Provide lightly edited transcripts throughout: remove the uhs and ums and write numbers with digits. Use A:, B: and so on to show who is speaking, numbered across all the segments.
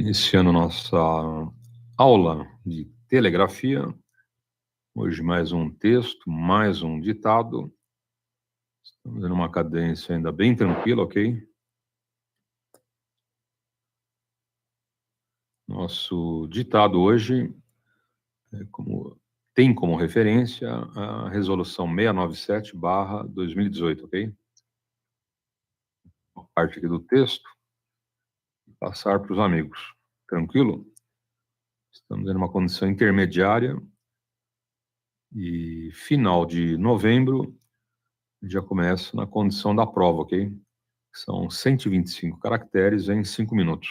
A: Iniciando nossa aula de telegrafia. Hoje mais um texto, mais um ditado. Estamos em uma cadência ainda bem tranquila, ok? Nosso ditado hoje tem como referência a resolução 697/2018, ok? A parte aqui do texto, passar para os amigos. Tranquilo? Estamos em uma condição intermediária e final de novembro já começa na condição da prova, ok? São 125 caracteres em 5 minutos.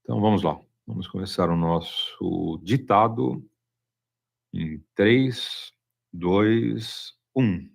A: Então, vamos lá. Vamos começar o nosso ditado em 3, 2, 1.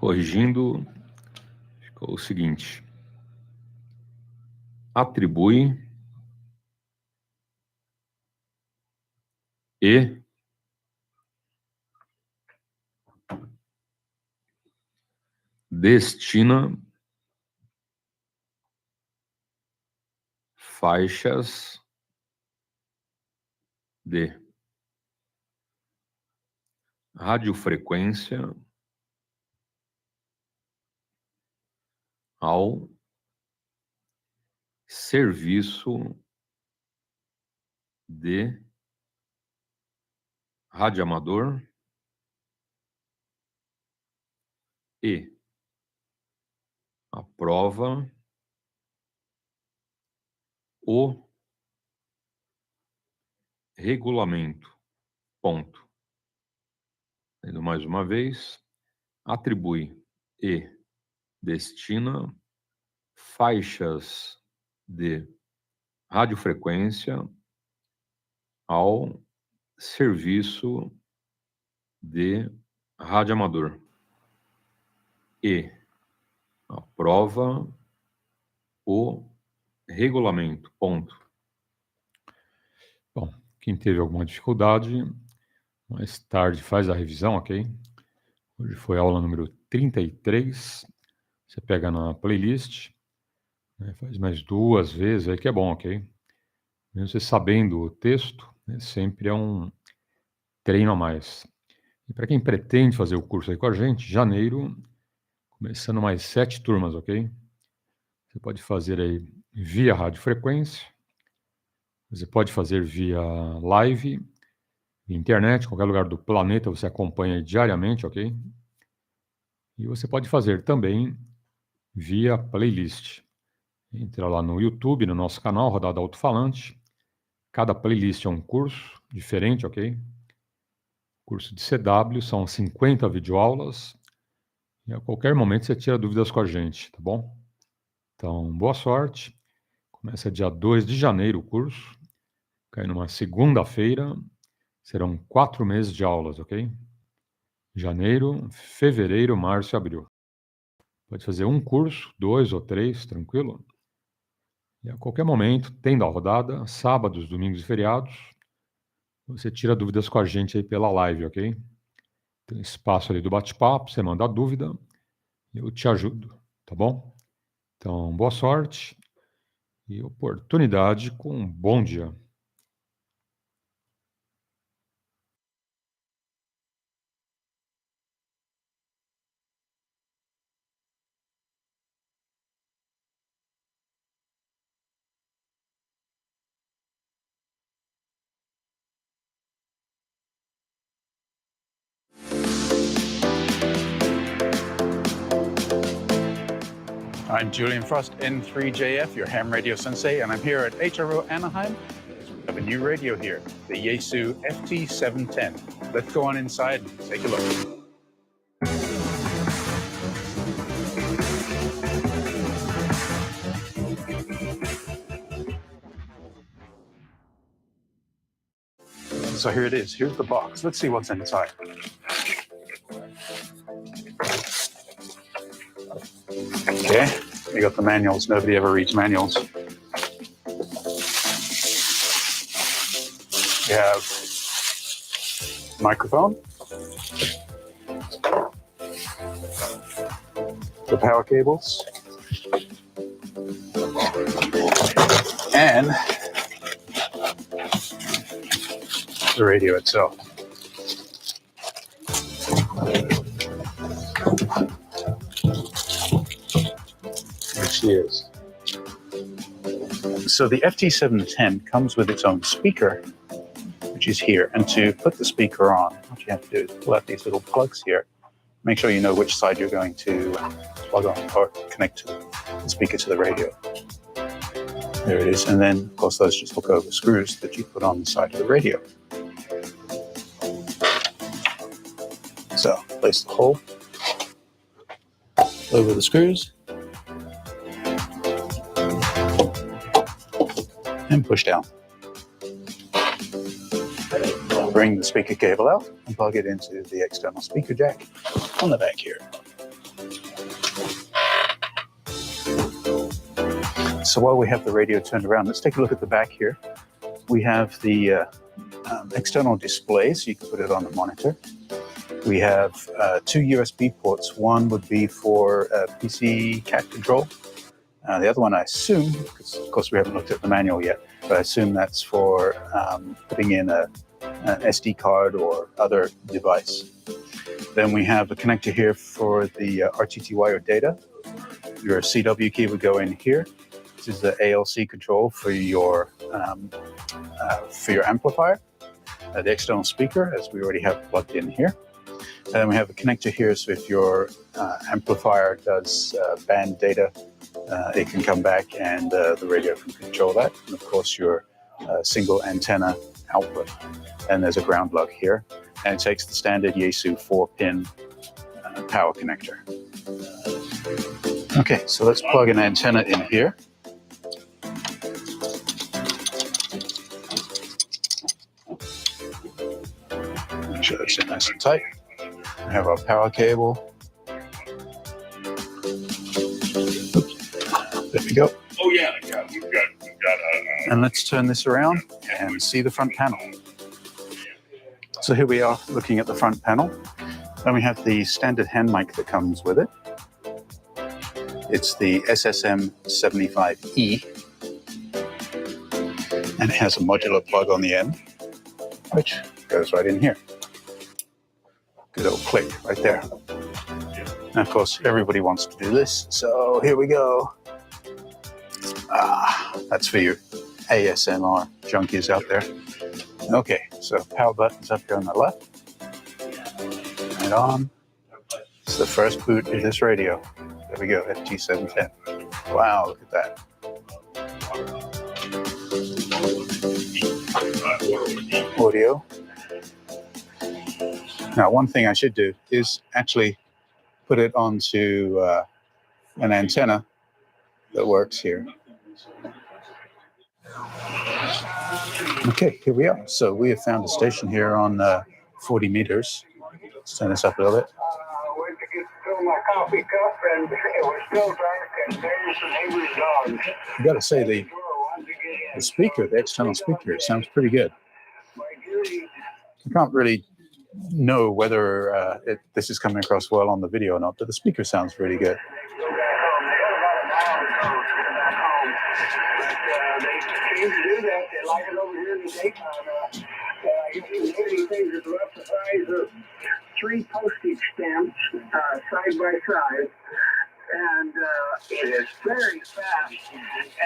A: Corrigindo, ficou o seguinte: atribui e destina faixas de radiofrequência ao serviço de radioamador e aprova o regulamento. Ponto. Lendo mais uma vez, atribui e destina faixas de radiofrequência ao serviço de radioamador e aprova o regulamento. Ponto. Bom, quem teve alguma dificuldade, mais tarde faz a revisão, ok? Hoje foi a aula número 33. Você pega na playlist, né, faz mais 2 vezes, aí que é bom, ok? Mesmo você sabendo o texto, né, sempre é um treino a mais. E para quem pretende fazer o curso aí com a gente, janeiro, começando mais 7 turmas, ok? Você pode fazer aí via radiofrequência, você pode fazer via live, via internet, qualquer lugar do planeta você acompanha diariamente, ok? E você pode fazer também via playlist. Entra lá no YouTube, no nosso canal, Rodada Alto-falante. Cada playlist é um curso diferente, ok? Curso de CW, são 50 videoaulas. E a qualquer momento você tira dúvidas com a gente, tá bom? Então, boa sorte. Começa dia 2 de janeiro o curso. Cai numa segunda-feira. Serão 4 meses de aulas, ok? Janeiro, fevereiro, março e abril. Pode fazer um curso, 2 ou 3, tranquilo? E a qualquer momento, tendo a rodada, sábados, domingos e feriados, você tira dúvidas com a gente aí pela live, ok? Tem espaço ali do bate-papo, você manda a dúvida e eu te ajudo, tá bom? Então, boa sorte e oportunidade com um bom dia.
B: I'm Julian Frost, N3JF, your ham radio sensei, and I'm here at HRO Anaheim. We have a new radio here, the Yaesu FT710. Let's go on inside and take a look. So here it is. Here's the box. Let's see what's inside. Okay, we got the manuals. Nobody ever reads manuals. We have microphone, the power cables, and the radio itself. Here she is. So the FT710 comes with its own speaker, which is here. And to put the speaker on, what you have to do is pull out these little plugs here. Make sure you know which side you're going to plug on or connect to the speaker to the radio. There it is. And then, of course, those just hook over screws that you put on the side of the radio. So, place the hole over the screws and push down. Bring the speaker cable out and plug it into the external speaker jack on the back here. So while we have the radio turned around, let's take a look at the back here. We have the external display, so you can put it on the monitor. We have two USB ports. One would be for PC cat control. The other one, I assume, because of course we haven't looked at the manual yet, but I assume that's for putting in an SD card or other device. Then we have a connector here for the RTTY or data. Your CW key would go in here. This is the ALC control for your amplifier. The external speaker, as we already have plugged in here. And then we have a connector here, so if your amplifier does band data, it can come back and the radio can control that. And of course, your single antenna output. And there's a ground plug here. And it takes the standard Yaesu 4-pin power connector. Okay, so let's plug an antenna in here. Make sure that's in nice and tight. We have our power cable. There we go.
C: Oh yeah, we've got
B: and let's turn this around and see the front panel. So here we are looking at the front panel. Then we have the standard hand mic that comes with it. It's the SSM75E. And it has a modular plug on the end, which goes right in here. Good old click right there. And of course, everybody wants to do this. So here we go. That's for you ASMR junkies out there. Okay, so power button's up here on the left. Right on. It's the first boot of this radio. There we go, FT710. Wow, look at that. Audio. Now, one thing I should do is actually put it onto an antenna that works here. Okay, here we are. So we have found a station here on 40 meters. Let's turn this up a little bit.
D: Went to fill my coffee cup, and it was still dark, and there's the neighbor's dog.
B: I got to say, the speaker, the external speaker, sounds pretty good. I can't really know whether this is coming across well on the video or not, but the speaker sounds really good.
D: They seem to do that. They like it over here in the daytime. You can get these things that are up the size of 3 postage stamps side by side. And it is very fast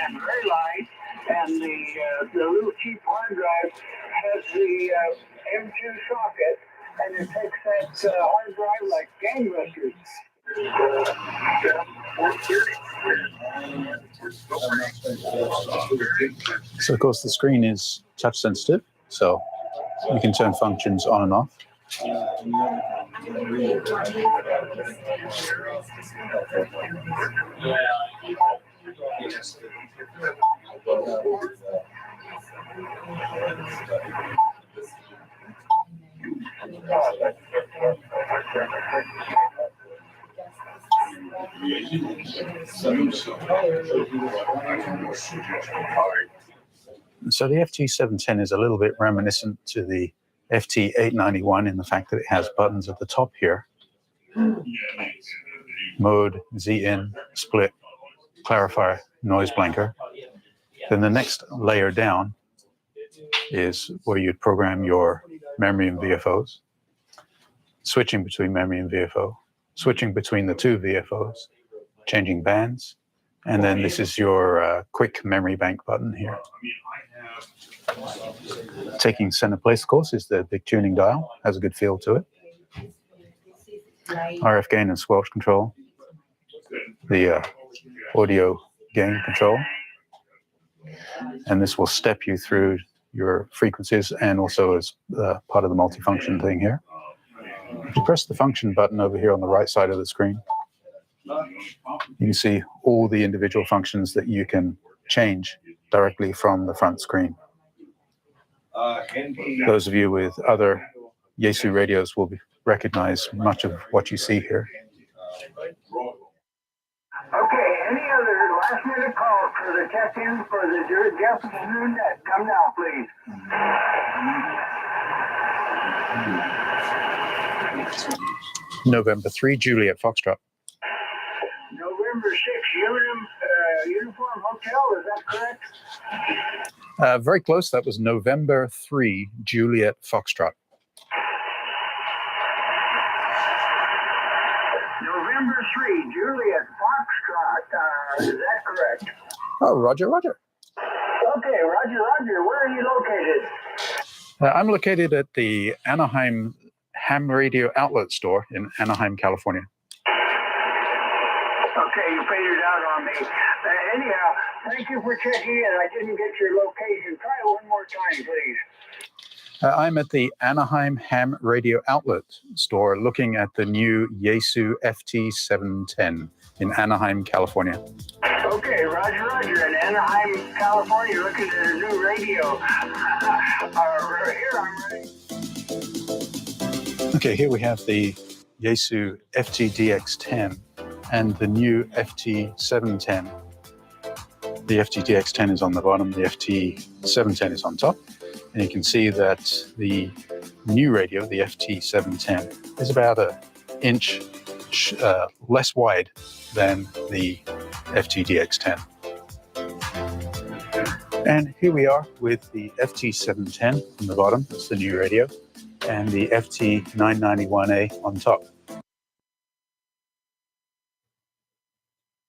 D: and very light. And the little cheap hard drive has the M2 socket, and it takes that hard drive like gangbusters.
B: So of course the screen is touch sensitive, so you can turn functions on and off. So the FT710 is a little bit reminiscent to the FT891 in the fact that it has buttons at the top here. Mode, Z-in, split, clarifier, noise blanker. Then the next layer down is where you'd program your memory and VFOs, switching between memory and VFO, switching between the two VFOs, changing bands, and then this is your quick memory bank button here. Taking center place, of course, is the big tuning dial. Has a good feel to it. RF gain and squelch control. The audio gain control. And this will step you through your frequencies and also as part of the multifunction thing here. If you press the function button over here on the right side of the screen, you can see all the individual functions that you can change directly from the front screen. Those of you with other Yaesu radios will recognize much of what you see here.
D: Okay, any other last-minute calls for the check-in for the Japanese net. Come now, please.
B: November 3, Juliet Foxtrot.
D: November 6, Uniform Hotel, is that correct?
B: Very close. That was November 3, Juliet Foxtrot.
D: November 3, Juliet Foxtrot, is that correct?
B: Oh, Roger, Roger.
D: Okay, Roger, Roger. Where are you located?
B: I'm located at the Anaheim Ham Radio Outlet store in Anaheim, California.
D: Okay, you figured out on me. Anyhow, thank you for checking in. I didn't get your location. Try it one more time, please.
B: I'm at the Anaheim Ham Radio Outlet store looking at the new Yaesu FT710 in Anaheim, California.
D: Okay, Roger, Roger. In Anaheim, California, looking at a new radio. Here, I'm ready.
B: Okay, here we have the Yaesu FTDX10 and the new FT710. The FTDX10 is on the bottom, the FT710 is on top. And you can see that the new radio, the FT710, is about an inch less wide than the FTDX10. And here we are with the FT710 on the bottom, that's the new radio, and the FT991A on top.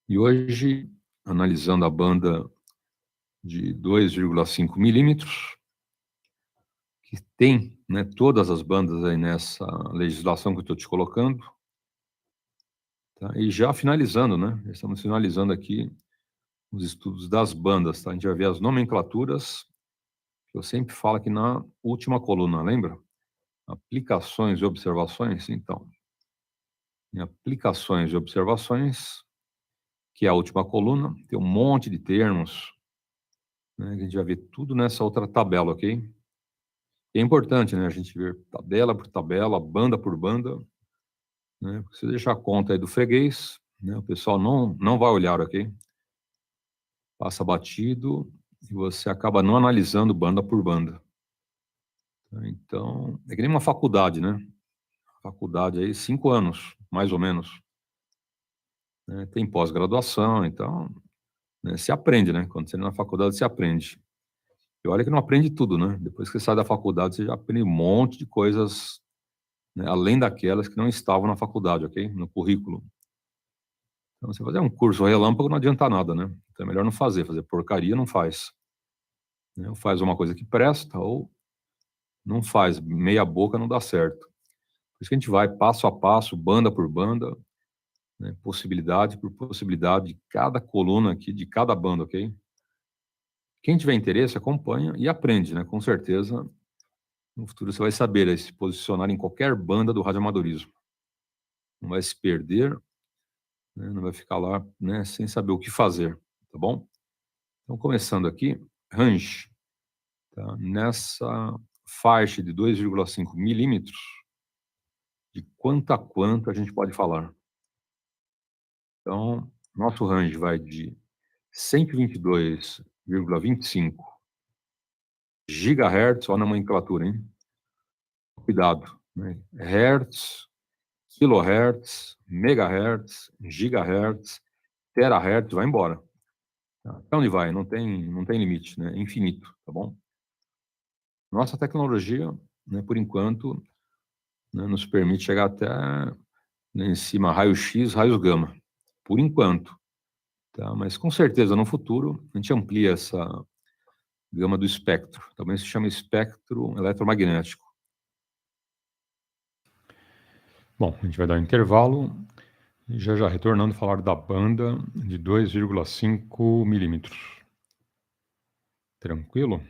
A: E hoje, analisando a banda de 2,5 milímetros, que tem, né, todas as bandas aí nessa legislação que eu estou te colocando, tá? E já finalizando, né? Estamos finalizando aqui os estudos das bandas, tá? A gente vai ver as nomenclaturas, que eu sempre falo aqui na última coluna, lembra? Aplicações e observações, então. Em aplicações e observações, que é a última coluna, tem um monte de termos, né? A gente vai ver tudo nessa outra tabela, ok? É importante, né, a gente ver tabela por tabela, banda por banda, né? Porque se deixar a conta aí do freguês, né, o pessoal não vai olhar, ok? Passa batido e você acaba não analisando banda por banda. Então, é que nem uma faculdade, né? Faculdade aí, 5 anos, mais ou menos. Né? Tem pós-graduação, então, né, se aprende, né? Quando você está na faculdade, se aprende. E olha que não aprende tudo, né? Depois que você sai da faculdade, você já aprende um monte de coisas, né, além daquelas que não estavam na faculdade, ok? No currículo. Então, você fazer um curso relâmpago não adianta nada, né? Então é melhor não fazer porcaria não faz. Né? Ou faz uma coisa que presta, ou não faz, meia boca não dá certo. Por isso que a gente vai passo a passo, banda por banda, né, possibilidade por possibilidade de cada coluna aqui, de cada banda, ok? Quem tiver interesse, acompanha e aprende, né? Com certeza, no futuro você vai saber, né, se posicionar em qualquer banda do radioamadorismo. Não vai se perder, né, não vai ficar lá, né, sem saber o que fazer, tá bom? Então, começando aqui, range, tá? Nessa faixa de 2,5 milímetros, de quanto a quanto a gente pode falar. Então, nosso range vai de 122,25 gigahertz, olha a nomenclatura, hein? Cuidado, né? Hertz, kilohertz, megahertz, gigahertz, terahertz, vai embora. Até onde vai? Não tem limite, né? Infinito, tá bom? Nossa tecnologia, né, por enquanto, né, nos permite chegar até, né, em cima, raio-x, raios gama. Por enquanto. Tá? Mas com certeza no futuro a gente amplia essa gama do espectro. Também se chama espectro eletromagnético. Bom, a gente vai dar um intervalo e já retornando falar da banda de 2,5 milímetros. Tranquilo?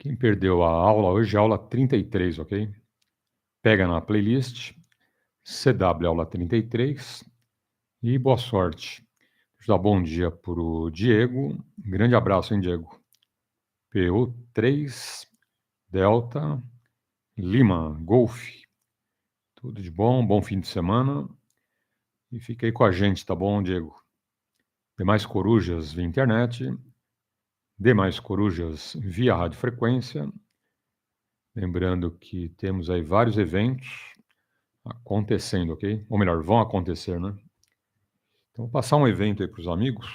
A: Quem perdeu a aula hoje é a aula 33, ok? Pega na playlist CW aula 33 e boa sorte. Deixa eu dar bom dia para o Diego. Grande abraço, hein, Diego? PU3 Delta Lima Golf. Tudo de bom, bom fim de semana. E fica aí com a gente, tá bom, Diego? demais corujas via internet, demais corujas via radiofrequência. Lembrando que temos aí vários eventos acontecendo, ok? Ou melhor, vão acontecer, né? Então, vou passar um evento aí para os amigos,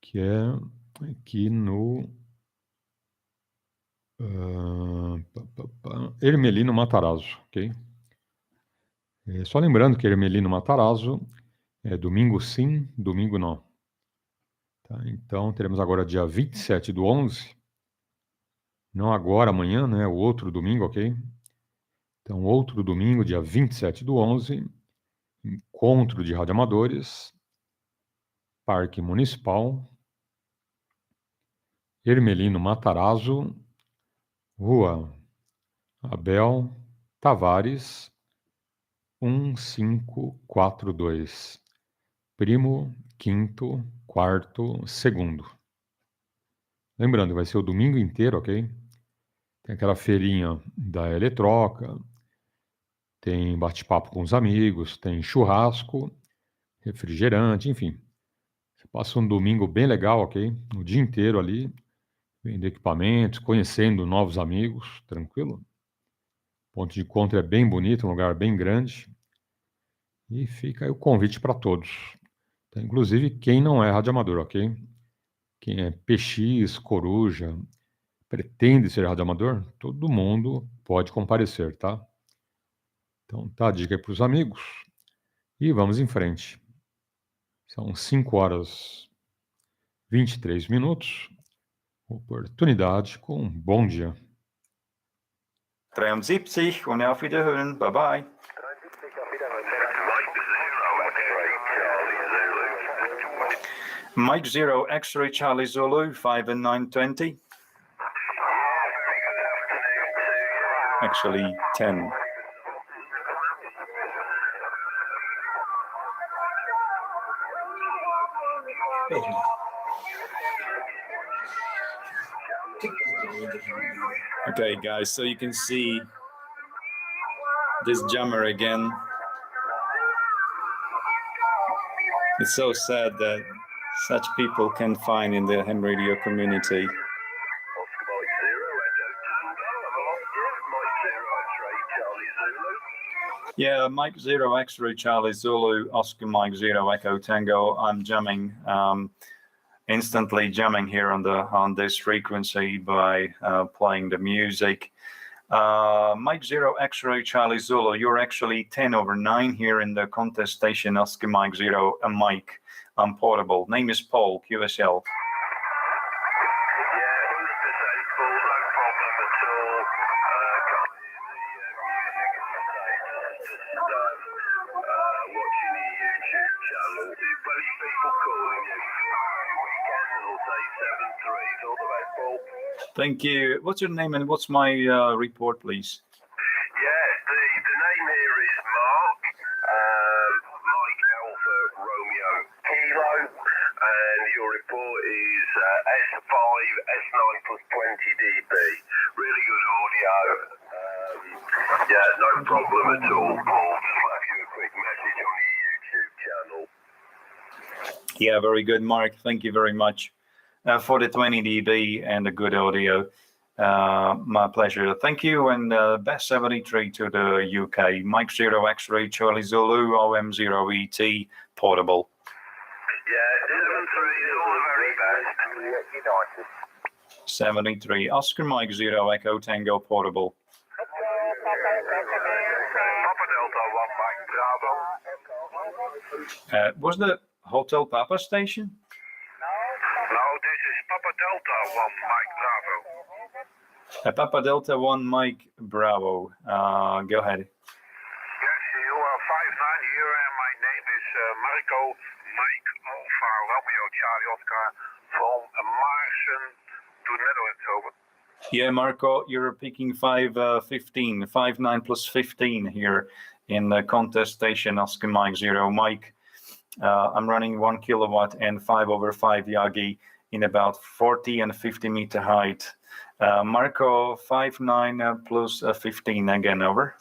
A: que é aqui no Ermelino Matarazzo, ok? Só lembrando que Ermelino Matarazzo é domingo sim, domingo não. Tá? Então, teremos agora dia 27/11, não agora, amanhã, né? O outro domingo, ok? Então, outro domingo, dia 27/11, encontro de radioamadores, Parque Municipal, Ermelino Matarazzo, Rua Abel Tavares, 1542, primo, quinto, quarto, segundo. Lembrando, vai ser o domingo inteiro, ok? Tem aquela feirinha da Eletroca, tem bate-papo com os amigos, tem churrasco, refrigerante, enfim. Você passa um domingo bem legal, ok? O dia inteiro ali, vendo equipamentos, conhecendo novos amigos, tranquilo? O ponto de encontro é bem bonito, um lugar bem grande. E fica aí o convite para todos. Então, inclusive, quem não é radioamador, ok? Quem é PX, coruja, pretende ser radioamador, todo mundo pode comparecer, tá? Então, tá a dica aí para os amigos. E vamos em frente. São 5h23. Oportunidade com um bom dia.
C: 73 und auf Wiederhören. Bye bye. Mike 0, X-ray Charlie Zulu, 5 and 920. Actually, 10. Okay, guys, so you can see this jammer again. It's so sad that such people can find in the ham radio community. Yeah, Mike 0 X-ray Charlie Zulu, Oscar Mike 0 Echo Tango. I'm jamming, instantly jamming here on this frequency by playing the music. Mike 0 X-ray Charlie Zulu, you're actually 10/9 here in the contest station. Oscar Mike 0 and Mike. I'm portable. Name is Paul, QSL. Thank you. What's your name and what's my report, please?
E: Yeah, the name here is Mark, Mike Alpha Romeo Kilo, and your report is S5 S9 plus 20 dB. Really good audio. Yeah, no problem at all, Paul. Just left you a quick message on your YouTube channel.
C: Yeah, very good, Mark. Thank you very much. For the 20 dB and the good audio. My pleasure. Thank you, and best 73 to the UK. Mike 0 X-ray Charlie Zulu OM0ET portable.
E: Yeah, 73 is all the very best. United.
C: 73 Oscar Mike 0 Echo Tango portable.
E: Papa Delta 1 Mike Bravo.
C: Was the Hotel Papa station?
E: No, this is Papa Delta 1 Mike Bravo.
C: Papa Delta 1 Mike Bravo. Go ahead.
E: Yes, you are 59 here, and my name is Marco Mike Alpha Romeo Charlie Oscar from Marsen to Netherlands, over.
C: Yeah, Marco, you're picking 515, 59 plus 15 here in the contest station Oscar Mike 0 Mike. I'm running 1 kilowatt and 5/5 Yagi in about 40 and 50 meter height. Marco 59 plus 15 again, over.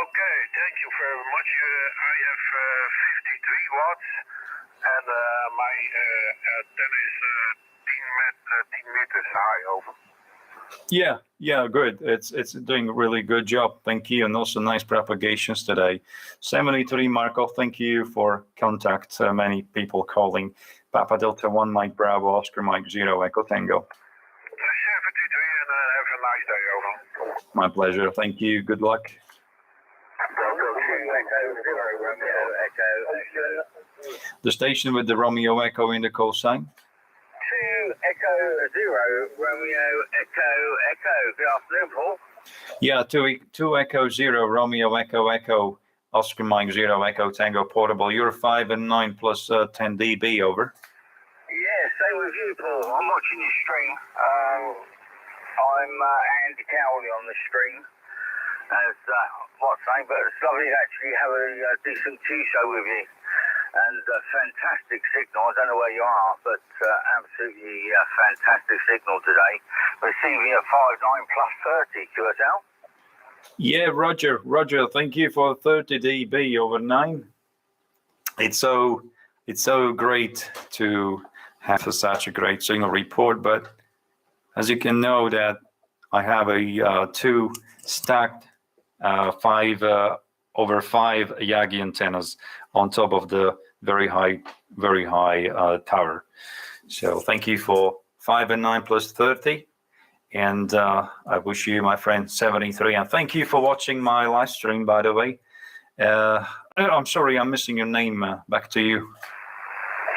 E: Okay, thank you very much. I have 53 watts, and my antenna is 10 meters high. Over.
C: Yeah, good. It's doing a really good job. Thank you, and also nice propagations today. 73 Marco, thank you for contact. Many people calling. Papa Delta 1 Mike Bravo Oscar Mike 0 Echo Tango.
E: 73, and have a nice day. Over.
C: My pleasure. Thank you. Good luck. The station with the Romeo Echo in the call sign.
E: 2 Echo 0 Romeo Echo. Good afternoon, Paul.
C: Yeah, 2 Echo 0 Romeo Echo Oscar Mike 0 Echo Tango Portable. You're 5 and 9 plus 10 dB. Over.
E: Yeah, same with you, Paul. I'm watching your stream. I'm Andy Cowley on the stream. As what's saying, but it's lovely to actually have a decent tea show with you. And fantastic signal. I don't know where you are, but absolutely fantastic signal today. Receiving at 5.9 plus 30 QSL.
C: Yeah, Roger. Thank you for 30 dB over 9. It's so great to have such a great signal report. But as you can know, that I have a 2 stacked 5 over 5 Yagi antennas on top of the very high tower. So thank you for 5 and 9 plus 30. And I wish you, my friend, 73. And thank you for watching my live stream, by the way. I'm sorry, I'm missing your name. Back to you.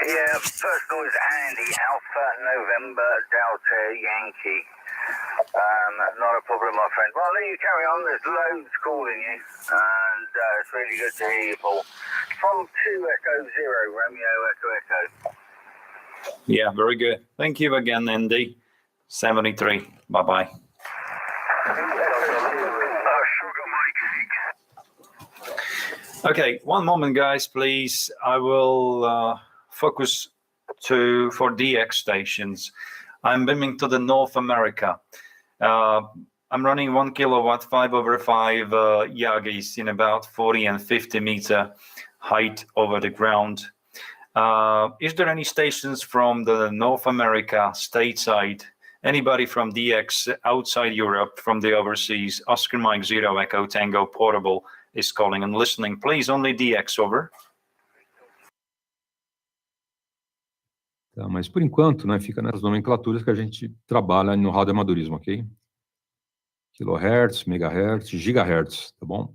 E: Yeah, personal is Andy, Alpha November Delta Yankee. Not a problem, my friend. Well, let you carry on. There's loads calling you, and it's really good to hear you, Paul. From 2 Echo 0 Romeo Echo.
C: Yeah, very good. Thank you again, Andy. 73. Bye-bye. Okay, one moment, guys, please. I will focus for DX stations. I'm beaming to the North America. I'm running 1 kilowatt, 5 over 5 Yagis in about 40 and 50 meter height over the ground. Is there any stations from the North America stateside? Anybody from DX outside Europe, from the overseas? Oscar Mike 0 Echo Tango Portable is calling and listening. Please, only DX, over.
A: Tá, mas por enquanto, né, fica nessas nomenclaturas que a gente trabalha no radioamadorismo, ok? Kilohertz, megahertz, gigahertz, tá bom?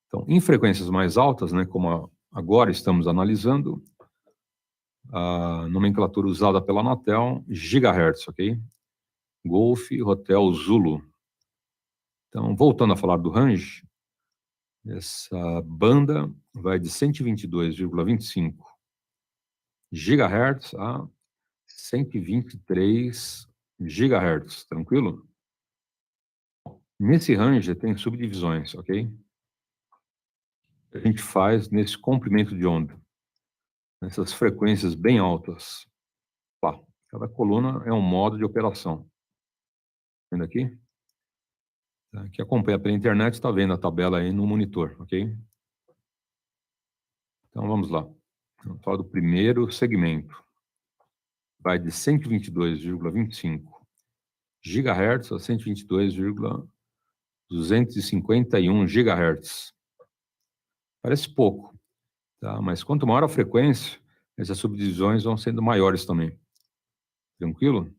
A: Então, em frequências mais altas, né, como agora estamos analisando, a nomenclatura usada pela Anatel, gigahertz, ok? Golf, Hotel, Zulu. Então, voltando a falar do range, essa banda vai de 122,25 gigahertz a 123 gigahertz, tranquilo? Nesse range tem subdivisões, ok? A gente faz nesse comprimento de onda, nessas frequências bem altas. Lá, cada coluna é um modo de operação. Vendo aqui? Que acompanha pela internet está vendo a tabela aí no monitor, ok? Então vamos lá. Vamos falar do primeiro segmento. Vai de 122,25 gigahertz a 122,251 gigahertz. Parece pouco, tá? Mas quanto maior a frequência, essas subdivisões vão sendo maiores também. Tranquilo?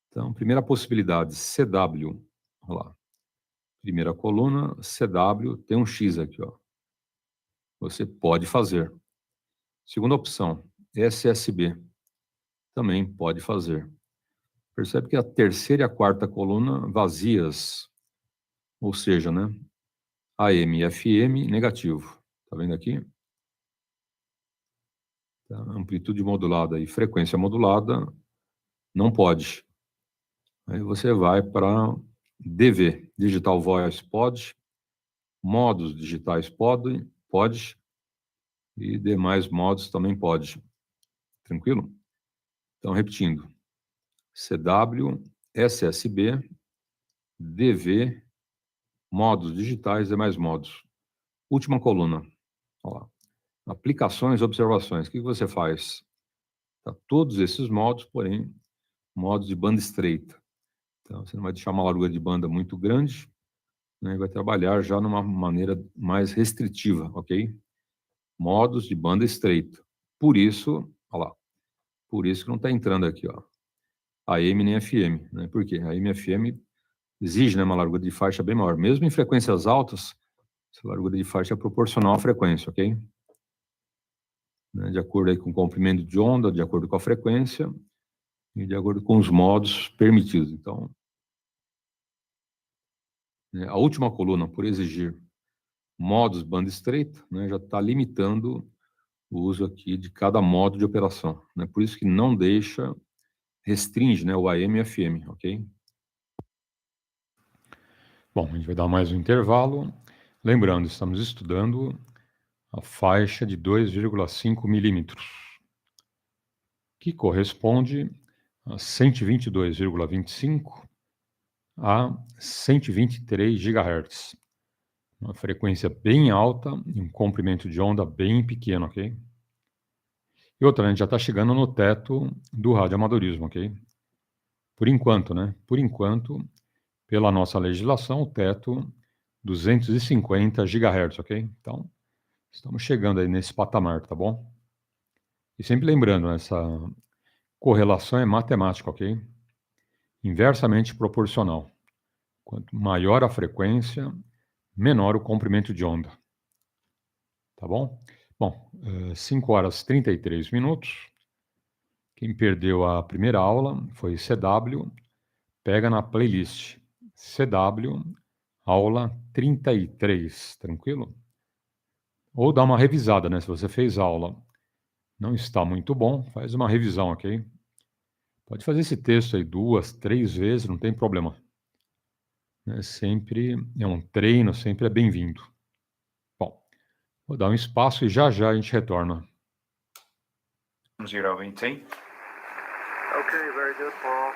A: Então, primeira possibilidade, CW. Olha lá. Primeira coluna, CW, tem um X aqui, ó. Você pode fazer. Segunda opção, SSB. Também pode fazer. Percebe que a terceira e a quarta coluna vazias, ou seja, né? AM e FM negativo. Tá vendo aqui? Tá, amplitude modulada e frequência modulada não pode. Aí você vai para DV, Digital Voice pode, modos digitais pode, e demais modos também pode. Tranquilo? Então, repetindo. CW, SSB, DV, modos digitais e demais modos. última coluna. Olha lá. Aplicações, observações. O que você faz? Tá, todos esses modos, porém, modos de banda estreita. Então, você não vai deixar uma largura de banda muito grande, né, e vai trabalhar já numa maneira mais restritiva, ok? Modos de banda estreita. Por isso, olha lá, por isso que não está entrando aqui, ó, AM nem FM, né? Por quê? AM e FM exige, né, uma largura de faixa bem maior. Mesmo em frequências altas, essa largura de faixa é proporcional à frequência, ok? Né, de acordo aí com o comprimento de onda, de acordo com a frequência e de acordo com os modos permitidos. Então, né, a última coluna, por exigir modos banda estreita, né, já está limitando o uso aqui de cada modo de operação, né? Por isso que não deixa, restringe, né, o AM e FM, ok? Bom, a gente vai dar mais um intervalo. Lembrando, estamos estudando a faixa de 2,5 milímetros, que corresponde a 122,25 a 123 GHz. Uma frequência bem alta e um comprimento de onda bem pequeno, ok? E outra, a gente já está chegando no teto do radioamadorismo, ok? Por enquanto, né? Por enquanto, pela nossa legislação, o teto 250 GHz, ok? Então, estamos chegando aí nesse patamar, tá bom? E sempre lembrando, essa correlação é matemática, ok? Inversamente proporcional. Quanto maior a frequência, menor o comprimento de onda. Tá bom? Bom, 5 horas e 33 minutos. Quem perdeu a primeira aula foi CW. Pega na playlist CW, aula 33, tranquilo? Ou dá uma revisada, né? Se você fez aula, não está muito bom, faz uma revisão, ok? Pode fazer esse texto aí 2, 3 vezes, não tem problema. Sempre é um treino, sempre é bem-vindo. Bom, vou dar um espaço e já a gente retorna.
C: 0VT.
F: Okay, very good, Paul.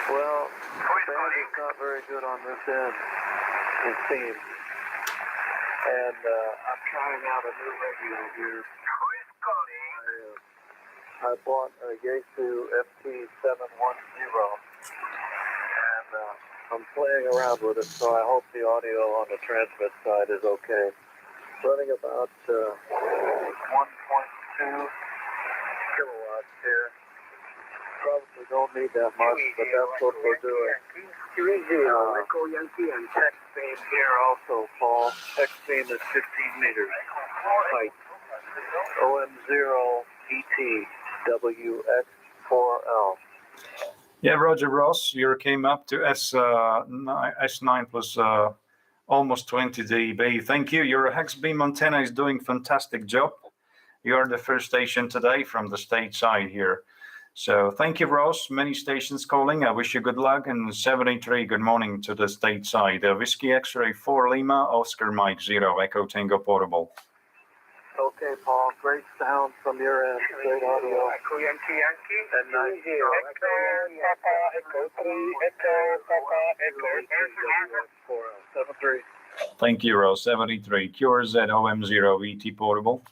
F: Well, the band is not very good on this end, it seems. And I'm trying out a new radio here. I bought a Yaesu FT710, and I'm playing around with it, so I hope the audio on the transmit side is okay. Running about 1.2 kilowatts here. Probably don't need that much, but that's what we're doing. Text beam here also, Paul. Text beam is 15 meters height. OM0ET WX4L.
C: Yeah, Roger Ross, you came up to S9 plus almost 20 dB. Thank you. Your hex beam antenna is doing fantastic job. You are the first station today from the state side here. So thank you, Ross. Many stations calling. I wish you good luck. And 73, good morning to the state side. Whiskey X-ray 4 Lima, Oscar Mike 0, Echo Tango Portable.
F: Okay, Paul. Great sound from your end. Great audio.
D: Echo Yankee Yankee.
F: And nice.
D: Echo Papa Echo 3 Echo Papa Echo
F: 73.
C: Thank you, Ross. 73, QRZ OM0 ET Portable.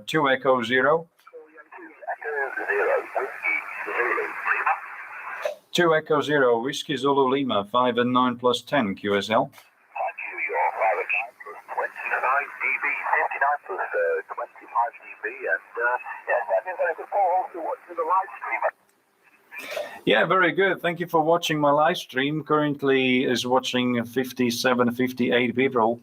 C: 2 Echo 0. 2 Echo 0, Whiskey Zulu Lima, 5 and 9 plus 10, QSL.
E: 29 dB, 59 plus 25 dB, and yes, that means I could also watch the live stream.
C: Yeah, very good. Thank you for watching my live stream. Currently is watching 57, 58 people,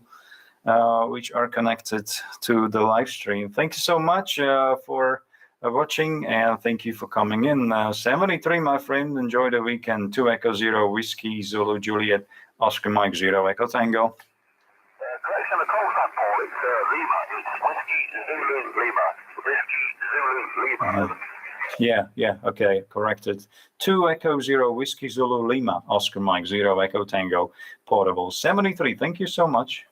C: which are connected to the live stream. Thank you so much for watching, and thank you for coming in. 73, my friend. Enjoy the weekend. 2 Echo 0, Whiskey Zulu Juliet, Oscar Mike 0, Echo Tango.
E: Correction, the call sign, Paul, it's Lima. It's Whiskey Zulu Lima. Whiskey Zulu Lima.
C: Yeah, okay, corrected. 2 Echo 0, Whiskey Zulu Lima, Oscar Mike 0, Echo Tango, Portable. 73, thank you so much.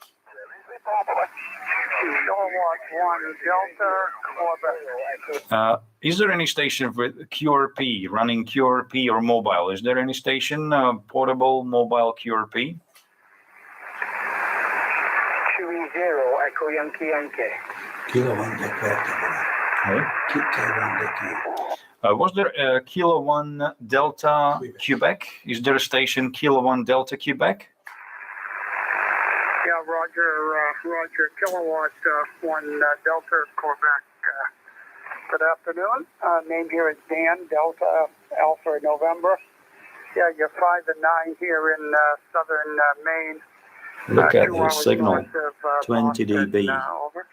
D: 1 Delta, Quebec.
C: Is there any station with QRP, running QRP or mobile? Is there any station, portable mobile QRP?
D: 20 Echo Yankee Yankee.
G: Kilo 1 Delta.
C: Was there a Kilo 1 Delta Quebec? Is there a station Kilo 1 Delta Quebec?
D: Yeah, Roger, Kilowatt 1 Delta Quebec. Good afternoon. Name here is Dan, Delta Alpha November. Yeah, you're 5 and 9 here in southern Maine.
C: Look at
D: 2
C: the
D: hours
C: signal,
D: north of,
C: 20
D: Boston.
C: dB.
D: Over.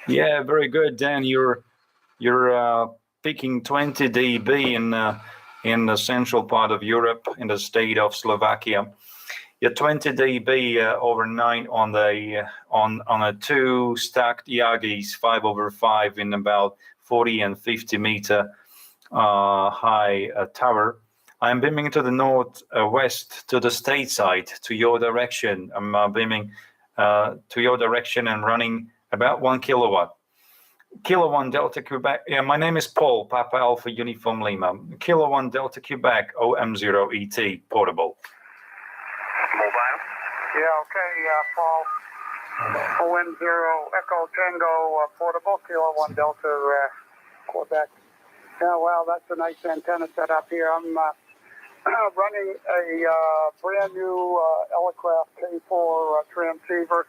C: Yeah, very good, Dan. You're peaking 20 dB in the central part of Europe, in the state of Slovakia. You're 20 dB overnight on a 2 stacked Yagis 5/5 in about 40 and 50 meter high tower. I'm beaming to the northwest to the stateside, to your direction. I'm beaming to your direction and running about 1 kilowatt. Kilo 1 Delta Quebec. Yeah, my name is Paul, Papa Alpha Uniform Lima. Kilo 1 Delta Quebec, OM0ET, portable.
E: Mobile?
D: Yeah, okay, Paul. OM0 Echo Tango portable, Kilo 1 Delta Quebec. Yeah, well, that's a nice antenna set up here. I'm running a brand new Elecraft K4 transceiver.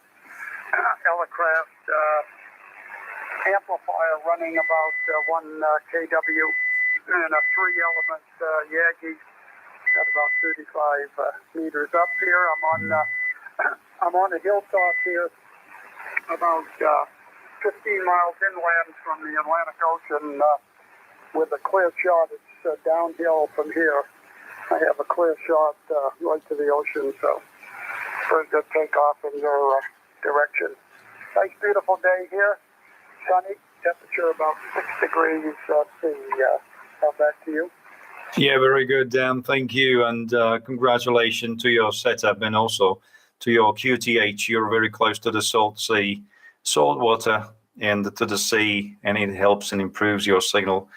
D: Elecraft amplifier running about 1 kW and a 3-element Yagi at about 35 meters up here. I'm on a hilltop here about 15 miles inland from the Atlantic Ocean with a clear shot. It's downhill from here. I have a clear shot right to the ocean, so very good takeoff in your direction. Nice, beautiful day here. Sunny, temperature about 6 degrees C. Back to you.
C: Yeah, very good, Dan. Thank you, and congratulations to your setup and also to your QTH. You're very close to the salt water, and to the sea, and it helps and improves your signal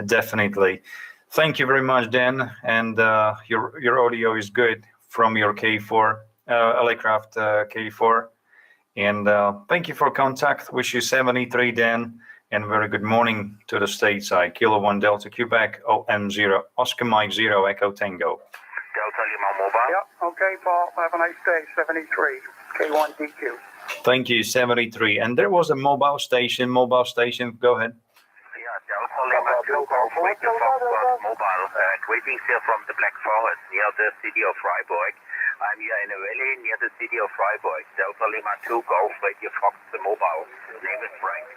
C: definitely. Thank you very much, Dan, and your audio is good from your K4 Elecraft K4. And thank you for contact. Wish you 73, Dan, and very good morning to the stateside. Kilo 1 Delta Quebec, OM0, Oscar Mike 0, Echo Tango.
E: Delta Lima Mobile?
D: Yep, okay, Paul. Have a nice day. 73, K1DQ.
C: Thank you, 73. And there was a mobile station. Go ahead.
E: Yeah, Delta Lima 2 Golf Radio Fox Mobile. Greetings here from the Black Forest near the city of Freiburg. I'm here in a valley near the city of Freiburg. Delta Lima 2 Golf Radio Fox Mobile. Name is Frank.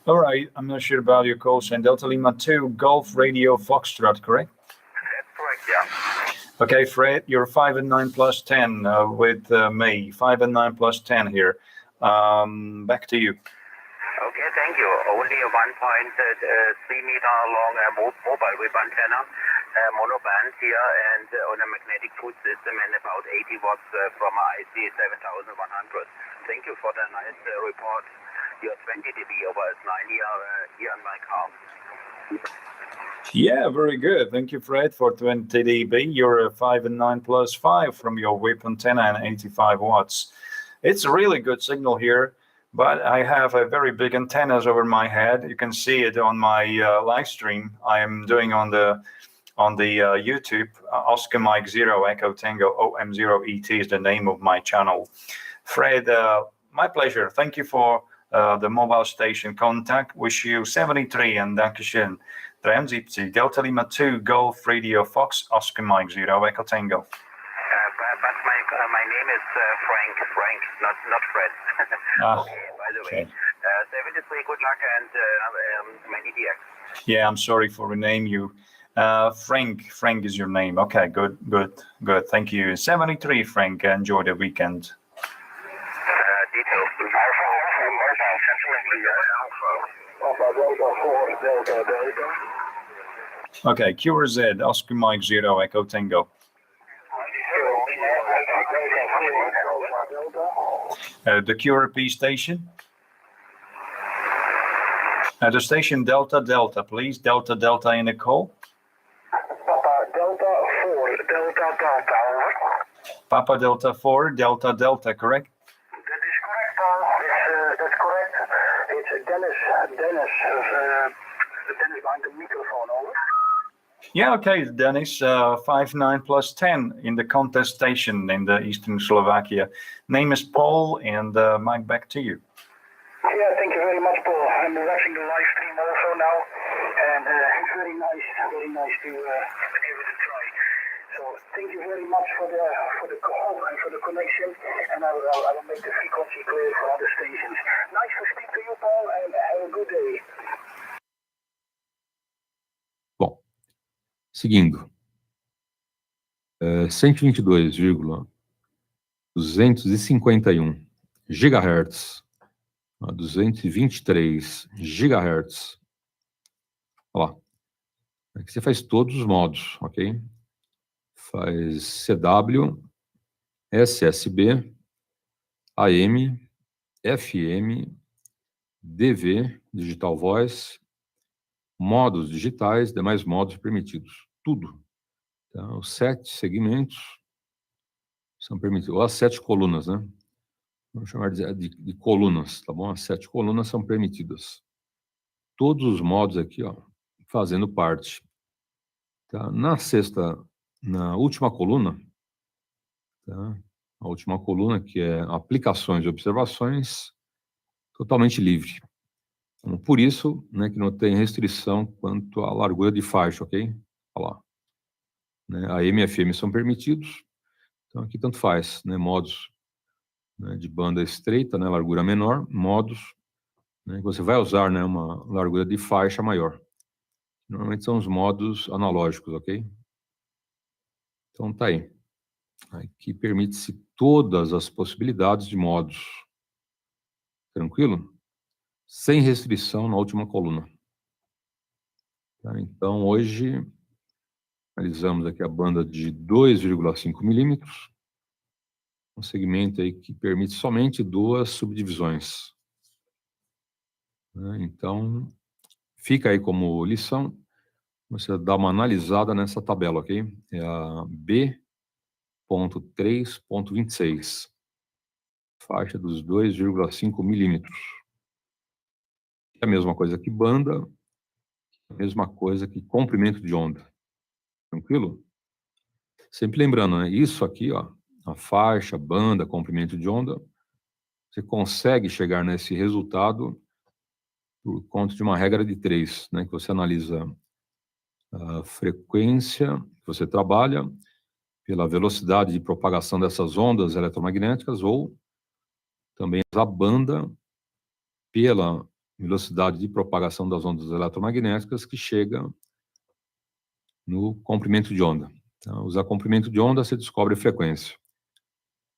C: All right, I'm not sure about your call sign. Delta Lima 2 Golf Radio Foxtrot, correct?
E: That's correct, yeah.
C: Okay, Fred, you're 5 and 9 plus 10 with me. 5 and 9 plus 10 here. Back to you.
E: Okay, thank you. Only a 1.3 meter long mobile wave antenna, monoband here, and on a magnetic foot system, and about 80 watts from a IC 7100. Thank you for the nice report. You're 20 dB over S9 here in my car.
C: Yeah, very good. Thank you, Fred, for 20 dB. You're a 5 and 9 plus 5 from your whip antenna and 85 watts. It's a really good signal here, but I have a very big antennas over my head. You can see it on my live stream. I am doing on the YouTube. Oscar Mike 0 Echo Tango OM0ET is the name of my channel. Fred, my pleasure. Thank you for the mobile station contact. Wish you 73 and Dankeschön. 73 Delta Lima 2 Golf Radio Fox Oscar Mike 0 Echo Tango.
E: But my name is Frank, not Fred. By the way, 73. Good luck and many DX.
C: Yeah, I'm sorry for renaming you. Frank is your name. Okay, good. Thank you. 73, Frank. Enjoy the weekend.
E: Details.
C: Okay, QRZ, Oscar Mike 0, Echo Tango.
E: The
C: QRP station? At the station Delta Delta, please. Delta Delta in the call.
D: Papa Delta 4, Delta Delta, over.
C: Papa Delta 4, Delta Delta, correct?
D: That is correct, Paul. That's correct. It's Dennis behind the microphone, over.
C: Yeah, okay, Dennis. 59 plus 10 in the contest station in the Eastern Slovakia. Name is Paul, and mic back to you.
D: Yeah, thank you very much, Paul. I'm watching the live stream also now, and it's very nice to give it a try. So thank you very much for the call and for the connection, and I will make the frequency clear for other stations. Nice to speak to you, Paul, and have a good day.
A: Bom, seguindo. 122,251 GHz a 223 GHz. Olha lá. Aqui você faz todos os modos, ok? Faz CW, SSB, AM, FM, DV, Digital Voice, modos digitais, demais modos permitidos. Tudo. Então, os 7 segmentos são permitidos, ou as 7 colunas, né? Vamos chamar de colunas, tá bom? As 7 colunas são permitidas. Todos os modos aqui, ó, fazendo parte. Tá? Na última coluna, tá? A última coluna, que é aplicações e observações, totalmente livre. Então, por isso, né, que não tem restrição quanto à largura de faixa, ok? Olha lá. Né, a AM e FM são permitidos, então aqui tanto faz, né, modos, né, de banda estreita, né, largura menor, modos, né, que você vai usar, né, uma largura de faixa maior. Normalmente são os modos analógicos, ok? Então tá aí. Aqui permite-se todas as possibilidades de modos. Tranquilo? Sem restrição na última coluna. Tá? Então hoje analisamos aqui a banda de 2,5 milímetros, um segmento aí que permite somente 2 subdivisões. Então, fica aí como lição, você dá uma analisada nessa tabela, ok? É a B.3.26, faixa dos 2,5 milímetros. É a mesma coisa que banda, a mesma coisa que comprimento de onda. Tranquilo? Sempre lembrando, né? Isso aqui, ó, a faixa, banda, comprimento de onda, você consegue chegar nesse resultado por conta de uma regra de 3, né? Que você analisa a frequência que você trabalha pela velocidade de propagação dessas ondas eletromagnéticas ou também a banda pela velocidade de propagação das ondas eletromagnéticas que chega no comprimento de onda. Então, usar comprimento de onda, você descobre frequência.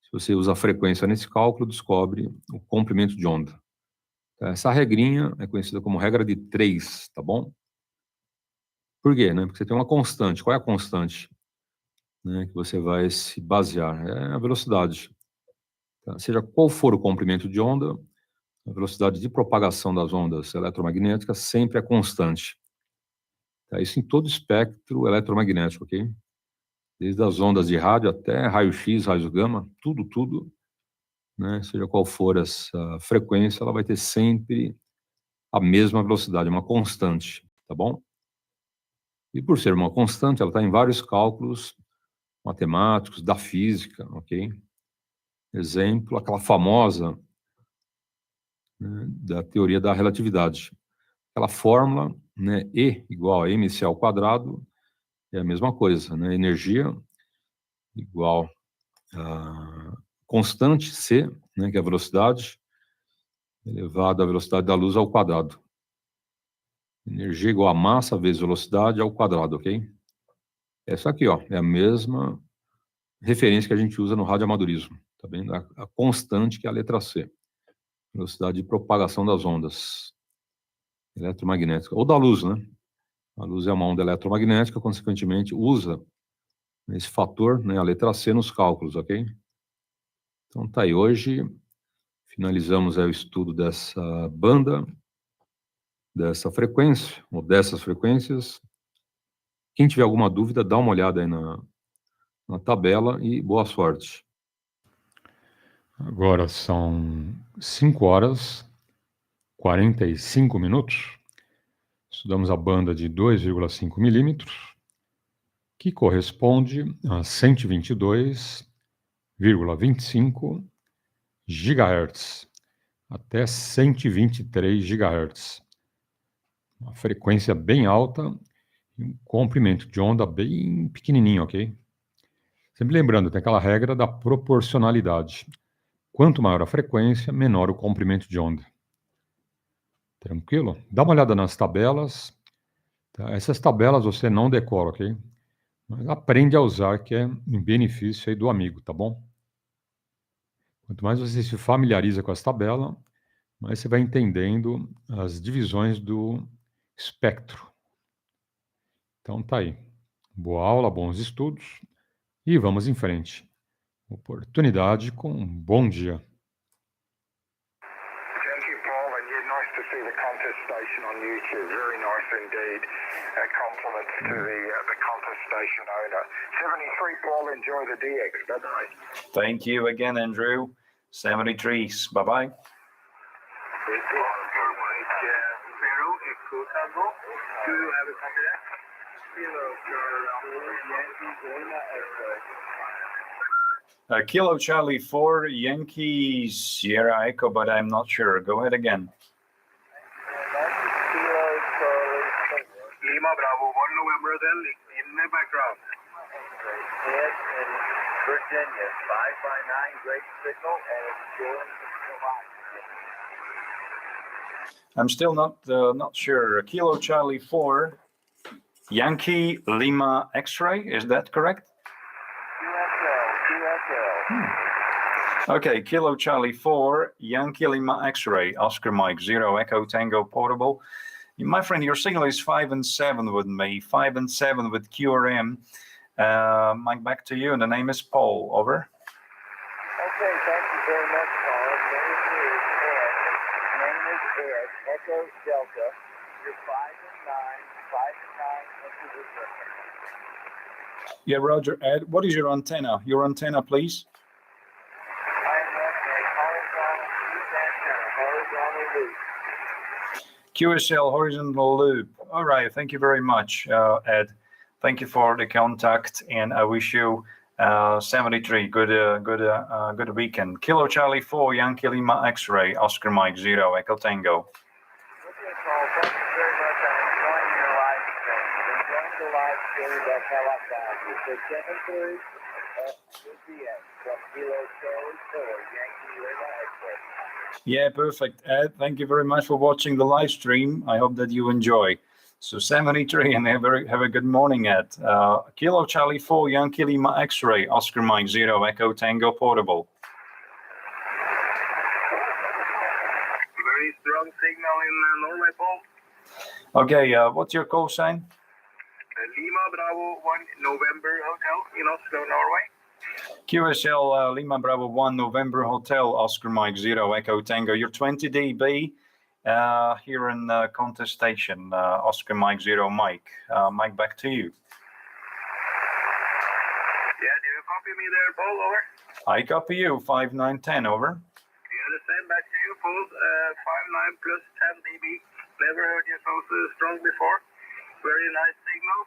A: Se você usa a frequência nesse cálculo, descobre o comprimento de onda. Essa regrinha é conhecida como regra de 3, tá bom? Por quê? Né? Porque você tem uma constante. Qual é a constante, né, que você vai se basear? É a velocidade. Tá? Seja qual for o comprimento de onda, a velocidade de propagação das ondas eletromagnéticas sempre é constante. Tá? Isso em todo o espectro eletromagnético, ok? Desde as ondas de rádio até raio-x, raios gama, tudo, né? Seja qual for essa frequência, ela vai ter sempre a mesma velocidade, uma constante, tá bom? E por ser uma constante, ela está em vários cálculos matemáticos, da física, ok? Exemplo, aquela famosa, né, da teoria da relatividade. Aquela fórmula, né, E igual a mc ao quadrado, é a mesma coisa, né? Energia igual a constante C, né, que é a velocidade, elevado à velocidade da luz ao quadrado. Energia igual a massa vezes velocidade ao quadrado, ok? Essa aqui, ó, é a mesma referência que a gente usa no radioamadorismo, tá bem? A constante, que é a letra C. Velocidade de propagação das ondas eletromagnéticas, ou da luz, né? A luz é uma onda eletromagnética, consequentemente, usa esse fator, né, a letra C, nos cálculos, ok? Então, tá aí. Hoje, finalizamos o estudo dessa banda dessa frequência, ou dessas frequências. Quem tiver alguma dúvida, dá uma olhada aí na tabela e boa sorte. Agora são 5 horas 45 minutos. Estudamos a banda de 2,5 milímetros, que corresponde a 122,25 GHz até 123 GHz. Uma frequência bem alta e um comprimento de onda bem pequenininho, ok? Sempre lembrando, tem aquela regra da proporcionalidade. Quanto maior a frequência, menor o comprimento de onda. Tranquilo? Dá uma olhada nas tabelas. Tá? Essas tabelas você não decora, ok? Mas aprende a usar, que é em benefício aí do amigo, tá bom? Quanto mais você se familiariza com as tabelas, mais você vai entendendo as divisões do espectro. Então tá aí. Boa aula, bons estudos e vamos em frente. Oportunidade com um bom dia.
E: Thank you, Paul, and yeah, nice to see the contest station on YouTube. Very nice indeed. Compliments to the contest station owner. 73, Paul, enjoy the DX. Bye-bye.
C: Thank you again, Andrew. 73s. Bye-bye. Kilo Charlie 4, Yankee Sierra Echo, but I'm not sure. Go ahead again.
E: Lima Bravo, 1 November then, in the background.
F: Ed in Virginia, 5x9, great signal, and it's going to provide.
C: I'm still not sure. Kilo Charlie 4, Yankee Lima X-ray, is that correct?
F: QSL.
C: Okay, Kilo Charlie 4, Yankee Lima X-ray, Oscar Mike 0, Echo Tango Portable. My friend, your signal is 5 and 7 with me, 5 and 7 with QRM. Mike, back to you, and the name is Paul, over.
F: Okay, thank you very much, Paul. Name is Ed, Echo Delta. You're 5 and 9 into the circle.
C: Yeah, Roger, Ed, what is your antenna? Your antenna, please. QSL horizontal loop. All right, thank you very much, Ed. Thank you for the contact, and I wish you 73 good weekend. Kilo Charlie 4, Yankee Lima X-ray, Oscar Mike 0, Echo Tango.
F: Okay, Paul, thank you very much. I'm enjoying your live stream. Enjoying the live stream. That's how I found you. So 73 UPS from Kilo Charlie 4, Yankee Lima X-ray.
C: Yeah, perfect, Ed. Thank you very much for watching the live stream. I hope that you enjoy. So 73, and have a good morning, Ed. Kilo Charlie 4, Yankee Lima X-ray, Oscar Mike 0, Echo Tango Portable.
E: Very strong signal in Norway, Paul.
C: Okay, what's your call sign?
E: Lima Bravo 1 November Hotel in Oslo, Norway.
C: QSL Lima Bravo 1 November Hotel, Oscar Mike 0, Echo Tango. You're 20 dB here in contest station, Oscar Mike 0, Mike. Mike, back to you.
E: Yeah, do you copy me there, Paul? Over.
C: I copy you, 5910, over.
E: Yeah, the same back to you, Paul. 59 plus 10 dB. Never heard you so strong before. Very nice signal.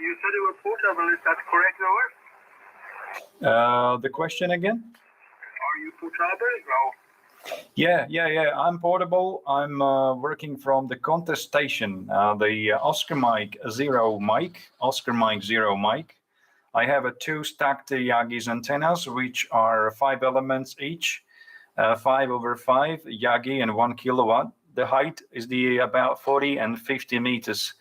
E: You said you were portable, is that correct, over?
C: The question again?
E: Are you portable? No.
C: Yeah. I'm portable. I'm working from the contest station, the Oscar Mike 0 mic, Oscar Mike 0 mic. I have 2 stacked Yagi's antennas, which are 5 elements each, 5/5 Yagi and 1 kilowatt. The height is about 40 and 50 meters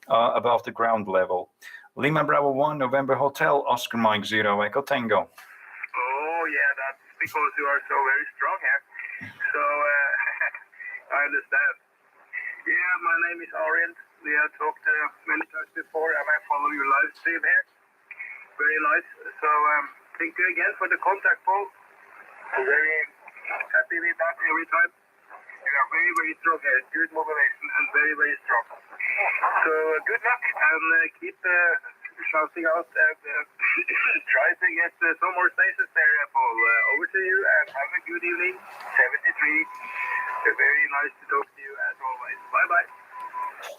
C: above the ground level. Lima Bravo 1 November Hotel, Oscar Mike 0, Echo Tango.
E: Oh, yeah, that's because you are so very strong here. So, I understand. Yeah, my name is Arjen. We have talked many times before, and I follow your live stream here. Very nice. So, thank you again for the contact, Paul. I'm very happy with that every time. You are very, very strong here. Good mobilization and very, very strong. So good luck and keep shouting out and try to get some more stations there, Paul. Over to you and have a good evening. 73. Very nice to talk to you as always. Bye-bye.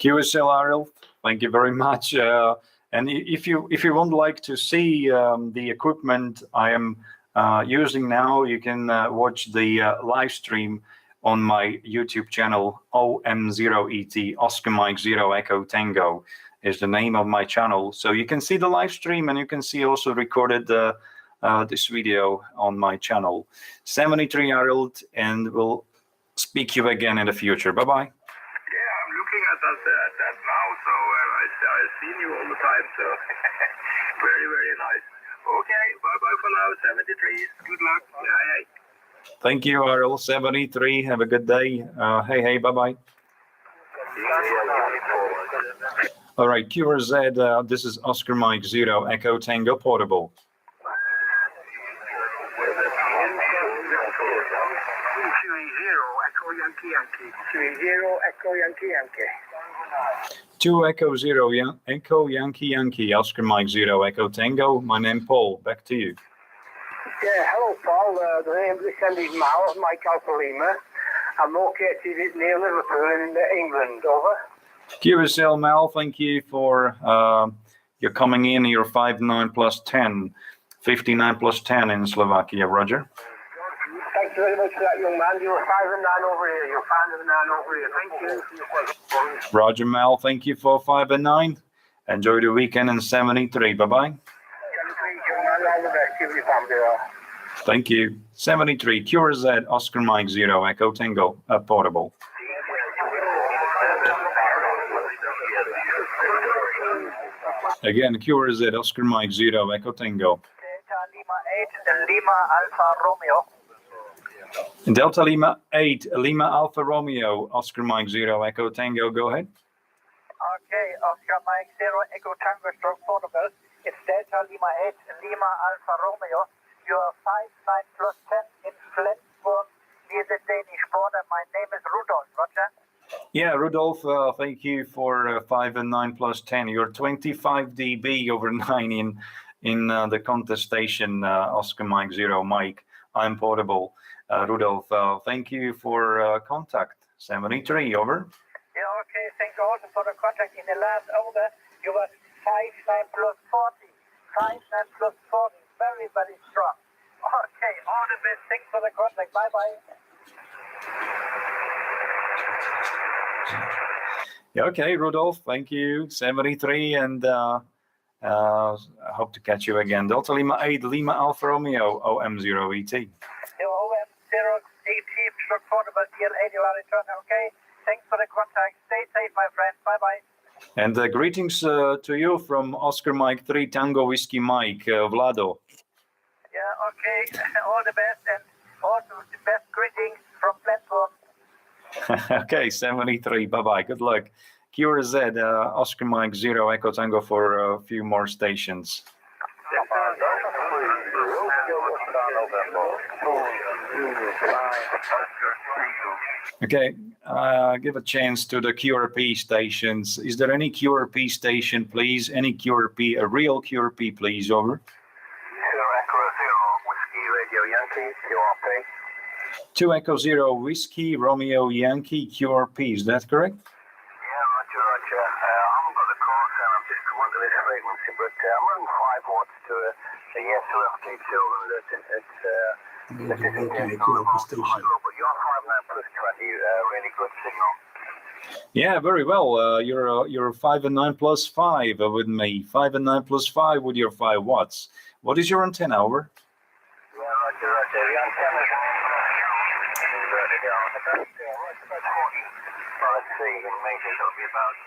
C: QSL Ariel, thank you very much. And if you would like to see the equipment I am using now, you can watch the live stream on my YouTube channel, OM0ET, Oscar Mike 0 Echo Tango is the name of my channel. So you can see the live stream and you can see also recorded this video on my channel. 73 Harold, and we'll speak to you again in the future. Bye-bye.
E: Yeah, I'm looking at that now, so I've seen you all the time, so very, very nice. Okay, bye-bye for now, 73. Good luck. Hey.
C: Thank you, Harold. 73. Have a good day. Hey, bye-bye. All right, QRZ, this is Oscar Mike 0 Echo Tango Portable. 2 Echo 0 Echo Yankee Oscar Mike 0 Echo Tango. My name Paul. Back to you.
D: Yeah, hello Paul. The name of the send is Mal, Mike Alpha Lima. I'm located near Liverpool in England. Over.
C: QSL Mal, thank you for your coming in. You're 59 plus 10, 59 plus 10 in Slovakia. Roger.
D: Thank you very much for that, young man. You're 5 and 9 over here. You're 5 and 9 over here. Thank you.
C: Roger, Mal. Thank you for 5 and 9. Enjoy the weekend in 73. Bye-bye. Thank you. 73. QRZ, Oscar Mike 0, Echo Tango, Portable. Again, QRZ, Oscar Mike 0, Echo Tango.
F: Delta Lima 8, Lima Alpha Romeo.
C: Delta Lima 8, Lima Alpha Romeo, Oscar Mike 0, Echo Tango, go ahead.
F: Okay, Oscar Mike 0, Echo Tango, stroke portable. It's Delta Lima 8, Lima Alpha Romeo. You're 5, 9 plus 10 in Flensburg, near the Danish border. My name is Rudolf, Roger.
C: Yeah, Rudolf, thank you for 5 and 9 plus 10. You're 25 dB over 9 in the contestation, Oscar Mike 0, Mike. I'm portable. Rudolf, thank you for contact. 73, over.
F: Yeah, okay, thank you also for the contact. In the last hour, you were 5, 9 plus 40. 5, 9 plus 40. Very, very strong. Okay, all the best. Thanks for the contact. Bye-bye.
C: Yeah, okay, Rudolf, thank you. 73, and I hope to catch you again. Delta Lima 8, Lima Alpha Romeo, OM0ET.
F: OM0ET, truck portable, DL80, return. Okay, thanks for the contact. Stay safe, my friend. Bye-bye.
C: And greetings to you from Oscar Mike 3 Tango Whiskey Mike, Vlado.
F: Yeah, okay. All the best, and also the best greetings from Flensburg.
C: Okay, 73. Bye-bye. Good luck. QRZ, Oscar Mike 0 Echo Tango for a few more stations. Okay, give a chance to the QRP stations. Is there any QRP station, please? Any QRP, a real QRP, please, over. 2 Echo 0 Whiskey Romeo Yankee QRP, is that correct?
E: Yeah, Roger. I haven't got the course and I'm just going to this frequency, but I'm running 5 watts to a yes to FT2 and it's but you're 5 9 plus 20, really good signal.
C: Yeah, very well. You're 5 and 9 plus 5 with me. 5 and 9 plus 5 with your 5 watts. What is your antenna, over?
E: Yeah, Roger. The antenna is let's see, in meters, it'll be about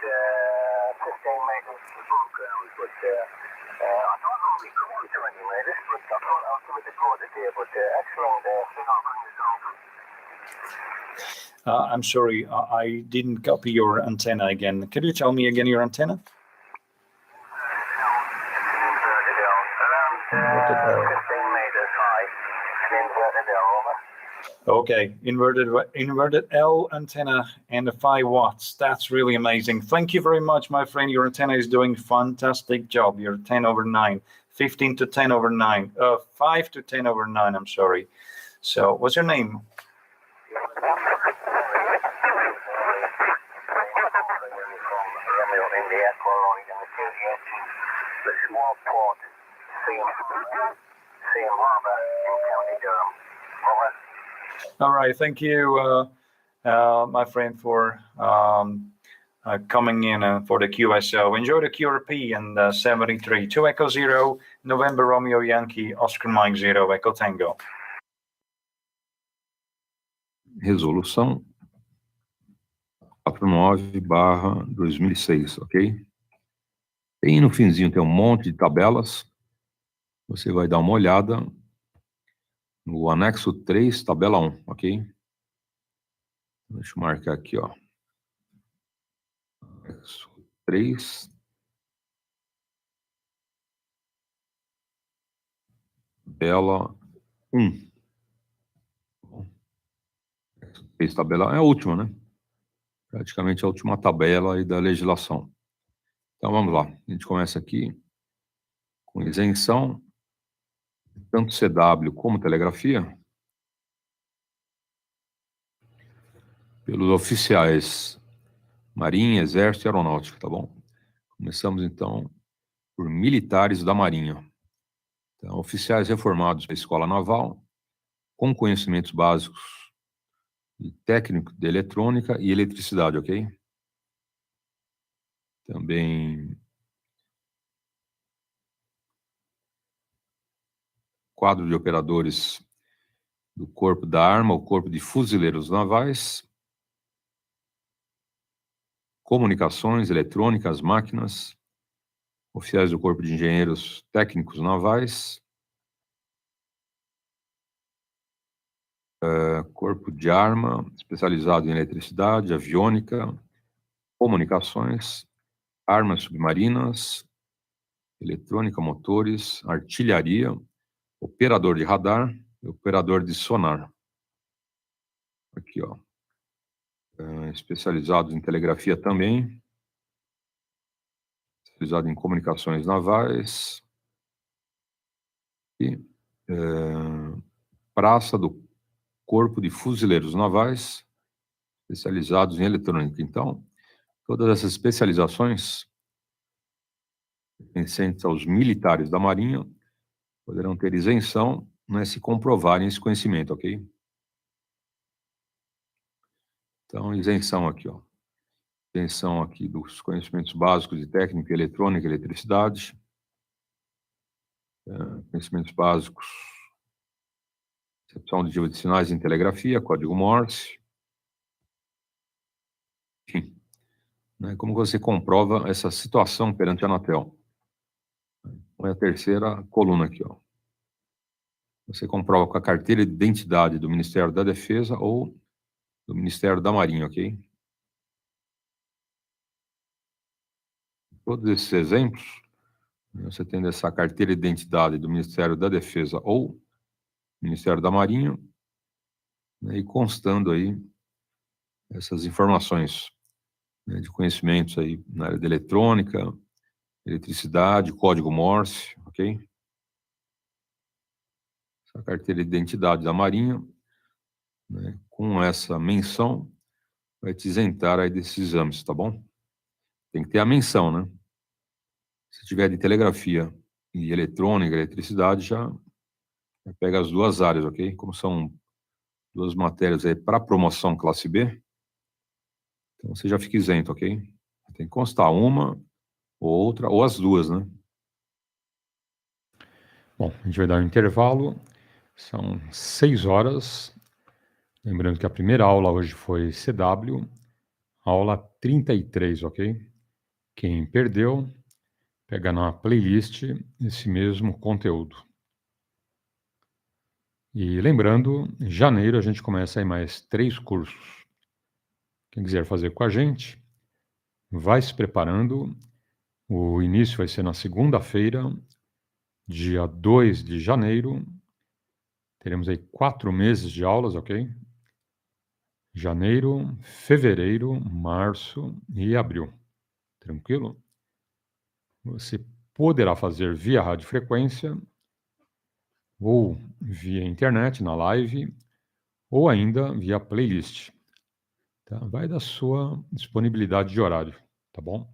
E: 15 meters above ground, but I don't normally go on 20 meters, but I thought I was going to record it here, but excellent signal from yourself.
C: I'm sorry, I didn't copy your antenna again. Can you tell me again your antenna?
E: Around 15 meters high, and inverted L, over.
C: Okay, inverted L antenna and the 5 watts. That's really amazing. Thank you very much, my friend. Your antenna is doing fantastic job. You're 10/9, 15 to 10/9, 5 to 10/9. I'm sorry. So, what's your name? All right, thank you, my friend, for coming in for the QSO. Enjoy the QRP and 73. 2 Echo 0, November Romeo Yankee, Oscar Mike 0, Echo Tango.
A: Resolução 49/2006, ok? Bem no finzinho tem um monte de tabelas. Você vai dar uma olhada no anexo 3, tabela 1, ok? Deixa eu marcar aqui, ó. Anexo 3. Tabela 1. Esse tabela é a última, né? Praticamente a última tabela aí da legislação. Então, vamos lá. A gente começa aqui com isenção, tanto CW como telegrafia, pelos oficiais Marinha, Exército e Aeronáutica, tá bom? Começamos, então, por militares da Marinha. Então, oficiais reformados da Escola Naval, com conhecimentos básicos e técnico de eletrônica e eletricidade, ok? Também quadro de operadores do Corpo da Arma, o Corpo de Fuzileiros Navais, comunicações, eletrônicas, máquinas, oficiais do Corpo de Engenheiros Técnicos Navais, Corpo de Arma, especializado em eletricidade, aviônica, comunicações, armas submarinas, eletrônica, motores, artilharia, operador de radar e operador de sonar. Aqui, ó. Especializados em telegrafia também, especializado em comunicações navais e praça do Corpo de Fuzileiros Navais, especializados em eletrônica. Então, todas essas especializações pertencentes aos militares da Marinha poderão ter isenção, né, se comprovarem esse conhecimento, ok? Então, isenção aqui, ó. Isenção aqui dos conhecimentos básicos de técnica, eletrônica, eletricidade. Conhecimentos básicos, recepção auditiva de sinais em telegrafia, código Morse. Enfim, né, como você comprova essa situação perante a Anatel? É a terceira coluna aqui, ó. Você comprova com a carteira de identidade do Ministério da Defesa ou do Ministério da Marinha, ok? Todos esses exemplos, você tendo essa carteira de identidade do Ministério da Defesa ou Ministério da Marinha, né, e constando aí essas informações, né, de conhecimentos aí na área de eletrônica, eletricidade, código Morse, ok? Essa carteira de identidade da Marinha, né, com essa menção, vai te isentar aí desses exames, tá bom? Tem que ter a menção, né? Se tiver de telegrafia e eletrônica, eletricidade, já pega as duas áreas, ok? Como são duas matérias aí para promoção classe B, então você já fica isento, ok? Tem que constar uma ou outra, ou as duas, né? Bom, a gente vai dar um intervalo, são 6 horas. Lembrando que a primeira aula hoje foi CW, aula 33, ok? Quem perdeu, pega na playlist esse mesmo conteúdo. E lembrando, em janeiro a gente começa aí mais 3 cursos. Quem quiser fazer com a gente, vai se preparando. O início vai ser na segunda-feira, dia 2 de janeiro, Teremos aí 4 meses de aulas, ok? Janeiro, fevereiro, março e abril. Tranquilo? Você poderá fazer via radiofrequência ou via internet, na live, ou ainda via playlist. Tá? Vai da sua disponibilidade de horário, tá bom?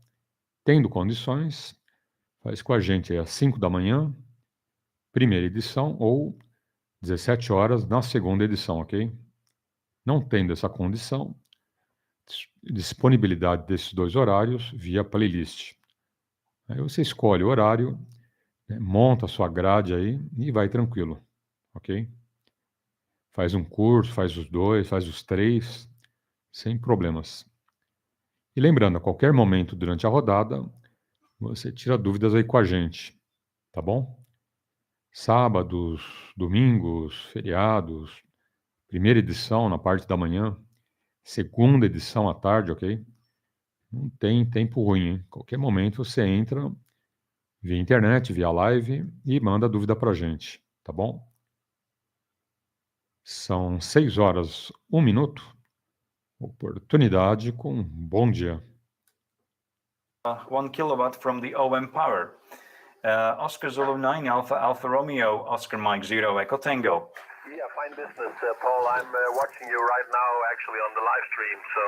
A: Tendo condições, faz com a gente aí às 5 da manhã, primeira edição, ou 17 horas na segunda edição, ok? Não tendo essa condição, disponibilidade desses 2 horários via playlist. Aí você escolhe o horário, né, monta a sua grade aí e vai tranquilo, ok? Faz um curso, faz os 2, faz os 3, sem problemas. E lembrando, a qualquer momento durante a rodada, você tira dúvidas aí com a gente, tá bom? Sábados, domingos, feriados, primeira edição na parte da manhã, segunda edição à tarde, ok? Não tem tempo ruim, hein? Qualquer momento você entra via internet, via live e manda dúvida pra gente, tá bom? São 6 horas, 1 minuto. Oportunidade com bom dia.
C: 1 kilowatt from the OM power. Oscar Zulu 9 Alpha Romeo, Oscar Mike 0 Echo Tango.
E: Yeah, fine business, Paul. I'm watching you right now, actually on the live stream. So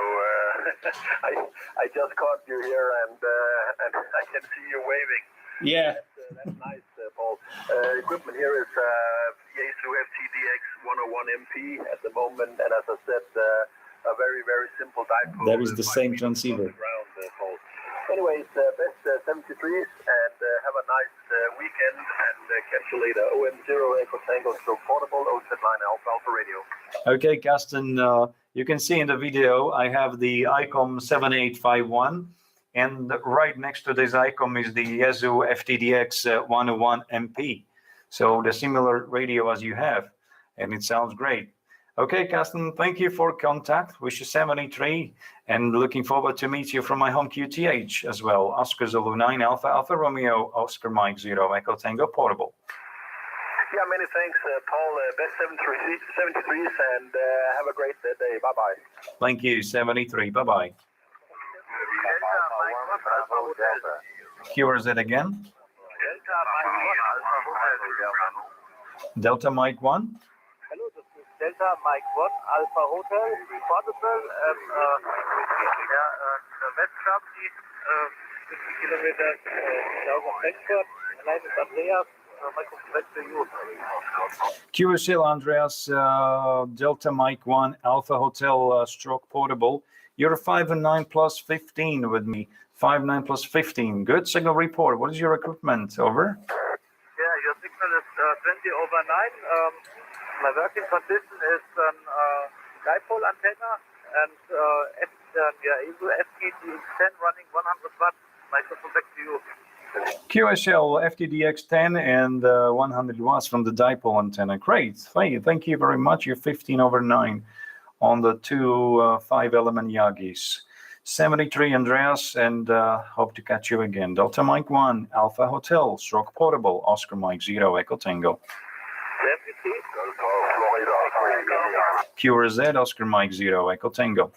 E: I just caught you here, and I can see you waving.
C: Yeah.
E: That's nice, Paul. Equipment here is PY2EXU FTDX 101 MP at the moment, and as I said, a very, very simple dipole.
C: That is the same transceiver.
E: Ground, Paul. Anyways, best 73s, and have a nice weekend, and catch you later. OM0 Echo Tango stroke portable, O-set-line Alpha Radio.
C: Okay, Gaston, you can see in the video, I have the ICOM 7851, and right next to this ICOM is the PY2EXU FTDX 101 MP. So the similar radio as you have, and it sounds great. Okay, Gaston, thank you for contact. Wish you 73, and looking forward to meet you from my home QTH as well. Oscar Zulu 9 Alpha Romeo, Oscar Mike 0 Echo Tango portable.
E: Yeah, many thanks, Paul. Best 73s, and have a great day. Bye-bye.
C: Thank you, 73. Bye-bye. QRZ again. Delta Mike 1.
F: Hello, this is Delta Mike 1 Alpha Hotel, portable, West Germany, 50 kilometers south of Frankfurt. My name is Andreas. Microphone back to you.
C: QSL Andreas, Delta Mike 1 Alpha Hotel stroke portable. You're 5 and 9 plus 15 with me. 5, 9 plus 15. Good signal report. What is your equipment? Over.
F: Yeah, your signal is 20 over 9. My working condition is a dipole antenna and EXU FTDX10 running 100 watts. Microphone back to you.
C: QSL FTDX10 and 100 watts from the dipole antenna. Great. Thank you very much. You're 15 over 9 on the two 5-element Yagis. 73 Andreas, and hope to catch you again. Delta Mike 1 Alpha Hotel stroke portable, Oscar Mike 0 Echo Tango. QRZ Oscar Mike 0 Echo Tango.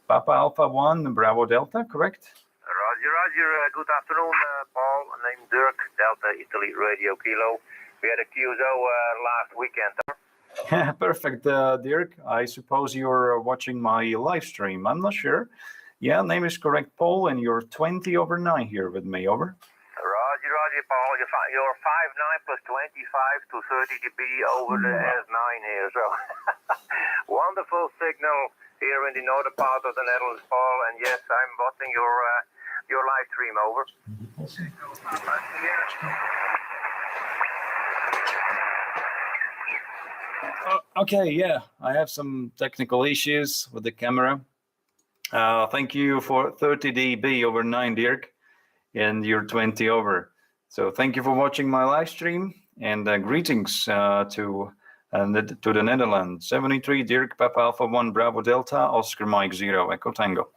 C: Papa Alpha 1 Bravo Delta, correct?
F: Roger. Good afternoon, Paul. Name Dirk, Delta Italy Radio Kilo. We had a QSO last weekend.
C: Perfect, Dirk. I suppose you're watching my live stream. I'm not sure. Yeah, name is correct, Paul, and you're 20 over 9 here with me. Over.
F: Roger, Paul. You're 5'9 plus 25 to 30 dB over the S9 here. So wonderful signal here in the northern part of the Netherlands, Paul. And yes, I'm watching your live stream. Over.
C: Okay, yeah, I have some technical issues with the camera. Thank you for 30 dB over 9, Dirk, and you're 20 over. So thank you for watching my live stream, and greetings to the Netherlands. 73 Dirk, Papa Alpha 1 Bravo Delta, Oscar Mike 0 Echo Tango.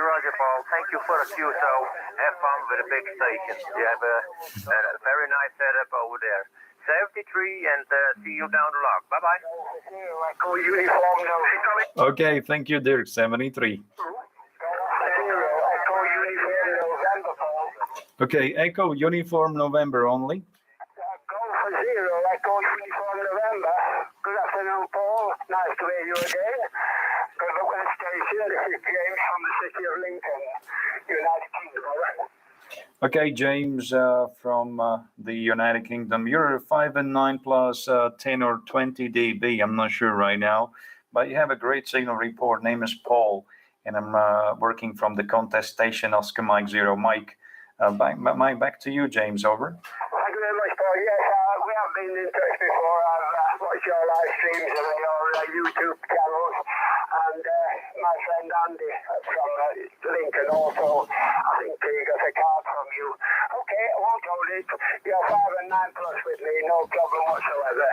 F: Roger, Paul. Thank you for the QSO. Have fun with the big station. You have a very nice setup over there. 73, and see you down the log. Bye-bye.
D: Echo Uniform November.
C: Okay, thank you, Dirk. 73.
D: Echo Uniform November, Paul.
C: Okay, Echo Uniform November only.
D: Go for 0, Echo Uniform November. Good afternoon, Paul. Nice to hear you again. Good luck with the station. This is James from the city of Lincoln, United Kingdom.
C: Okay, James from the United Kingdom. You're 5 and 9 plus 10 or 20 dB. I'm not sure right now, but you have a great signal report. Name is Paul, and I'm working from the contest station, Oscar Mike 0 Mike. Back to you, James, over.
D: Thank you very much, Paul. Yes, we have been in touch before. I've watched your live streams and your YouTube channels. And my friend Andy from Lincoln also, I think he got a card from you. Okay, I won't hold it. You're 5 and 9 plus with me, no problem whatsoever.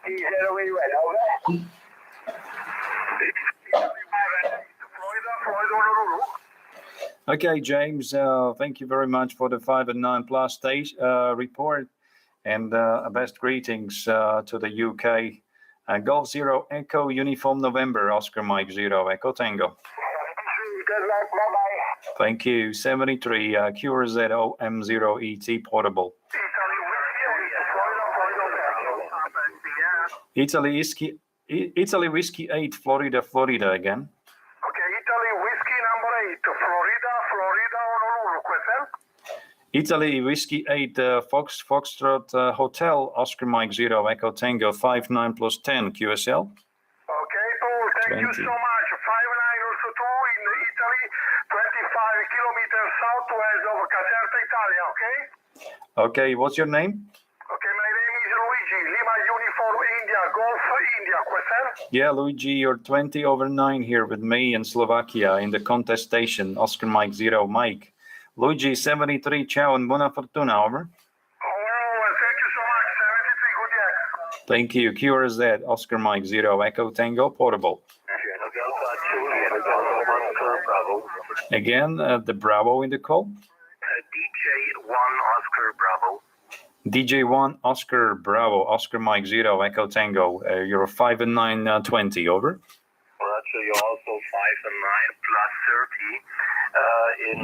D: D0 we went over.
C: Okay, James, thank you very much for the 5 and 9 plus stage report, and best greetings to the UK. Golf 0 Echo Uniform November, Oscar Mike 0 Echo Tango.
D: Good luck, bye-bye.
C: Thank you. 73 QRZO M0 ET Portable. Italy Whiskey 8 Florida again.
D: Okay, Italy Whiskey number 8, Florida, Honolulu, question?
C: Italy Whiskey 8 Foxtrot Hotel Oscar Mike 0 Echo Tango 59 plus 10 QSL.
D: Okay, Paul, thank you so much. 5-9 also too in Italy, 25 kilometers southwest of Caserta, Italia, okay?
C: Okay, what's your name?
D: Okay, my name is Luigi, Lima Uniform India, Golf India, question?
C: Yeah, Luigi, you're 20 over 9 here with me in Slovakia in the contest station, Oscar Mike 0 Mike. Luigi, 73, ciao and buona fortuna, over.
D: Oh, thank you so much, 73, good luck.
C: Thank you, QRZ, Oscar Mike 0 Echo Tango Portable. Again, the Bravo in the call.
E: DJ1 Oscar Bravo.
C: DJ1 Oscar Bravo, Oscar Mike 0 Echo Tango. You're 5 and 9 20, over.
E: Roger, you're also 5 and 9 plus 30 in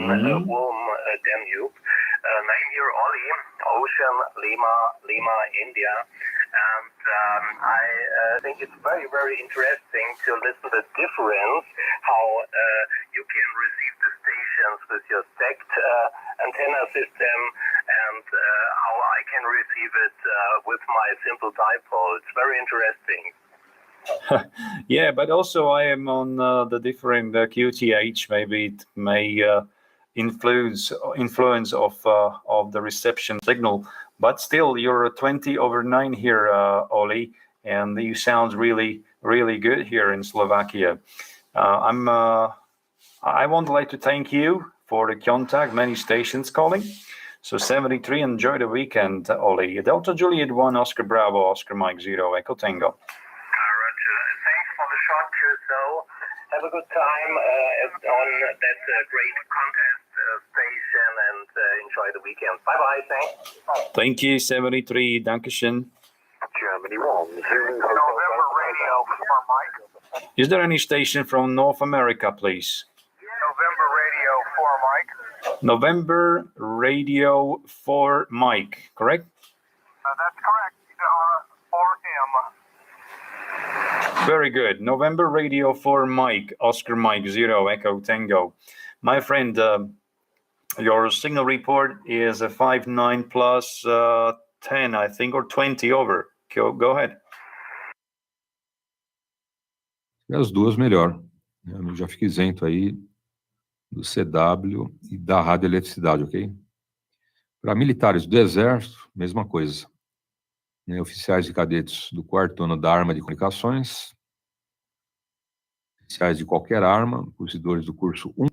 E: warm Danube. Name here Ollie, Ocean, Lima, India. And I think it's very, very interesting to listen to the difference, how you can receive the stations with your stacked antenna system and how I can receive it with my simple dipole. It's very interesting.
C: Yeah, but also I am on the different QTH. Maybe it may influence of the reception signal. But still, you're 20 over 9 here, Oli, and you sound really, really good here in Slovakia. I would like to thank you for the contact. Many stations calling. So 73, enjoy the weekend, Oli. Delta Juliet 1, Oscar Bravo, Oscar Mike 0, Echo Tango.
E: Thanks for the short QSO. Have a good time on that great contest station and enjoy the weekend. Bye-bye, thanks.
C: Thank you, 73, Dankeschön.
E: Germany 1, November Radio for Mike.
C: Is there any station from North America, please?
E: November Radio for Mike.
C: November Radio for Mike, correct?
E: That's correct. For him.
C: Very good. November Radio for Mike, Oscar Mike 0, Echo Tango. My friend, your signal report is a 5-9 plus 10, I think, or 20 over. Go ahead.
A: As duas, melhor. Eu já fico isento aí do CW e da radioeletricidade, ok? Para militares do Exército, mesma coisa. Oficiais e cadetes do 4º ano da Arma de Comunicações, oficiais de qualquer arma, cursidores do curso 1,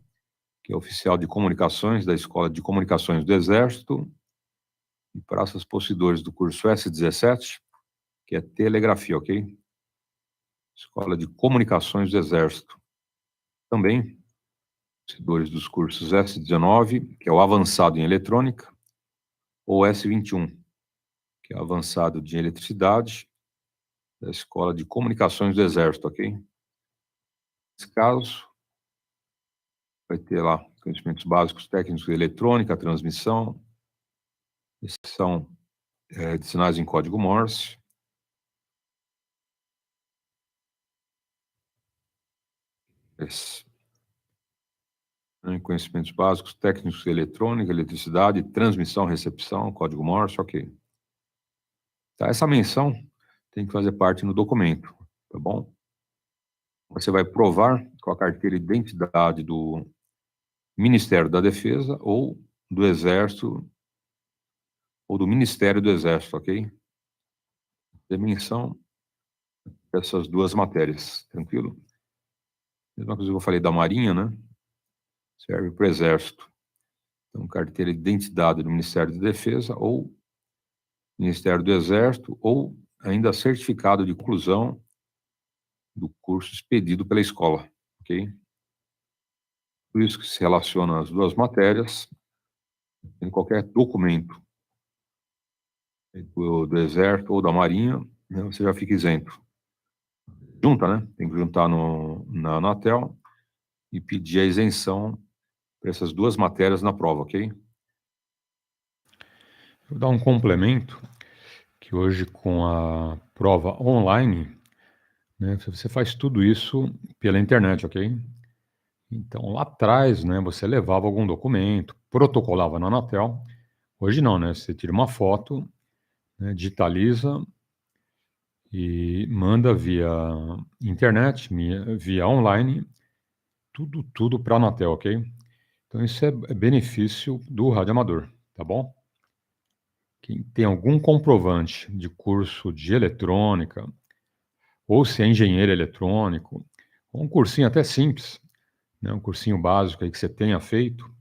A: que é oficial de comunicações da Escola de Comunicações do Exército, e praças possuidores do curso S17, que é telegrafia, ok? Escola de Comunicações do Exército. Também, vencedores dos cursos S19, que é o avançado em eletrônica, ou S21, que é o avançado de eletricidade, da Escola de Comunicações do Exército, ok? Nesse caso, vai ter lá conhecimentos básicos técnicos de eletrônica, transmissão, são de sinais em código Morse, conhecimentos básicos técnicos de eletrônica, eletricidade, transmissão, recepção, código Morse, ok. Tá, essa menção tem que fazer parte no documento, tá bom? Você vai provar com a carteira de identidade do Ministério da Defesa ou do Exército ou do Ministério do Exército, ok? Menção dessas duas matérias, tranquilo? Mesma coisa que eu falei da Marinha, né? Serve para o Exército. Então, carteira de identidade do Ministério da Defesa ou Ministério do Exército ou ainda certificado de conclusão do curso expedido pela escola, ok? Por isso que se relaciona às duas matérias, em qualquer documento do Exército ou da Marinha, né, você já fica isento. Junta, né? Tem que juntar na Anatel e pedir a isenção para essas duas matérias na prova, ok? Vou dar um complemento, que hoje com a prova online, né, você faz tudo isso pela internet, ok? Então, lá atrás, né, você levava algum documento, protocolava na Anatel. Hoje não, né? Você tira uma foto, né, digitaliza e manda via internet, via online, tudo para a Anatel, ok? Então, isso é benefício do radioamador, tá bom? Quem tem algum comprovante de curso de eletrônica, ou se é engenheiro eletrônico, ou um cursinho até simples, né, um cursinho básico aí que você tenha feito,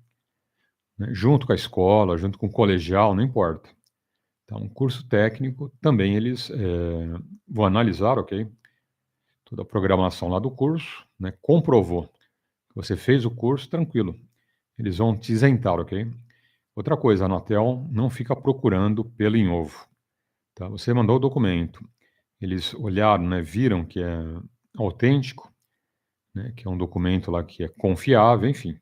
A: né, junto com a escola, junto com o colegial, não importa. Então, um curso técnico, também eles vão analisar, ok? Toda a programação lá do curso, né, comprovou que você fez o curso, tranquilo. Eles vão te isentar, ok? Outra coisa, a Anatel não fica procurando pelo em ovo. Tá? Você mandou o documento, eles olharam, né, viram que é autêntico, né, que é um documento lá que é confiável, enfim,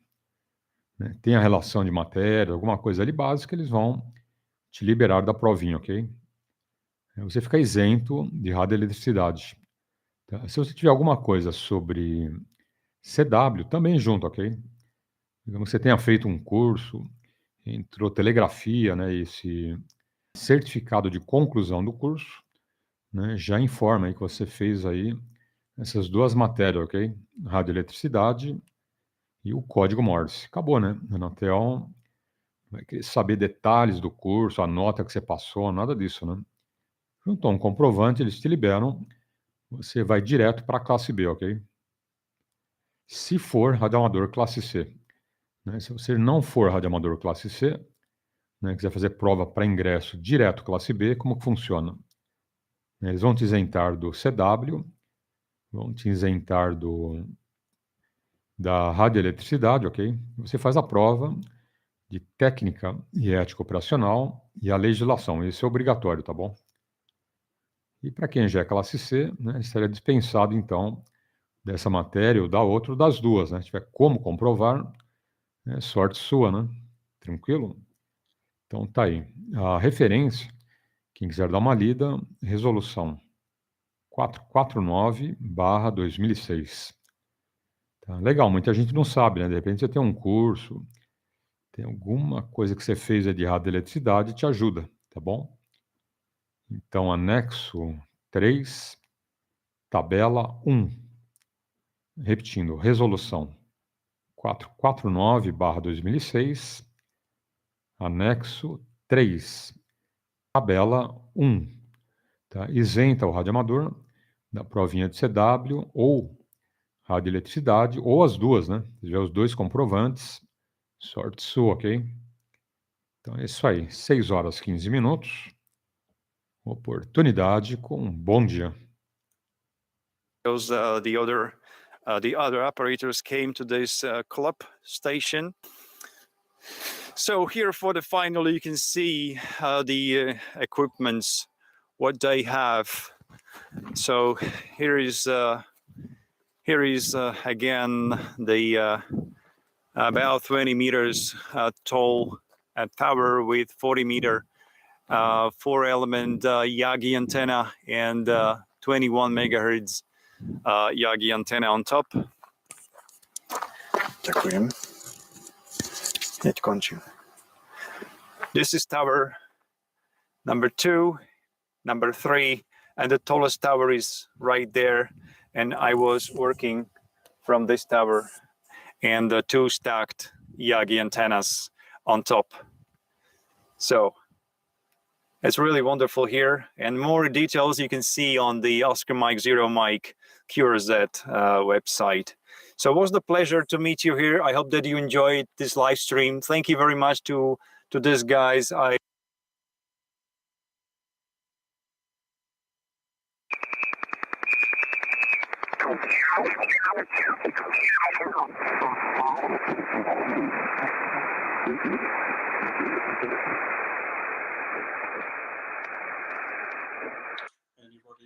A: né, tem a relação de matéria, alguma coisa ali básica, eles vão te liberar da provinha, ok? Você fica isento de radioeletricidade. Tá? Se você tiver alguma coisa sobre CW, também junto, ok? Digamos que você tenha feito um curso, entrou telegrafia, né, esse certificado de conclusão do curso, né, já informa aí que você fez aí essas duas matérias, ok? Radioeletricidade e o código Morse. Acabou, né? A Anatel vai querer saber detalhes do curso, a nota que você passou, nada disso, né? Juntou um comprovante, eles te liberam, você vai direto para a classe B, ok? Se for radioamador classe C. Né? Se você não for radioamador classe C, né, quiser fazer prova para ingresso direto classe B, como que funciona? Eles vão te isentar do CW, vão te isentar da radioeletricidade, ok? Você faz a prova de técnica e ética operacional e a legislação. Isso é obrigatório, tá bom? E para quem já é classe C, né, estaria dispensado, então, dessa matéria ou da outra, ou das duas, né? Se tiver como comprovar, né, sorte sua, né? Tranquilo? Então, tá aí. A referência, quem quiser dar uma lida, resolução 449/2006. Tá? Legal, muita gente não sabe, né? De repente você tem um curso, tem alguma coisa que você fez de radioeletricidade, te ajuda, tá bom? Então, anexo 3, tabela 1. Repetindo, resolução 449/2006, anexo 3, tabela 1. Tá? Isenta o radioamador da provinha de CW ou radioeletricidade, ou as duas, né? Se tiver os dois comprovantes, sorte sua, ok? Então é isso aí, 6 horas 15 minutos. Oportunidade com um bom dia.
C: The other the other operators came to this club station. So here for the final, you can see the equipments, what they have. So here is again the about 20 meters tall tower with 40-meter 4-element Yagi antenna and 21 megahertz Yagi antenna on top. Dziękuję. Jedź kończy. This is tower number 2, number 3, and the tallest tower is right there. And I was working from this tower and the 2 stacked Yagi antennas on top. So it's really wonderful here, and more details you can see on the Oscar Mike Zero Mike QRZ website. So it was the pleasure to meet you here. I hope that you enjoyed this live stream. Thank you very much to these guys.
B: Anybody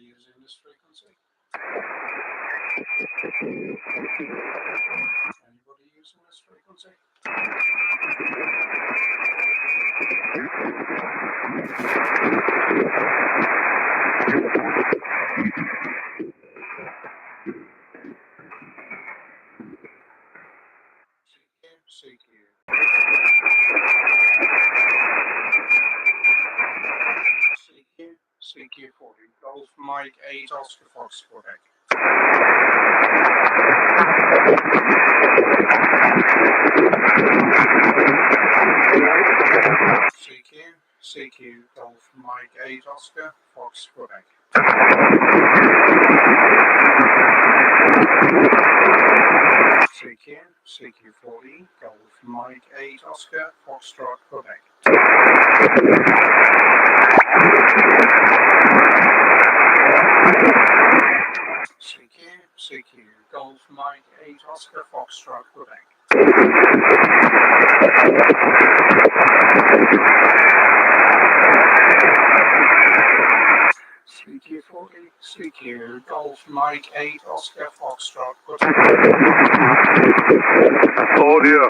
B: using this frequency? Anybody using this frequency? CQ40, Golf Mike 8 Oscar Fox Quebec. CQ, Golf Mike 8 Oscar Fox Quebec. CQ40, Golf Mike 8 Oscar Foxtrot Quebec. CQ, Golf Mike 8 Oscar Foxtrot Quebec. CQ40, CQ, Golf Mike 8 Oscar Foxtrot Quebec.
E: Audio.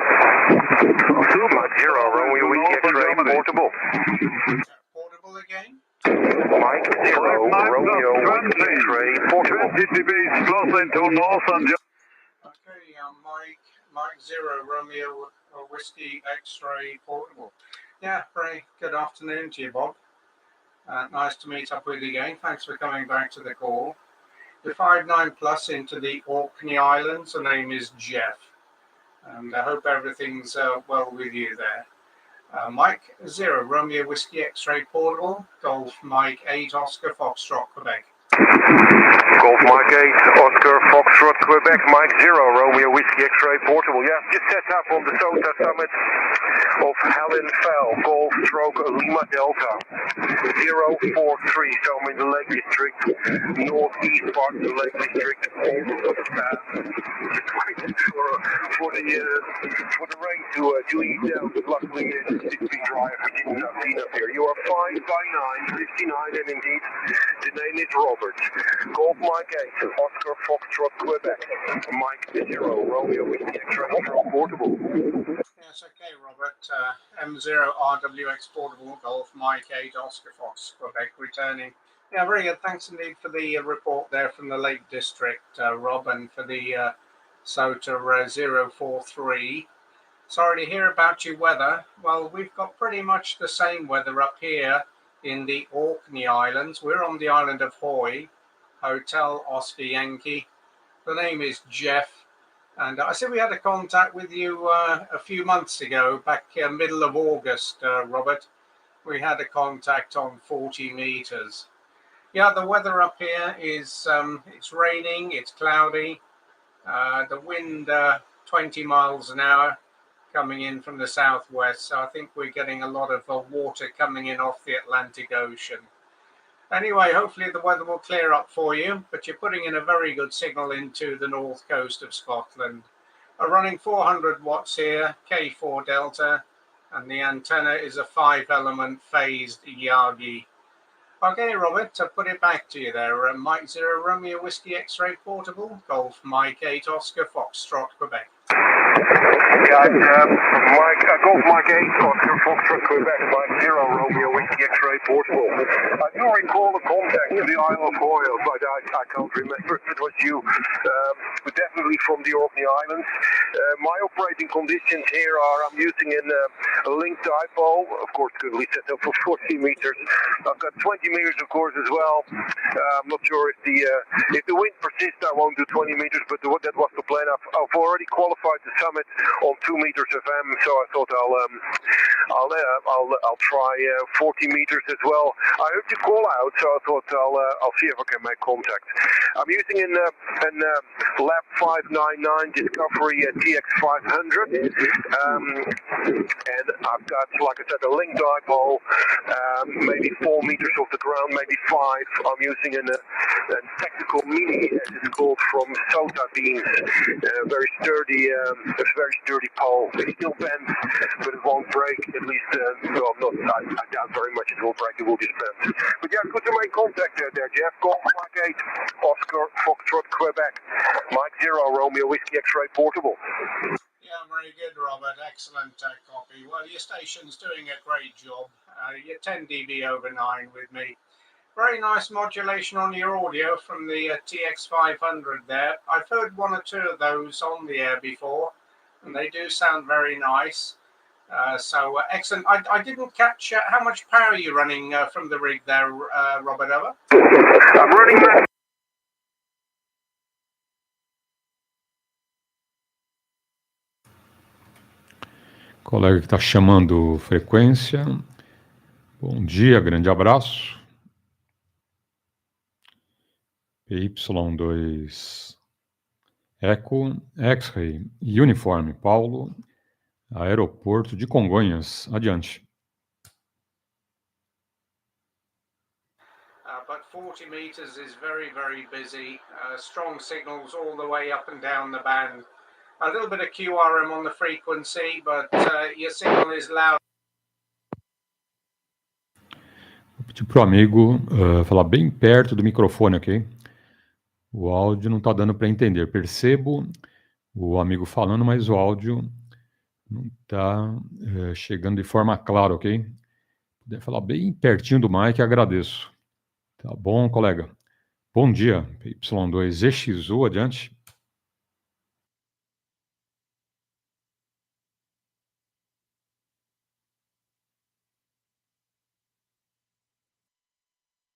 E: 2-0 Romeo Whiskey X-ray portable.
B: Portable again?
E: Mike 0 Romeo Whiskey X-ray portable. 20 degrees close into North and
B: Okay, Mike 0 Romeo Whiskey X-ray portable. Yeah, very good afternoon to you, Bob. Nice to meet up with you again. Thanks for coming back to the call. The 59 plus into the Orkney Islands. The name is Jeff. And I hope everything's well with you there. Mike 0 Romeo Whiskey X-ray portable. Golf Mike 8 Oscar Foxtrot Quebec.
E: Golf Mike 8 Oscar Foxtrot Quebec. Mike 0 Romeo Whiskey X-ray portable. Yeah, just set up on the SOTA summit of Helen Fell, Golf Stroke Lima Delta 043, so I'm in the Lake District, northeast part of the Lake District, almost for the rain to ease down, but luckily it's been dry, we didn't have enough here. You are 5 by 9, 59, and indeed the name is Robert. Golf Mike 8 Oscar Foxtrot Quebec. Mike 0 Romeo Whiskey X-ray portable.
B: Yes, okay, Robert. M0 RWX portable, Golf Mike 8 Oscar Fox Quebec returning. Yeah, very good. Thanks indeed for the report there from the Lake District, Rob, and for the SOTA 043. Sorry to hear about your weather. Well, we've got pretty much the same weather up here in the Orkney Islands. We're on the island of Hoy, Hotel Oscar Yankee. The name is Jeff. And I said we had a contact with you a few months ago, back middle of August, Robert. We had a contact on 40 meters. Yeah, the weather up here is, it's raining, it's cloudy. The wind 20 miles an hour coming in from the southwest. So I think we're getting a lot of water coming in off the Atlantic Ocean.
H: Anyway, hopefully the weather will clear up for you, but you're putting in a very good signal into the north coast of Scotland. Running 400 watts here, K4 Delta, and the antenna is a 5-element phased Yagi. Okay, Robert, to put it back to you there. Mike 0 Romeo Whiskey X-Ray Portable, Golf Mike 8 Oscar Foxtrot, Quebec.
E: Yeah, Mike, Golf Mike 8 Oscar Foxtrot, Quebec, Mike 0 Romeo Whiskey X-Ray Portable. I do recall the contact to the Isle of Royal, but I can't remember if it was you. But definitely from the Orkney Islands. My operating conditions here are I'm using a link dipole, of course, currently set up for 40 meters. I've got 20 meters, of course, as well. I'm not sure if the wind persists, I won't do 20 meters, but that was the plan. I've already qualified the summit on 2 meters FM, so I thought I'll try 40 meters as well. I heard you call out, so I thought I'll see if I can make contact. I'm using a Lab 599 Discovery TX500, and I've got, like I said, a link dipole, maybe 4 meters off the ground, maybe 5. I'm using a tactical mini, as it's called, from Sota Beams. Very sturdy pole. It still bends, but it won't break. At least, I doubt very much it will break. It will just bend. But yeah, good to make contact there, Jeff. Golf Mike 8, Oscar Foxtrot, Quebec. Mike 0 Romeo Whiskey X-Ray Portable.
H: Yeah, very good, Robert. Excellent copy. Well, your station's doing a great job. You're 10 dB over 9 with me. Very nice modulation on your audio from the TX500 there. I've heard 1 or 2 of those on the air before, and they do sound very nice. So excellent. I didn't catch how much power you're running from the rig there, Robert, over?
E: I'm running.
A: Colega que está chamando frequência. Bom dia, grande abraço. PY2EXU, X-Ray, Uniforme, Paulo, aeroporto de Congonhas. Adiante.
H: But 40 meters is very, very busy. Strong signals all the way up and down the band. A little bit of QRM on the frequency, but your signal is loud.
A: Vou pedir para o amigo falar bem perto do microfone, ok? O áudio não está dando para entender. Percebo o amigo falando, mas o áudio não está chegando de forma clara, ok? Puder falar bem pertinho do mic, agradeço. Tá bom, colega? Bom dia, PY2EXU, adiante.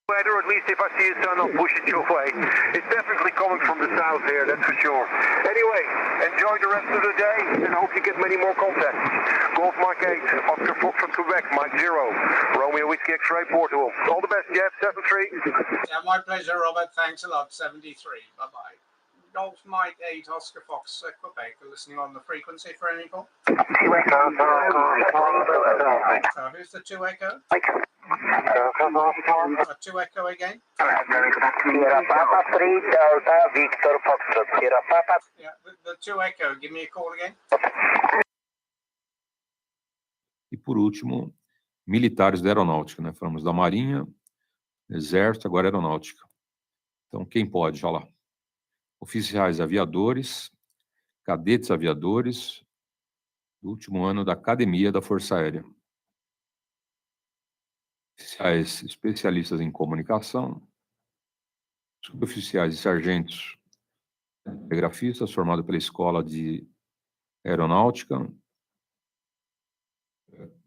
E: Or at least if I see a sun, I'll push it your way. It's definitely coming from the south here, that's for sure. Anyway, enjoy the rest of the day and hope you get many more contacts. Golf Mike 8, Oscar Foxtrot, Quebec, Mike 0, Romeo Whiskey X-Ray Portable. All the best, Jeff, 73.
H: Yeah, my pleasure, Robert. Thanks a lot, 73. Bye-bye. Golf Mike 8, Oscar Fox, Quebec. We're listening on the frequency for any call. Who's the 2 Echo? 2 Echo again? Yeah, the 2 Echo, give me a call again.
A: E por último, militares da aeronáutica, né? Falamos da Marinha, Exército, agora Aeronáutica. Então, quem pode? Olha lá. Oficiais aviadores, cadetes aviadores, do último ano da Academia da Força Aérea. Oficiais especialistas em comunicação, suboficiais e sargentos telegrafistas, formado pela Escola de Aeronáutica,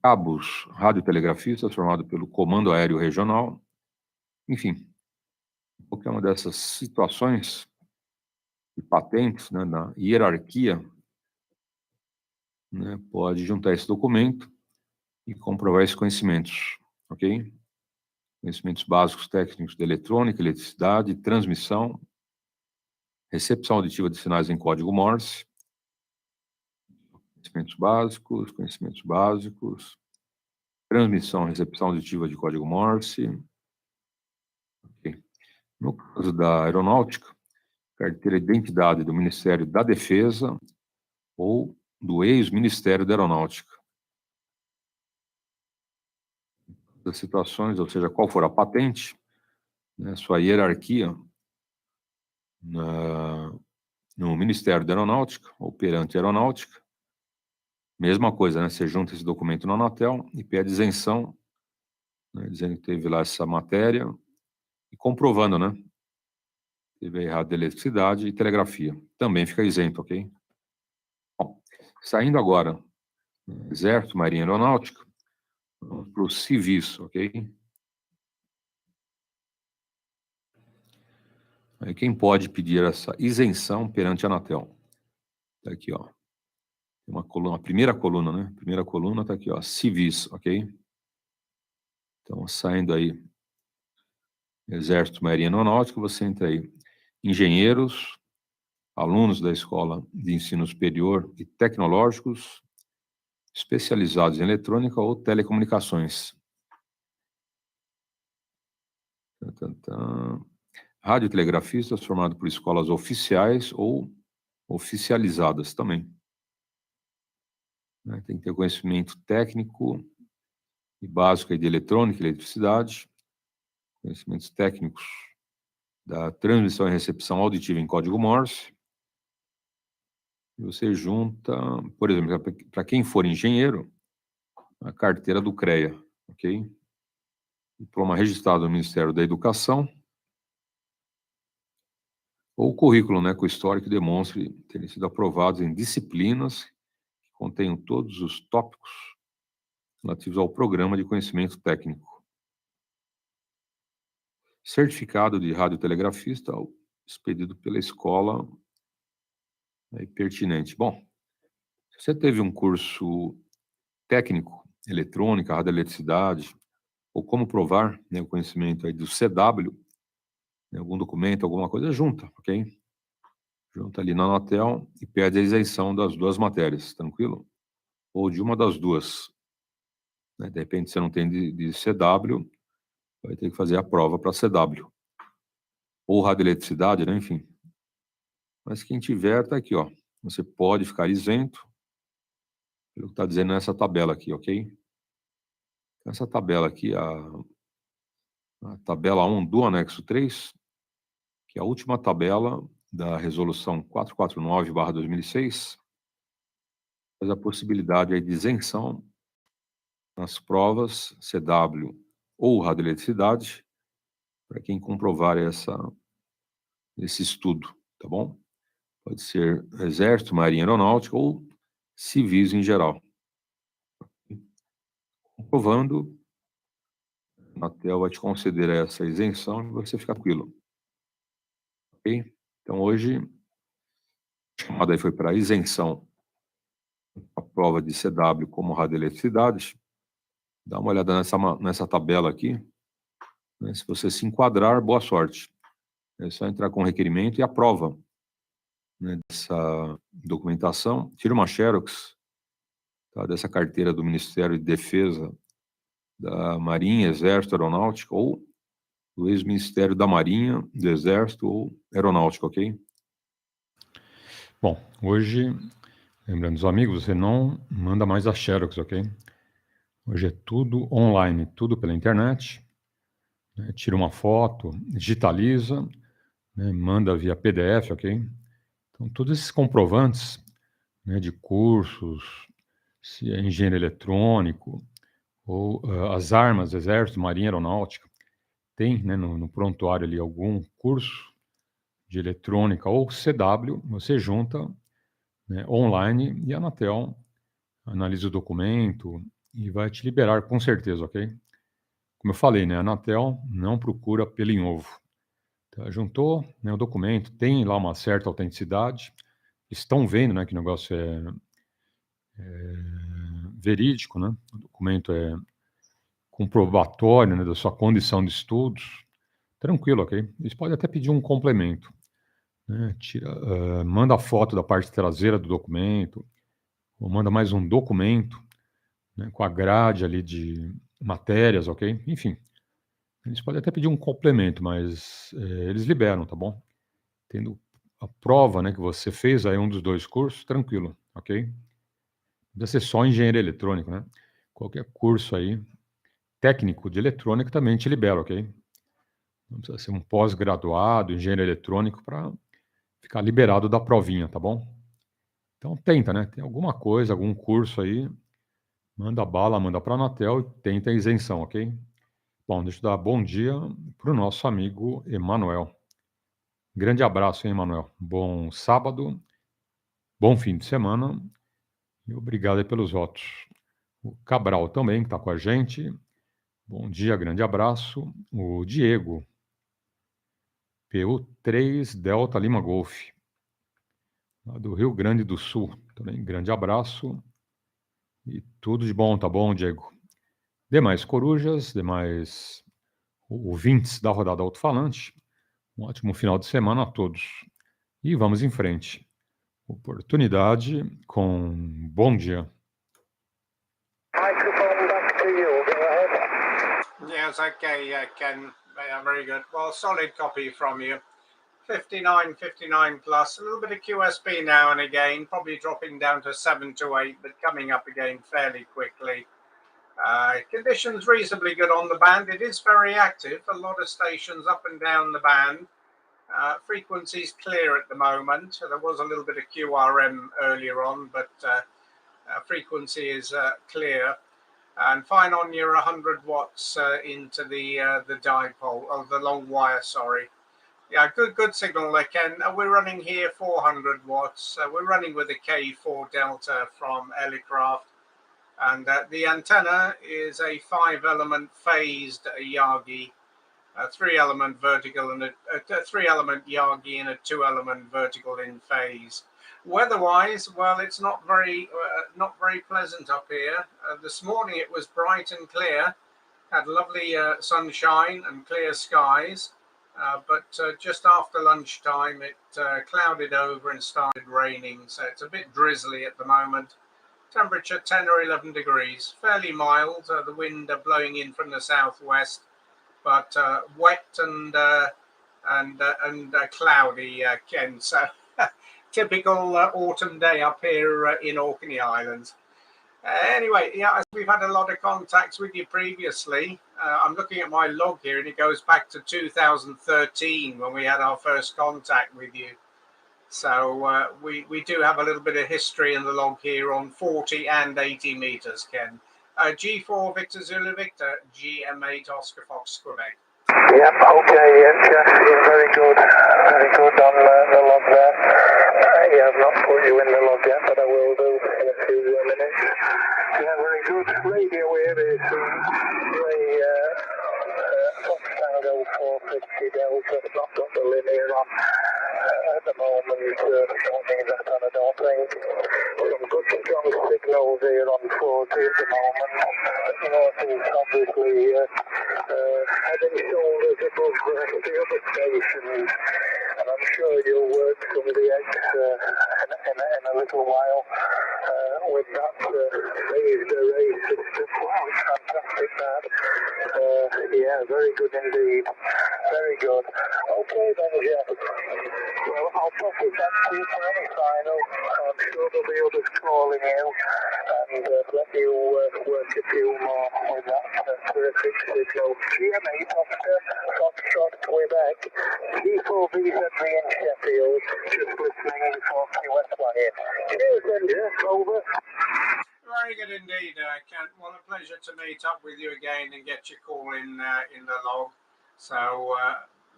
A: cabos radiotelegrafistas, formado pelo Comando Aéreo Regional, enfim, qualquer uma dessas situações e patentes, né, na hierarquia, né, pode juntar esse documento e comprovar esses conhecimentos, ok? Conhecimentos básicos técnicos de eletrônica, eletricidade, transmissão, recepção auditiva de sinais em código Morse, conhecimentos básicos, transmissão, recepção auditiva de código Morse, No caso da aeronáutica, carteira de identidade do Ministério da Defesa ou do ex-Ministério da Aeronáutica. Das situações, ou seja, qual for a patente, né, sua hierarquia no Ministério da Aeronáutica ou perante a Aeronáutica, mesma coisa, né? Você junta esse documento na Anatel e pede isenção, né, dizendo que teve lá essa matéria e comprovando, né? Teve errado de eletricidade e telegrafia. Também fica isento, ok? Bom, saindo agora, Exército, Marinha e Aeronáutica, vamos para os civis, ok? Aí quem pode pedir essa isenção perante a Anatel? Tá aqui, ó. Tem uma coluna, a primeira coluna, né? Primeira coluna tá aqui, ó, civis, ok? Então, saindo aí, Exército, Marinha e Aeronáutica, você entra aí, engenheiros, alunos da Escola de Ensino Superior e Tecnológicos, especializados em eletrônica ou telecomunicações. Radiotelegrafistas formados por escolas oficiais ou oficializadas também. Tem que ter conhecimento técnico e básico aí de eletrônica e eletricidade, conhecimentos técnicos da transmissão e recepção auditiva em código Morse. E você junta, por exemplo, para quem for engenheiro, a carteira do CREA, ok? Diploma registrado no Ministério da Educação, ou currículo, né, com histórico que demonstre terem sido aprovados em disciplinas que contenham todos os tópicos relativos ao programa de conhecimento técnico. Certificado de radiotelegrafista expedido pela escola pertinente. Bom, se você teve um curso técnico, eletrônica, radioeletricidade, ou como provar, né, o conhecimento aí do CW, né, algum documento, alguma coisa, junta, ok? Junta ali na Anatel e pede a isenção das duas matérias, tranquilo? Ou de uma das duas. Né? De repente você não tem de CW, vai ter que fazer a prova para CW. Ou radioeletricidade, né? Enfim. Mas quem tiver, tá aqui, ó. Você pode ficar isento, pelo que está dizendo nessa tabela aqui, ok? Essa tabela aqui, a tabela 1 do anexo 3, que é a última tabela da resolução 449/2006, faz a possibilidade aí de isenção nas provas CW ou radioeletricidade, para quem comprovar esse estudo, tá bom? Pode ser Exército, Marinha, Aeronáutica ou civis em geral. Comprovando, a Anatel vai te conceder essa isenção e você fica tranquilo. Ok? Então, hoje, a chamada aí foi para isenção a prova de CW como radioeletricidade. Dá uma olhada nessa tabela aqui. Né? Se você se enquadrar, boa sorte. É só entrar com o requerimento e a prova, né, dessa documentação. Tira uma xerox, tá, dessa carteira do Ministério de Defesa, da Marinha, Exército, Aeronáutica, ou do ex-Ministério da Marinha, do Exército ou Aeronáutica, ok? Bom, hoje, lembrando os amigos, você não manda mais a xerox, ok? Hoje é tudo online, tudo pela internet. Né? Tira uma foto, digitaliza, né? Manda via PDF, ok? Então, todos esses comprovantes, né, de cursos, se é engenheiro eletrônico, ou as armas, Exército, Marinha, Aeronáutica, tem, né, no prontuário ali algum curso de eletrônica ou CW, você junta, né, online e a Anatel analisa o documento e vai te liberar com certeza, ok? Como eu falei, né, a Anatel não procura pelo em ovo. Tá, juntou, né, o documento, tem lá uma certa autenticidade, estão vendo, né, que o negócio é verídico, né? O documento é comprobatório, né, da sua condição de estudos. Tranquilo, ok? Eles podem até pedir um complemento, né? Manda a foto da parte traseira do documento, ou manda mais um documento, né, com a grade ali de matérias, ok? Enfim, Eles podem até pedir um complemento, mas eles liberam, tá bom? Tendo a prova, né, que você fez aí um dos 2 cursos, tranquilo, ok? Não precisa ser só engenharia eletrônica, né? Qualquer curso aí técnico de eletrônica também te libera, ok? Não precisa ser um pós-graduado, engenheiro eletrônico, para ficar liberado da provinha, tá bom? Então tenta, né? Tem alguma coisa, algum curso aí, manda bala, manda para a Anatel e tenta a isenção, ok? Bom, deixa eu dar bom dia para o nosso amigo Emanuel. Grande abraço, hein, Emanuel? Bom sábado, bom fim de semana e obrigado aí pelos votos. O Cabral também, que está com a gente. Bom dia, grande abraço. O Diego, PY2EXU Delta Lima Golf, lá do Rio Grande do Sul. Também grande abraço e tudo de bom, tá bom, Diego? Demais corujas, demais ouvintes da rodada Alto-falante, um ótimo final de semana a todos. E vamos em frente. Oportunidade com bom dia.
F: Microphone back to you. Go ahead.
H: Yes, okay, Ken. Very good. Well, solid copy from you. 59 plus. A little bit of QSP now and again, probably dropping down to 7 to 8, but coming up again fairly quickly. Conditions reasonably good on the band. It is very active. A lot of stations up and down the band. Frequency's clear at the moment. There was a little bit of QRM earlier on, but frequency is clear. And fine on your 100 watts into the dipole, or the long wire, sorry. Yeah, good signal there, Ken. We're running here 400 watts. We're running with a K4 Delta from Elecraft. And the antenna is a 5-element phased Yagi, a 3-element vertical and a 3-element Yagi and a 2-element vertical in phase. Weather-wise, well, it's not very pleasant up here. This morning it was bright and clear, had lovely sunshine and clear skies, but just after lunchtime it clouded over and started raining, so it's a bit drizzly at the moment. Temperature 10 or 11 degrees, fairly mild. The wind blowing in from the southwest, but wet and cloudy, Ken. So typical autumn day up here in Orkney Islands. Anyway, yeah, we've had a lot of contacts with you previously. I'm looking at my log here, and it goes back to 2013 when we had our first contact with you. So we do have a little bit of history in the log here on 40 and 80 meters, Ken. G4 Victor Zulu Victor, GM8 Oscar Fox Quebec.
F: Yep, okay, yeah, very good on the log there. Yeah, I've not put you in the log yet, but I will do in a few minutes. Yeah, very good. Radio wave is Fox Tango 450 Delta, not got the linear on at the moment. Don't need that on, I don't think. Some good strong signals here on 40 at the moment. Northeast obviously head and shoulders above the other stations, and I'm sure you'll work some of the X in a little while with that phased array system. Wow, it's fantastic that. Yeah, very good indeed. Very good. Okay then, Jeff. Well, I'll pop it back to you for any final. I'm sure there'll be others calling you, and let you work a few more with that terrific signal. GM8 Oscar Foxtrot Quebec, G4VZ in Sheffield, just listening for QS1 Cheers then, Jeff. Over.
H: Very good indeed, Kent. Well, a pleasure to meet up with you again and get your call in the log. So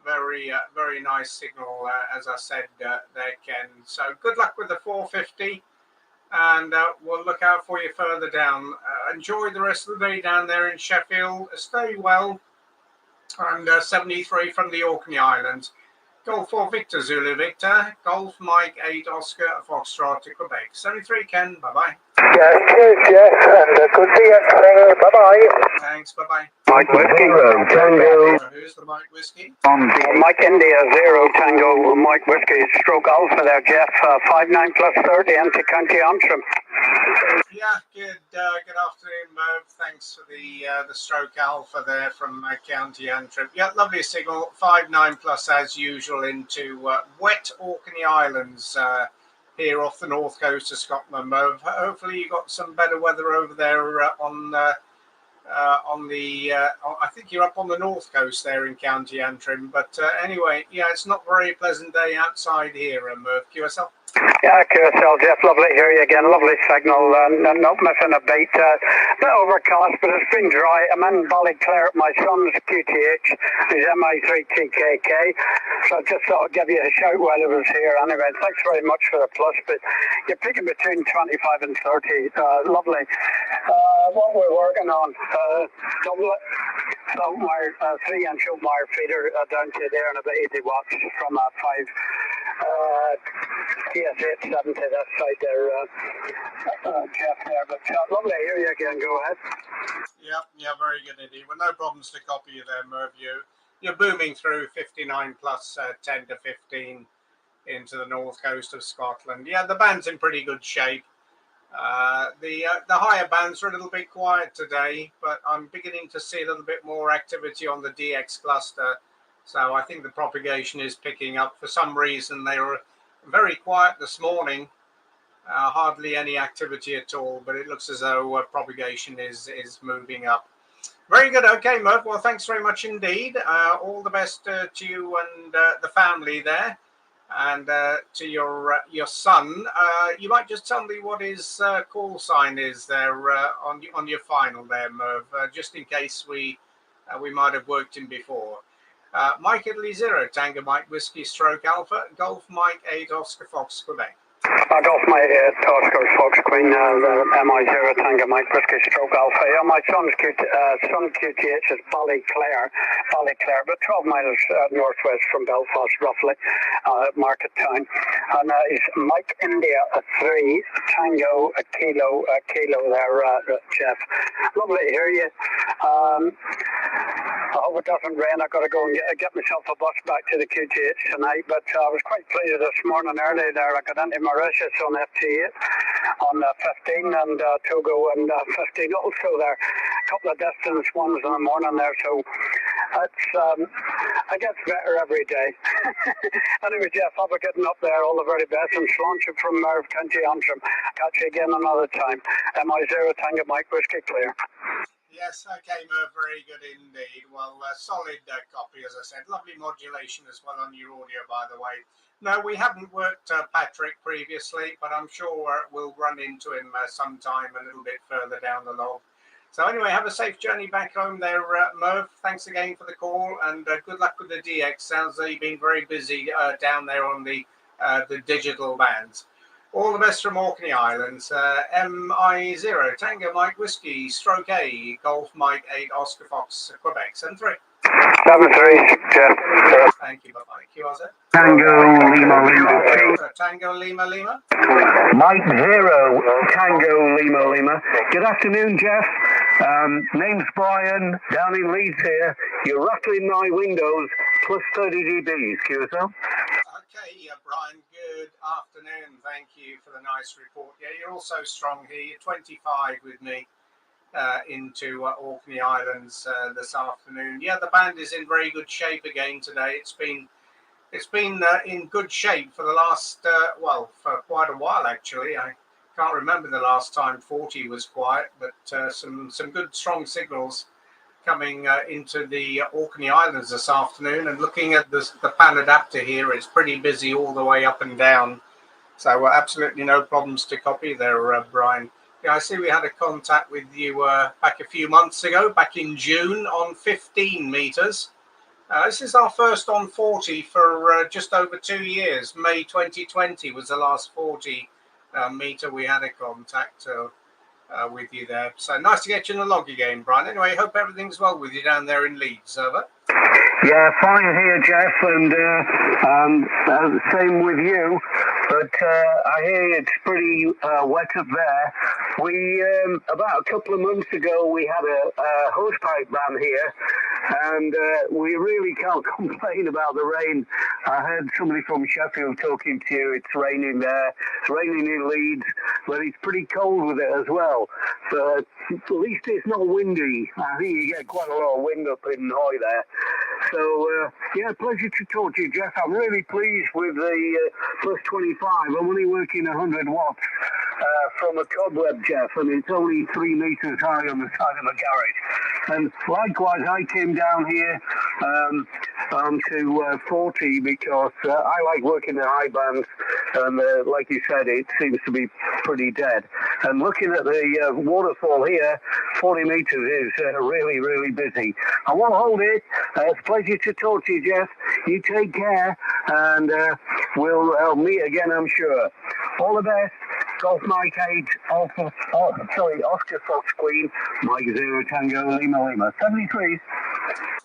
H: very nice signal, as I said there, Ken. So good luck with the 450, and we'll look out for you further down. Enjoy the rest of the day down there in Sheffield. Stay well. And 73 from the Orkney Islands. Golf 4 Victor Zulu Victor, Golf Mike 8 Oscar Foxtrot to Quebec. 73 Ken, bye-bye.
F: Yeah, cheers, Jeff, and good DX thing. Bye-bye.
H: Thanks, bye-bye.
I: Mike Whiskey, Tango.
H: Who's the Mike Whiskey?
I: Mike India, 0 Tango, Mike Whiskey, stroke Alpha there, Jeff, 59 plus 30, empty County Antrim.
H: Yeah, good afternoon, Merv. Thanks for the stroke Alpha there from County Antrim. Yeah, lovely signal, 59 plus as usual into wet Orkney Islands here off the north coast of Scotland, Merv. Hopefully you got some better weather over there I think you're up on the north coast there in County Antrim, but anyway, yeah, it's not a very pleasant day outside here, Merv. QSL?
I: Yeah, QSL, Jeff, lovely to hear you again. Lovely signal, not missing a beat. Bit overcast, but it's been dry. I'm in Ballyclare at my son's QTH, his MI3TKK, so I just thought I'd give you a shout while I was here. Anyway, thanks very much for the plus, but you're picking between 25 and 30. Lovely. What we're working on, doublet, Saltmire, 3-inch Saltmire feeder down to there and about 80 watts from a 5 TS870, that side there, Jeff there. But lovely to hear you again. Go ahead.
H: Yeah, very good indeed. Well, no problems to copy you there, Merv. You're booming through 59 plus 10 to 15 into the north coast of Scotland. Yeah, the band's in pretty good shape. The higher bands are a little bit quiet today, but I'm beginning to see a little bit more activity on the DX cluster. So I think the propagation is picking up. For some reason, they were very quiet this morning. Hardly any activity at all, but it looks as though propagation is moving up. Very good. Okay, Merv. Well, thanks very much indeed. All the best to you and the family there, and to your son. You might just tell me what his call sign is there on your final there, Merv, just in case we might have worked him before. Mike Italy 0, Tango Mike Whiskey Stroke Alpha, Golf Mike 8 Oscar Fox Quebec.
I: Golf Mike 8 Oscar Fox Queen, MI0 Tango Mike Whiskey Stroke Alpha. Yeah, my son's QTH is Ballyclare, but 12 miles northwest from Belfast, roughly, Market Town. And he's Mike India 3 Tango Kilo there, Jeff. Lovely to hear you. I hope it doesn't rain. I've got to go and get myself a bus back to the QTH tonight, but I was quite pleased this morning early there. I got into Mauritius on FT8 on 15 and Togo and 15 also there. A couple of distance ones in the morning there, so it's I get better every day. Anyway, Jeff, I'll be getting up there. All the very best, and Sláinte from Merv, County Antrim. Catch you again another time. MI0 Tango Mike Whiskey clear.
H: Yes, okay, Merv, very good indeed. Well, solid copy, as I said. Lovely modulation as well on your audio, by the way. No, we haven't worked Patrick previously, but I'm sure we'll run into him sometime a little bit further down the log. So anyway, have a safe journey back home there, Merv. Thanks again for the call, and good luck with the DX. Sounds like you've been very busy down there on the digital bands. All the best from Orkney Islands. MI0 Tango Mike Whiskey Stroke A Golf Mike 8 Oscar Fox Quebec 73.
I: 73, Jeff.
H: Thank you. Bye-bye. QRZ.
I: Tango Lima Lima.
H: Tango Lima Lima.
I: Mike 0 Tango Lima Lima. Good afternoon, Jeff. Name's Brian, down in Leeds here. You're rattling my windows, plus 30 dBs, QSL.
H: Okay, Brian, good afternoon. Thank you for the nice report. Yeah, you're also strong here. You're 25 with me into Orkney Islands this afternoon. Yeah, the band is in very good shape again today. It's been in good shape for the last, for quite a while, actually. I can't remember the last time 40 was quiet, but some good, strong signals coming into the Orkney Islands this afternoon. And looking at the pan adapter here, it's pretty busy all the way up and down. So absolutely no problems to copy there, Brian. Yeah, I see we had a contact with you back a few months ago, back in June on 15 meters. This is our first on 40 for just over 2 years. May 2020 was the last 40 meter we had a contact with you there. So nice to get you in the log again, Brian. Anyway, hope everything's well with you down there in Leeds. Over.
I: Yeah, fine here, Jeff, and same with you.
D: but I hear it's pretty wet up there. We, about a couple of months ago, we had a hosepipe ban here, and we really can't complain about the rain. I heard somebody from Sheffield talking to you. It's raining there. It's raining in Leeds, but it's pretty cold with it as well. But at least it's not windy. I think you get quite a lot of wind up in Hoy there. So, yeah, pleasure to talk to you, Jeff. I'm really pleased with the plus 25. I'm only working 100 watts from a cobweb, Jeff, and it's only 3 meters high on the side of the garage. And likewise, I came down here to 40 because I like working the high bands, and like you said, it seems to be pretty dead. And looking at the waterfall here, 40 meters is really, really busy. I won't hold it. It's a pleasure to talk to you, Jeff. You take care, and we'll meet again, I'm sure. All the best. Golf Mike 8, Oscar Fox Queen, Mike 0 Tango Lima Lima 73.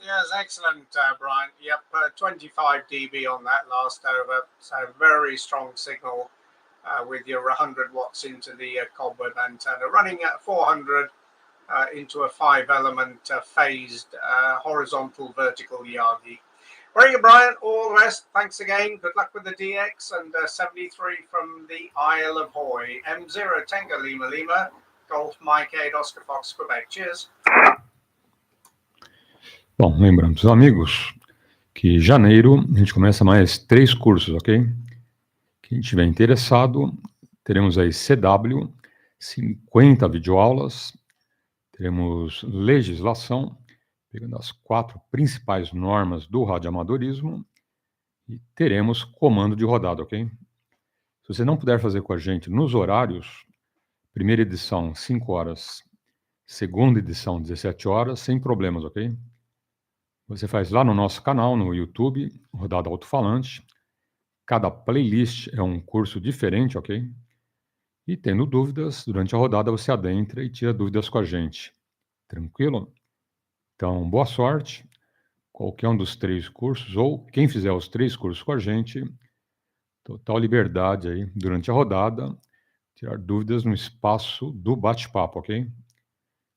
H: Yes, excellent, Brian. Yep, 25 dB on that last over. So very strong signal with your 100 watts into the cobweb antenna, running at 400 into a 5-element phased horizontal vertical Yagi. Very good, Brian. All the best. Thanks again. Good luck with the DX, and 73 from the Isle of Hoy. M0 Tango Lima Lima, Golf Mike 8 Oscar Fox Quebec. Cheers.
A: Bom, lembrando os amigos que em janeiro a gente começa mais 3 cursos, ok? Quem estiver interessado, teremos aí CW, 50 videoaulas, teremos legislação, pegando as 4 principais normas do radioamadorismo, e teremos comando de rodada, ok? Se você não puder fazer com a gente nos horários, primeira edição 5 horas, segunda edição 17 horas, sem problemas, ok? Você faz lá no nosso canal, no YouTube, Rodada Alto-falante. Cada playlist é um curso diferente, ok? E tendo dúvidas, durante a rodada você adentra e tira dúvidas com a gente. Tranquilo? Então, boa sorte. Qualquer um dos 3 cursos, ou quem fizer os 3 cursos com a gente, total liberdade aí, durante a rodada, tirar dúvidas no espaço do bate-papo, ok?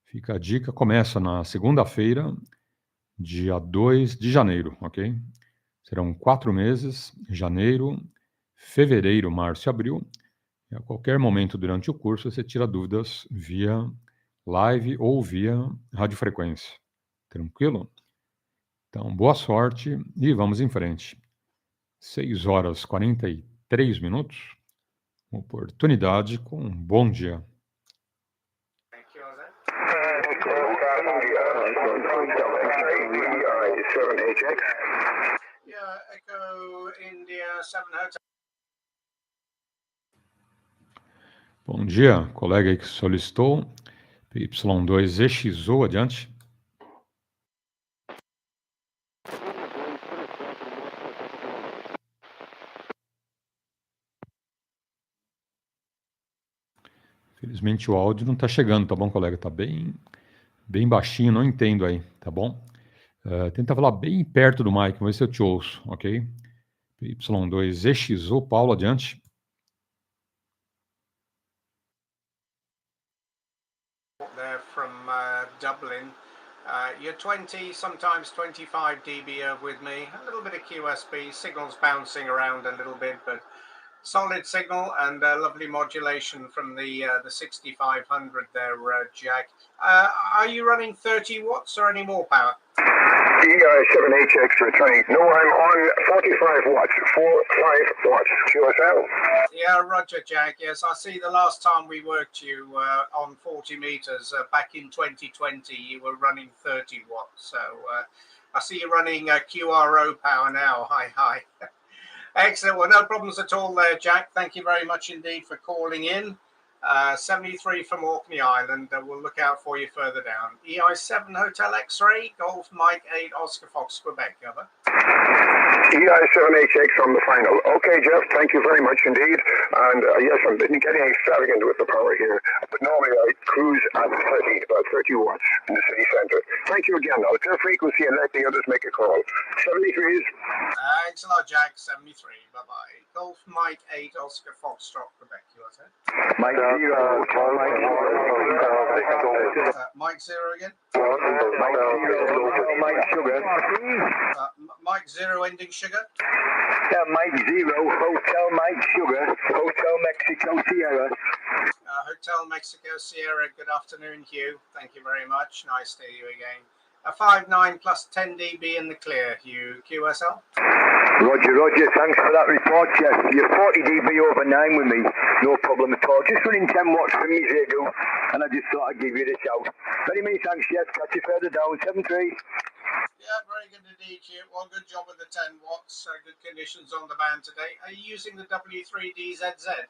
A: Fica a dica, começa na segunda-feira, dia 2 de janeiro, ok? Serão 4 meses, janeiro, fevereiro, março e abril. E a qualquer momento durante o curso você tira dúvidas via live ou via radiofrequência. Tranquilo? Então, boa sorte e vamos em frente. 6 horas e 43 minutos. Oportunidade com um bom dia. Bom dia, colega aí que solicitou. PY2EXU, adiante. Felizmente o áudio não está chegando, tá bom, colega? Está bem baixinho, não entendo aí, tá bom? Tenta falar bem perto do mic, vamos ver se eu te ouço, ok? PY2EXU, Paulo, adiante.
H: They're from Dublin. You're 20, sometimes 25 dB with me. A little bit of QSB, signals bouncing around a little bit, but solid signal and lovely modulation from the 6500 there, Jack. Are you running 30 watts or any more power?
E: PY7HX returning. No, I'm on 45 watts. 45 watts. QSL.
H: Yeah, Roger, Jack. Yes, I see the last time we worked you on 40 meters back in 2020, you were running 30 watts. So I see you running QRO power now. Hi. Excellent. Well, no problems at all there, Jack. Thank you very much indeed for calling in. 73 from Orkney Island. We'll look out for you further down. EI7 Hotel X-Ray, Golf Mike 8 Oscar Fox, Quebec. Over.
E: EI7HX on the final. Okay, Jeff, thank you very much indeed. And yes, I'm getting extravagant with the power here, but normally I cruise at 30, about 30 watts in the city centre. Thank you again. I'll clear frequency and let the others make a call. 73s.
H: Thanks a lot, Jack. 73. Bye-bye. Golf Mike 8, Oscar Foxtrot, Quebec, USA.
E: Mike 0,
H: Mike 0 again.
E: Mike Sugar.
H: Mike 0 ending sugar.
E: Mike 0, Hotel Mike Sugar, Hotel Mexico Sierra.
H: Hotel Mexico Sierra, good afternoon, Hugh. Thank you very much. Nice to hear you again. A 5.9 plus 10 dB in the clear, Hugh. QSL.
E: Roger, thanks for that report, Jeff. You're 40 dB over 9 with me, no problem at all. Just running 10 watts from me, Zego, and I just thought I'd give you the shout. Very many thanks, Jeff. Catch you further down, 7-3.
H: Yeah, very good indeed, Hugh. Well, good job with the 10 watts. Good conditions on the band today. Are you using the W3DZZ?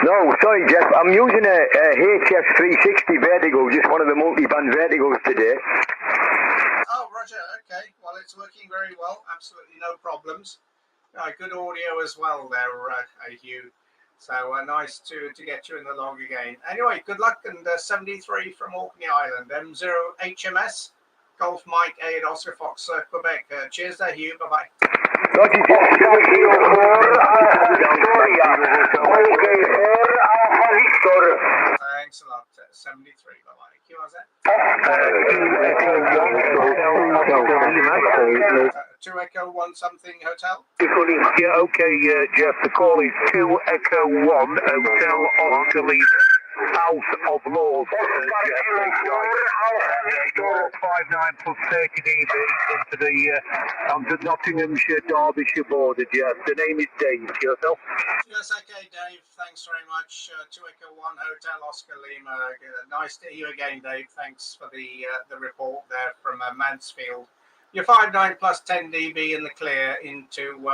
E: No, sorry, Jeff. I'm using a HS360 Vertigo, just one of the multi-band Vertigos today.
H: Oh, Roger. Okay. Well, it's working very well. Absolutely no problems. Good audio as well there, Hugh. So nice to get you in the log again. Anyway, good luck. And 73 from Orkney Island, M0 HMS, Golf Mike 8, Oscar Fox, Quebec. Cheers there, Hugh. Bye-bye.
E: Roger,
H: Thanks a lot. 73. Bye-bye. QRZ. 2 Echo 1 something hotel.
E: Yeah, okay, Jeff. The call is 2 Echo 1 Hotel Oscar Lima, House of Lords. You're 5.9 plus 30 dB into the Nottinghamshire, Derbyshire border, Jeff. The name is Dave. Yourself?
H: Yes, okay, Dave. Thanks very much. 2 Echo 1 Hotel Oscar Lima. Nice to hear you again, Dave. Thanks for the report there from Mansfield. You're 5.9 plus 10 dB in the clear into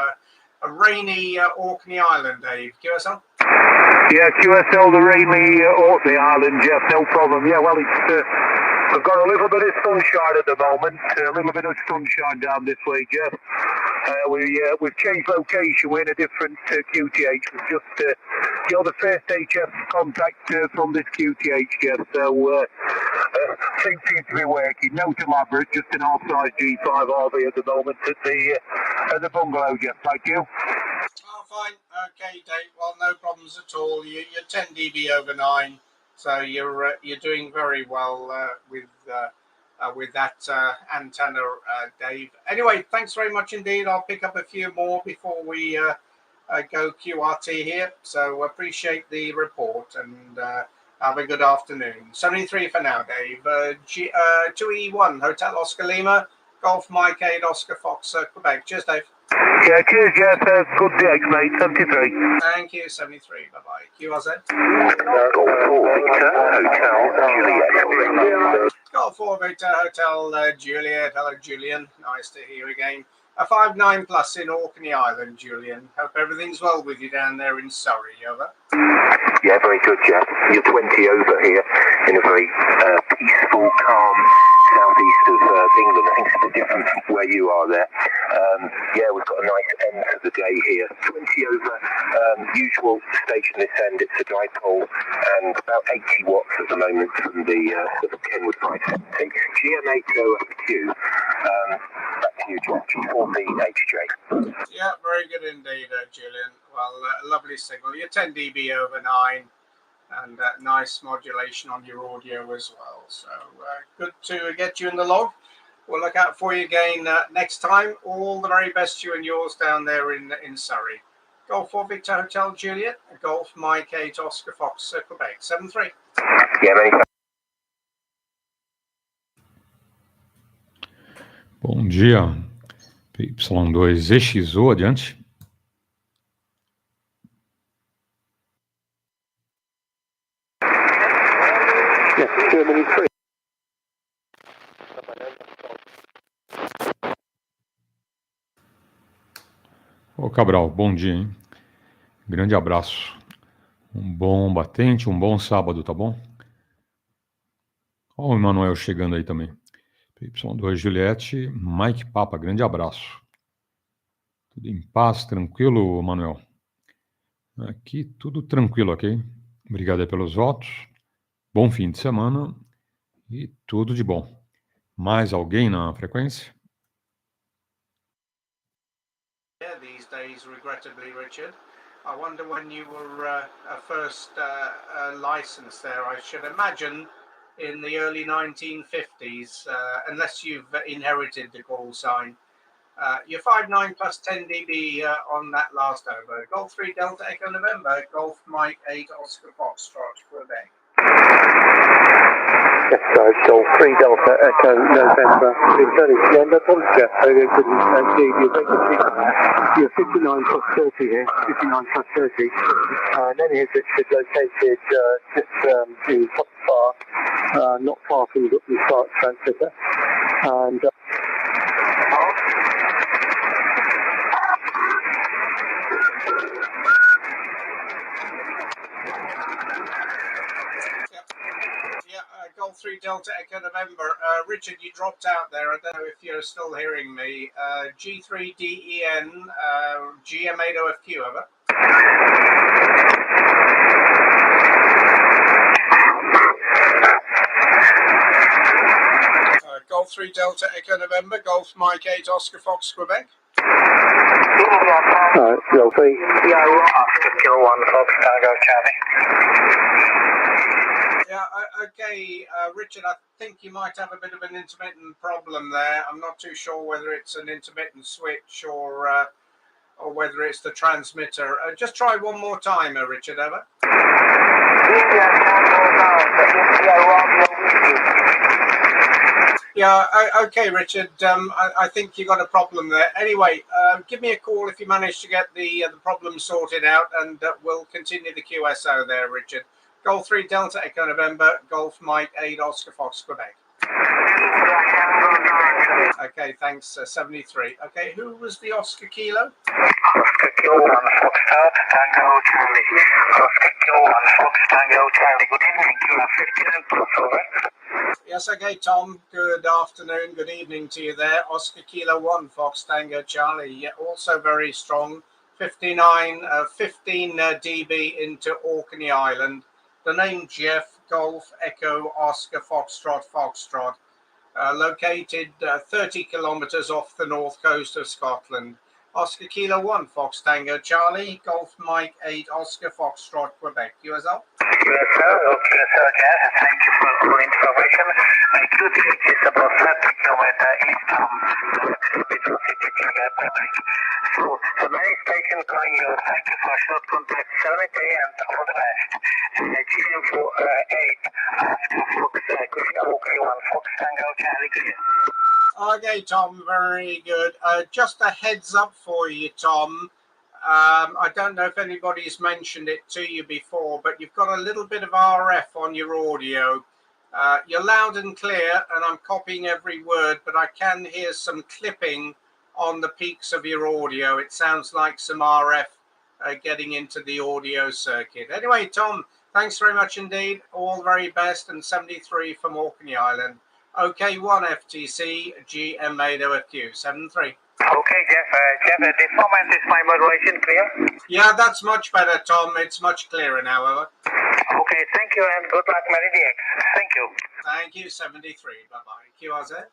H: a rainy Orkney Island, Dave. QSL?
E: Yeah, QSL, the rainy Orkney Island, Jeff. No problem. Yeah, well, it's... We've got a little bit of sunshine at the moment, a little bit of sunshine down this way, Jeff. We've changed location, we're in a different QTH. We've just got the first HF contact from this QTH, Jeff, so things seem to be working. No elaborate, just an half-size G5 RV at the moment at the bungalow, Jeff. Thank you.
H: Oh, fine. Okay, Dave. Well, no problems at all. You're 10 dB over 9. So you're doing very well with that antenna, Dave. Anyway, thanks very much indeed. I'll pick up a few more before we go QRT here. So appreciate the report and have a good afternoon. 73 for now, Dave. 2E1 Hotel Oscar Lima, Golf Mike 8 Oscar Fox, Quebec. Cheers, Dave.
E: Yeah, cheers, Jeff. Good day, mate. 73.
H: Thank you, 73. Bye-bye. QRZ. Golf 4 Victor Hotel Juliet. Hello, Julian. Nice to hear you again. A 5.9 plus in Orkney Island, Julian. Hope everything's well with you down there in Surrey. Over.
E: Yeah, very good, Jeff. You're 20 over here in a very peaceful, calm southeast of England. I think it's a bit different from where you are there. Yeah, we've got a nice end to the day here. 20 over, usual station this end. It's a dipole and about 80 watts at the moment from the Kenwood 570. GM80FQ. Back to you, Jeff. G4BHJ.
H: Yeah, very good indeed, Julian. Well, lovely signal. You're 10 dB over 9 and nice modulation on your audio as well. So good to get you in the log. We'll look out for you again next time. All the very best to you and yours down there in Surrey. Golf 4 Victor Hotel Juliet, Golf Mike 8 Oscar Fox, Quebec, 7-3.
E: Yeah, many thanks.
A: Bom dia, PY2EXU, adiante.
E: Yes, Germany 3.
A: Ô Cabral, bom dia, hein? Grande abraço. Um bom batente, um bom sábado, tá bom? Ó o Emanuel chegando aí também. PY2 Juliette, Mike Papa, grande abraço. Tudo em paz, tranquilo, Manuel? Aqui tudo tranquilo, ok? Obrigado aí pelos votos. Bom fim de semana e tudo de bom. Mais alguém na frequência?
H: Yeah, these days, regrettably, Richard. I wonder when you were first licensed there. I should imagine in the early 1950s, unless you've inherited the call sign. You're 5'9" plus 10 dB on that last over. Golf 3 Delta Echo November, Golf Mike 8 Oscar Foxtrot, Quebec.
F: Yes, Golf 3 Delta Echo November. Yeah, no problem, Jeff. Very good indeed. You're 59 plus 30 here, 59 plus 30. And then here's Richard, located just in Far, not far from the start transmitter. And
H: Golf 3 Delta Echo November. Richard, you dropped out there. I don't know if you're still hearing me. G3DEN, GM80FQ, over. Golf 3 Delta Echo November, Golf Mike 8 Oscar Fox, Quebec.
F: Golf 3.
I: Yeah, Oscar Kilo 1 Fox Tango Charlie.
H: Yeah, okay, Richard, I think you might have a bit of an intermittent problem there. I'm not too sure whether it's an intermittent switch or whether it's the transmitter. Just try one more time, Richard, over. Yeah, okay, Richard. I think you got a problem there. Anyway, give me a call if you manage to get the problem sorted out, and we'll continue the QSO there, Richard. Golf 3 Delta Echo November, Golf Mike 8 Oscar Fox, Quebec. Okay, thanks, 73. Okay, who was the Oscar Kilo?
I: Oscar Kilo 1 Fox Tango Charlie. Oscar Kilo 1 Fox Tango Charlie. Good evening, you have 59 plus, over.
H: Yes, okay, Tom. Good afternoon, good evening to you there. Oscar Kilo 1 Fox Tango Charlie. Yeah, also very strong. 15 dB into Orkney Island. The name Jeff, Golf, Echo, Oscar, Foxtrot, located 30 kilometres off the north coast of Scotland. Oscar Kilo 1, Fox Tango Charlie, Golf Mike 8, Oscar, Foxtrot, Quebec. USL?
I: Yes, sir. Okay, sir, Jeff. Thank you for all information. My good reach is about 30 kilometers east from the main station calling you. Thank you for short contact 70 and all the best. GM for 8 after Fox, okay, 1 Fox Tango Charlie clear.
H: Okay, Tom, very good. Just a heads up for you, Tom. I don't know if anybody's mentioned it to you before, but you've got a little bit of RF on your audio. You're loud and clear, and I'm copying every word, but I can hear some clipping on the peaks of your audio. It sounds like some RF getting into the audio circuit. Anyway, Tom, thanks very much indeed. All the very best, and 73 from Orkney Island. OK, 1 FTC, GM80FQ, 73.
I: Okay, Jeff, at this moment is my modulation clear?
H: Yeah, that's much better, Tom. It's much clearer now, over.
I: Okay, thank you, and good luck, Meridian. Thank you.
H: Thank you, 73. Bye-bye. QRZ.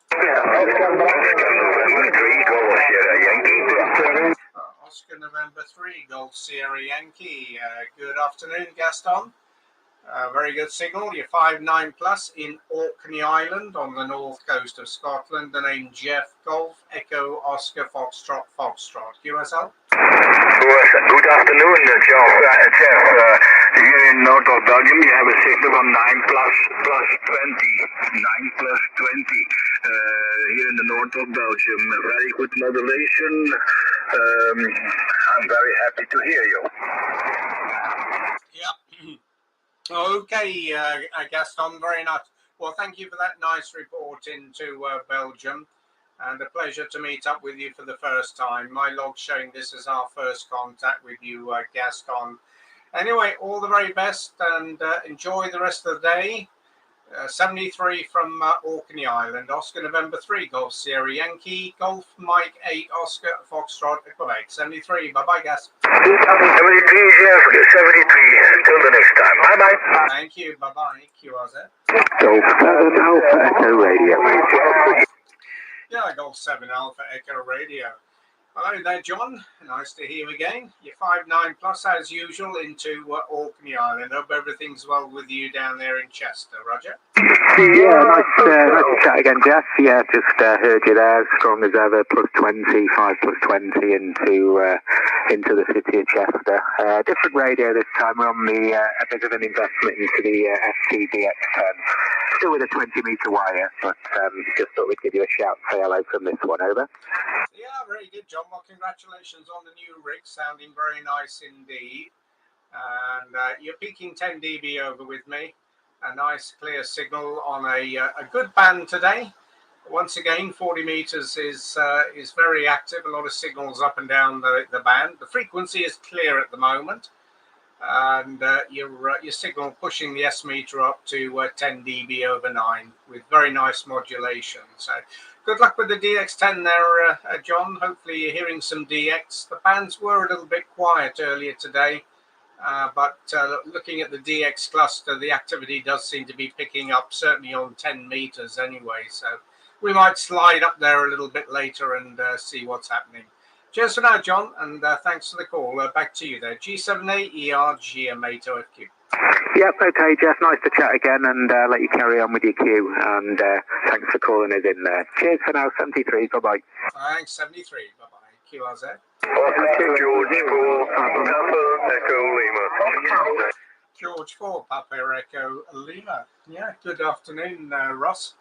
H: Oscar November 3, Golf Sierra Yankee. Good afternoon, Gaston. Very good signal. You're 5'9 plus in Orkney Island on the north coast of Scotland. The name Jeff, Golf, Echo, Oscar, Foxtrot, QSL?
E: Good afternoon, Jeff. Here in north of Belgium, you have a signal of 9 plus 20. 9 plus 20. Here in the north of Belgium, very good modulation. I'm very happy to hear you.
H: Yeah. Okay, Gaston, very nice. Well, thank you for that nice report into Belgium, and a pleasure to meet up with you for the first time. My log's showing this is our first contact with you, Gaston. Anyway, all the very best, and enjoy the rest of the day. 73 from Orkney Island, Oscar November 3, Golf Sierra Yankee, Golf Mike 8, Oscar Foxtrot, Quebec. 73, bye-bye, guys.
E: 73, Jeff, 73. Till the next time. Bye-bye.
H: Thank you, bye-bye. QRZ.
I: Golf 7 Alpha Echo Radio.
H: Yeah, Golf 7 Alpha Echo Radio. Hello there, John. Nice to hear you again. You're 5'9" plus, as usual, into Orkney Island. Hope everything's well with you down there in Chester, Roger.
I: Yeah, nice to chat again, Jeff. Yeah, just heard you there, strong as ever, plus 20, 5 plus 20 into the city of Chester. Different radio this time. We're on the a bit of an investment into the FTDX10. Still with a 20-metre wire, but just thought we'd give you a shout, say hello from this one, over.
H: Yeah, very good, John. Well, congratulations on the new rig, sounding very nice indeed. And you're peaking 10 dB over with me. A nice clear signal on a good band today. Once again, 40 meters is very active. A lot of signals up and down the band. The frequency is clear at the moment, and your signal pushing the S meter up to 10 dB over 9 with very nice modulation. So good luck with the DX10 there, John. Hopefully you're hearing some DX. The bands were a little bit quiet earlier today. But looking at the DX cluster, the activity does seem to be picking up, certainly on 10 meters anyway. So we might slide up there a little bit later and see what's happening. Cheers for now, John, and thanks for the call. Back to you there. G7A GMA2FQ.
I: Yep, okay, Jeff, nice to chat again, and let you carry on with your queue, and thanks for calling us in there. Cheers for now, 73, bye-bye.
H: Thanks, 73, bye-bye. QRZ.
E: George 4, Papa Echo Lima.
H: George 4, Papa Echo Lima. Yeah, good afternoon, Ross.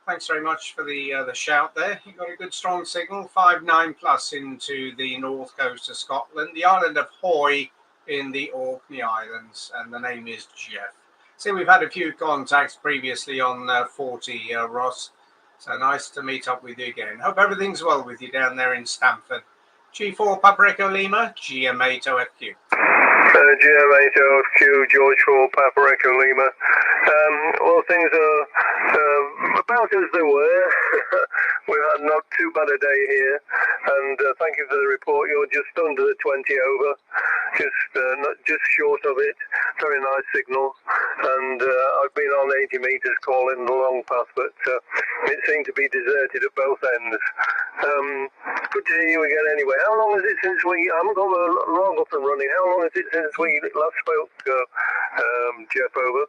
H: Thanks very much for the shout there. You got a good strong signal, 5'9" plus into the north coast of Scotland, the island of Hoy in the Orkney Islands, and the name is Jeff. See, we've had a few contacts previously on 40, Ross. So nice to meet up with you again. Hope everything's well with you down there in Stamford. G4 Papa Echo Lima, GM8OFQ.
E: GM8OFQ, George 4 Papa Echo Lima. Well, things are about as they were. We've had not too bad a day here, and thank you for the report. You're just under the 20 over, just short of it. Very nice signal, and I've been on 80 meters calling the long path, but it seemed to be deserted at both ends. Good to hear you again anyway. How long is it since I haven't got the log up and running. How long is it since we last spoke, Jeff, over?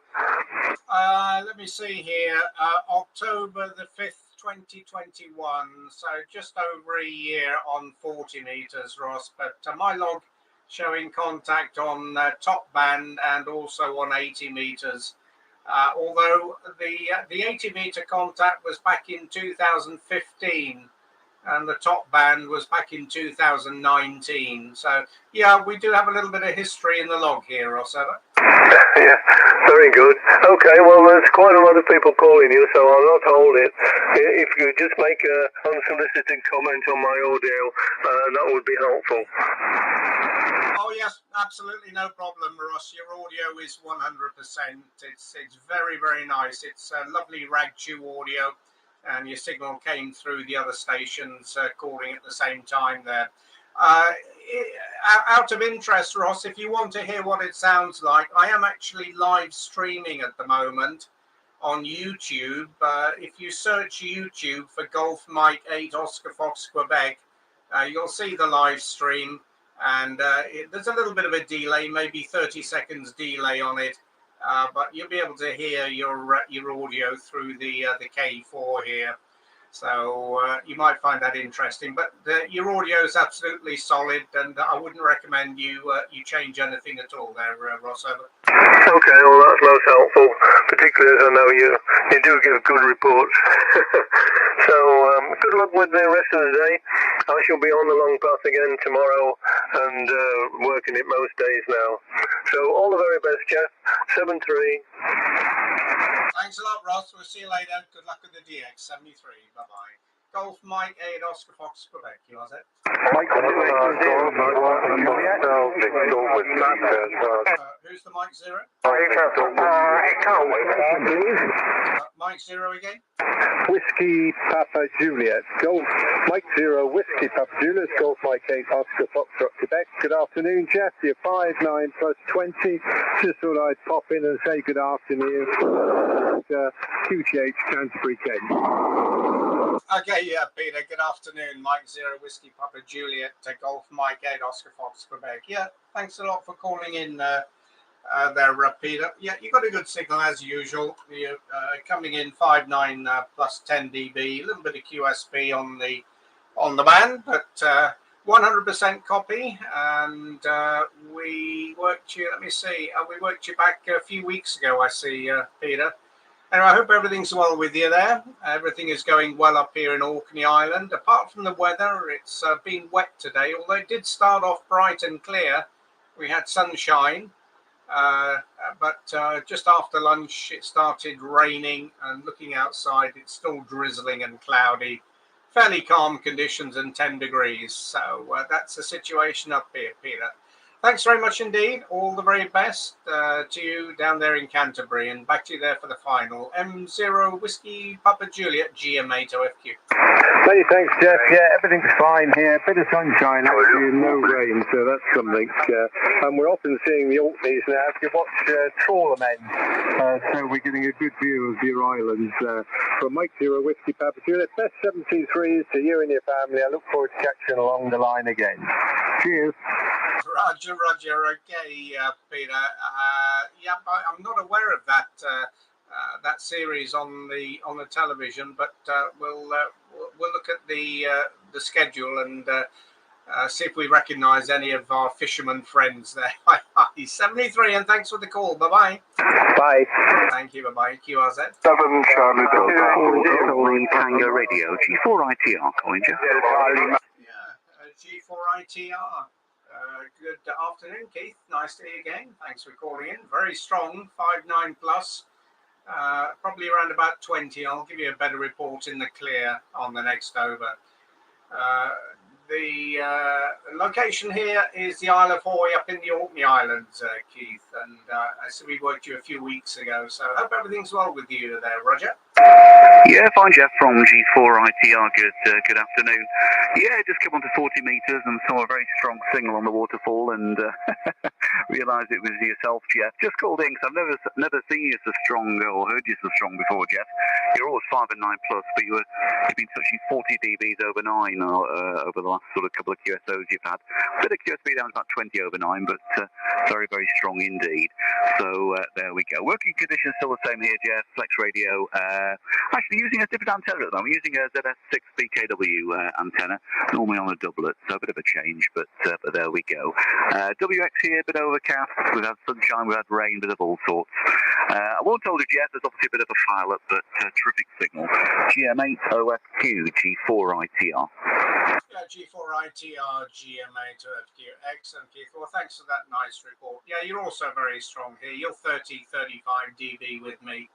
H: Let me see here. October the 5th, 2021. So just over a year on 40 meters, Ross. But my log showing contact on top band and also on 80 meters. Although the 80 meter contact was back in 2015. And the top band was back in 2019. So, yeah, we do have a little bit of history in the log here, Ross.
E: Yeah, very good. Okay, well, there's quite a lot of people calling you, so I'll not hold it. If you just make an unsolicited comment on my audio, that would be helpful.
H: Oh, yes, absolutely no problem, Ross. Your audio is 100%. It's very, very nice. It's lovely rag-chew audio. And your signal came through the other stations calling at the same time there. Out of interest, Ross, if you want to hear what it sounds like, I am actually live streaming at the moment on YouTube. If you search YouTube for Golf Mike 8 Oscar Fox Quebec, you'll see the live stream. And there's a little bit of a delay, maybe 30 seconds delay on it. But you'll be able to hear your audio through the K4 here, so you might find that interesting. But your audio is absolutely solid, and I wouldn't recommend you change anything at all there, Ross. Over.
E: Okay, well that's most helpful, particularly as I know you do give good reports. So good luck with the rest of the day. I shall be on the long path again tomorrow and working it most days now. So all the very best, Jeff. 7-3.
H: Thanks a lot, Ross. We'll see you later. Good luck with the DX 73. Bye-bye. Golf Mike 8 Oscar Fox Quebec. You are it? Who's the Mike Zero?
I: Echo, please.
H: Mike Zero again?
F: Whiskey Papa Juliet, Golf Mike Zero, Whiskey Papa Juliet, Golf Mike 8, Oscar Foxtrot, Quebec. Good afternoon, Jeff. You're 5-9 plus 20. Just thought I'd pop in and say good afternoon. QTH Canterbury, Kent.
H: Okay, yeah, Peter. Good afternoon, Mike Zero, Whiskey Papa Juliet, Golf Mike 8, Oscar Fox, Quebec. Yeah, thanks a lot for calling in there, Peter. Yeah, you got a good signal as usual. You're coming in 5.9 plus 10 dB, a little bit of QSP on the band, but 100% copy. And we worked you. Let me see. We worked you back a few weeks ago. I see, Peter. And I hope everything's well with you there. Everything is going well up here in Orkney Island. Apart from the weather, it's been wet today, although it did start off bright and clear. We had sunshine, but just after lunch, it started raining, and looking outside, it's still drizzling and cloudy. Fairly calm conditions and 10 degrees. So that's the situation up here, Peter. Thanks very much indeed. All the very best to you down there in Canterbury, and back to you there for the final. M0 Whiskey Papa Juliet GM8 OFQ.
F: Many thanks, Jeff. Yeah, everything's fine here. Bit of sunshine, actually, no rain, so that's something. And we're often seeing the Orkneys now. If you watch trawler men, so we're getting a good view of your islands. From Mike Zero Whiskey Papa Juliet, best 73s to you and your family. I look forward to catching along the line again. Cheers.
H: Roger. Okay, Peter. Yeah, I'm not aware of that series on the television, but we'll look at the schedule and see if we recognise any of our fisherman friends there. He's 73, and thanks for the call. Bye.
F: Bye.
H: Thank you. Bye. QRZ.
E: 7 Charlie Delta. Tango Radio G4ITR calling you.
H: Yeah, G4ITR. Good afternoon, Keith. Nice to hear you again. Thanks for calling in. Very strong, 5.9 plus. Probably around about 20. I'll give you a better report in the clear on the next over. The location here is the Isle of Hoy up in the Orkney Islands, Keith. And I said we worked you a few weeks ago. So I hope everything's well with you there, Roger.
E: Yeah, fine, Jeff from G4ITR. Good afternoon. Yeah, just come on to 40 metres and saw a very strong signal on the waterfall, and realised it was yourself, Jeff. Just called in because I've never seen you so strong or heard you so strong before, Jeff. You're always 5 and 9 plus, but you've been touching 40 dBs over 9 over the last sort of couple of QSOs you've had. A bit of QSP down about 20 over 9, but very, very strong indeed. So there we go. Working conditions still the same here, Jeff. Flex radio. Actually using a different antenna at the moment. Using a ZS6 BKW antenna, normally on a doublet, so a bit of a change, but there we go. WX here, a bit overcast. We've had sunshine, we've had rain, bit of all sorts. I won't tell you, Jeff, there's obviously a bit of a pilot, but terrific signal. GM8 OFQ G4ITR.
H: Yeah, G4ITR GM8 OFQ. Excellent, Keith. Well, thanks for that nice report. Yeah, you're also very strong here. You're 35 dB with me.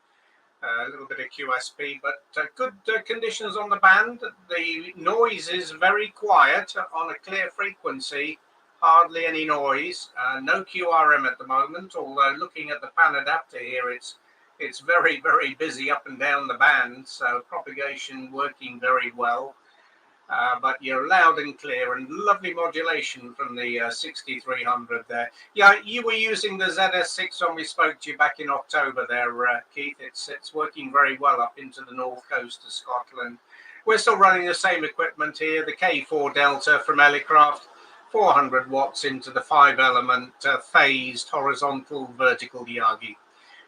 H: A little bit of QSP, but good conditions on the band. The noise is very quiet on a clear frequency, hardly any noise. No QRM at the moment, although looking at the pan adapter here, it's very, very busy up and down the band, so propagation working very well. But you're loud and clear, and lovely modulation from the 6300 there. Yeah, you were using the ZS6 when we spoke to you back in October there, Keith. It's working very well up into the north coast of Scotland. We're still running the same equipment here, the K4 Delta from Elecraft, 400 watts into the 5-element phased horizontal vertical Yagi.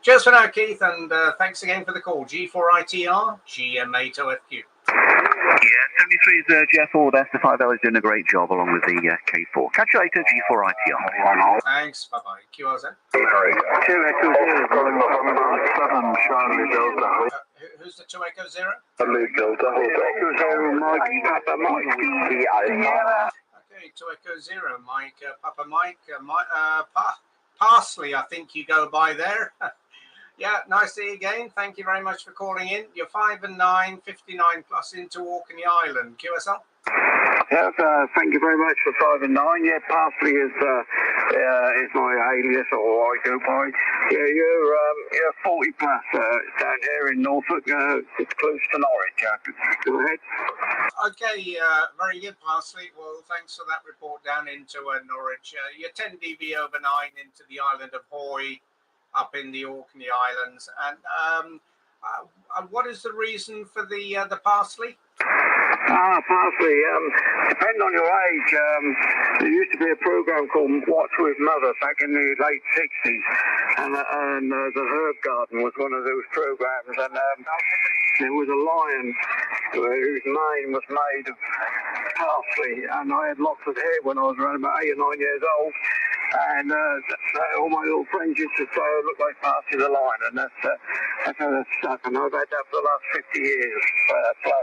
H: Cheers for now, Keith, and thanks again for the call. G4ITR, GM8 OFQ.
E: Yeah, 73 is Jeff Ford. The 5L is doing a great job along with the K4. Catch you later, G4ITR.
H: Thanks, bye-bye. QRZ.
F: 2 Echo 0 calling November 7 Charlie Delta.
H: Who's the 2 Echo 0?
F: Luke Delta. Echo 0 Mike Papa Mike.
H: Okay, 2 Echo 0 Mike Papa Mike. Parsley, I think you go by there. Yeah, nice to see you again. Thank you very much for calling in. You're 5 and 9, 59 plus into Orkney Island. QSL?
F: Yes, thank you very much for 5 and 9. Yeah, Parsley is
E: is my alias, or I go by. Yeah, you're 40 plus down here in Norfolk. It's close to Norwich. Go ahead.
H: Okay, very good, Parsley. Well, thanks for that report down into Norwich. You're 10 dB over 9 into the island of Hoy, up in the Orkney Islands. And what is the reason for the Parsley?
E: Parsley, depending on your age, there used to be a program called Watch with Mother back in the late 60s, and the Herb Garden was one of those programs, and there was a lion whose mane was made of parsley, and I had lots of hair when I was around about 8 or 9 years old, and all my little friends used to say I looked like Parsley the lion, and that's how that stuck, and I've had that for the last 50 years plus.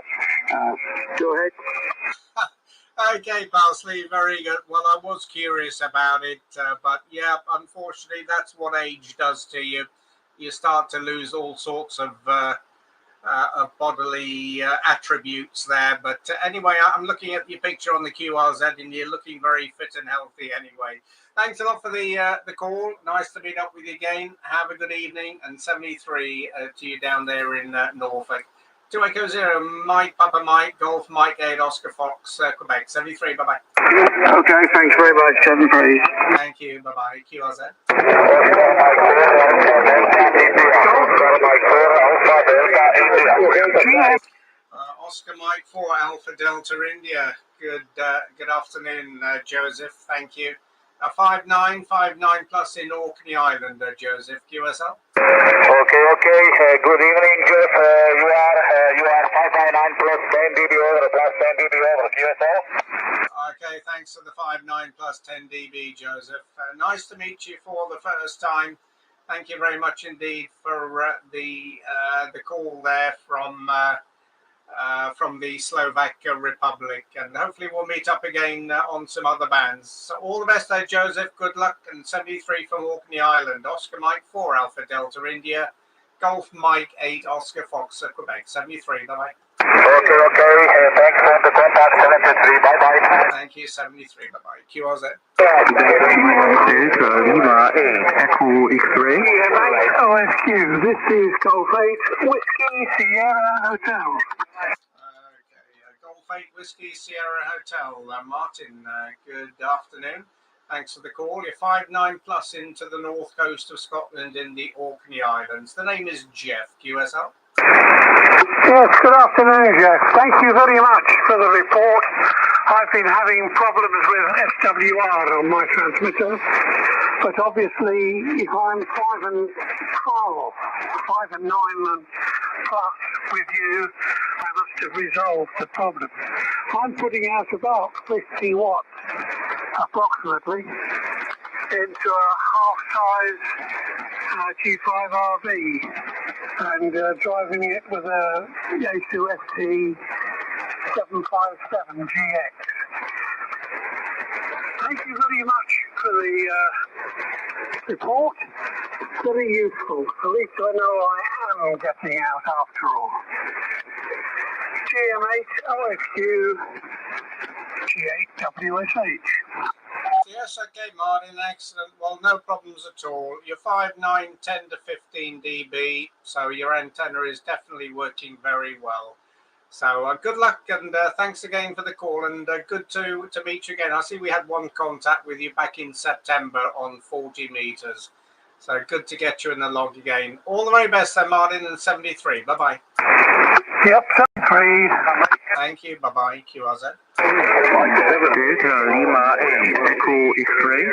E: Go ahead.
H: Okay, Parsley, very good. Well, I was curious about it, but yeah, unfortunately, that's what age does to you. You start to lose all sorts of bodily attributes there. But anyway, I'm looking at your picture on the QRZ, and you're looking very fit and healthy anyway. Thanks a lot for the call. Nice to meet up with you again. Have a good evening, and 73 to you down there in Norfolk. 280 Mike, Papa Mike, Golf Mike 8, Oscar Fox, Quebec. 73, bye-bye.
E: Okay, thanks very much, 73.
H: Thank you, bye-bye. QRZ. Oscar Mike 4, Alpha Delta India. Good afternoon, Joseph. Thank you. 59 plus in Orkney Island, Joseph. QSL.
E: Okay. Good evening, Jeff. You are 599 plus 10 dB over, plus 10 dB over. QSL.
H: Okay, thanks for the 59 plus 10 dB, Joseph. Nice to meet you for the first time. Thank you very much indeed for the call there from the Slovak Republic, and hopefully we'll meet up again on some other bands. So all the best there, Joseph. Good luck. And 73 from Orkney Island. Oscar Mike 4, Alpha Delta India. Golf Mike 8, Oscar Fox, Quebec. 73. Bye-bye.
E: Okay. Thanks for the contact. 73. Bye-bye.
H: Thank you. 73. Bye-bye. QRZ.
E: Lima 8, Echo X-ray.
I: OSQ, this is Golf 8, Whiskey Sierra Hotel.
H: Golf 8 Whiskey Sierra Hotel. Martin, good afternoon. Thanks for the call. You're 59 plus into the north coast of Scotland in the Orkney Islands. The name is Jeff. QSL.
I: Yes, good afternoon, Jeff. Thank you very much for the report. I've been having problems with SWR on my transmitter, but obviously if I'm 5 and 9 plus with you, I must have resolved the problem. I'm putting out about 50 watts approximately into a half-size G5RV and driving it with a Yaesu ST 757 GX. Thank you very much for the report. Very useful. At least I know I am getting out after all. GM8 OSQ G8WSH.
H: Yes, okay, Martin, excellent. Well, no problems at all. You're 5'9", 10 to 15 dB, so your antenna is definitely working very well. So good luck, and thanks again for the call, and good to meet you again. I see we had one contact with you back in September on 40 meters. So good to get you in the log again. All the very best then, Martin, and 73. Bye-bye.
I: Yep, 73.
H: Thank you. Bye-bye. QRZ.
E: Delta Lima 8, Echo X-ray.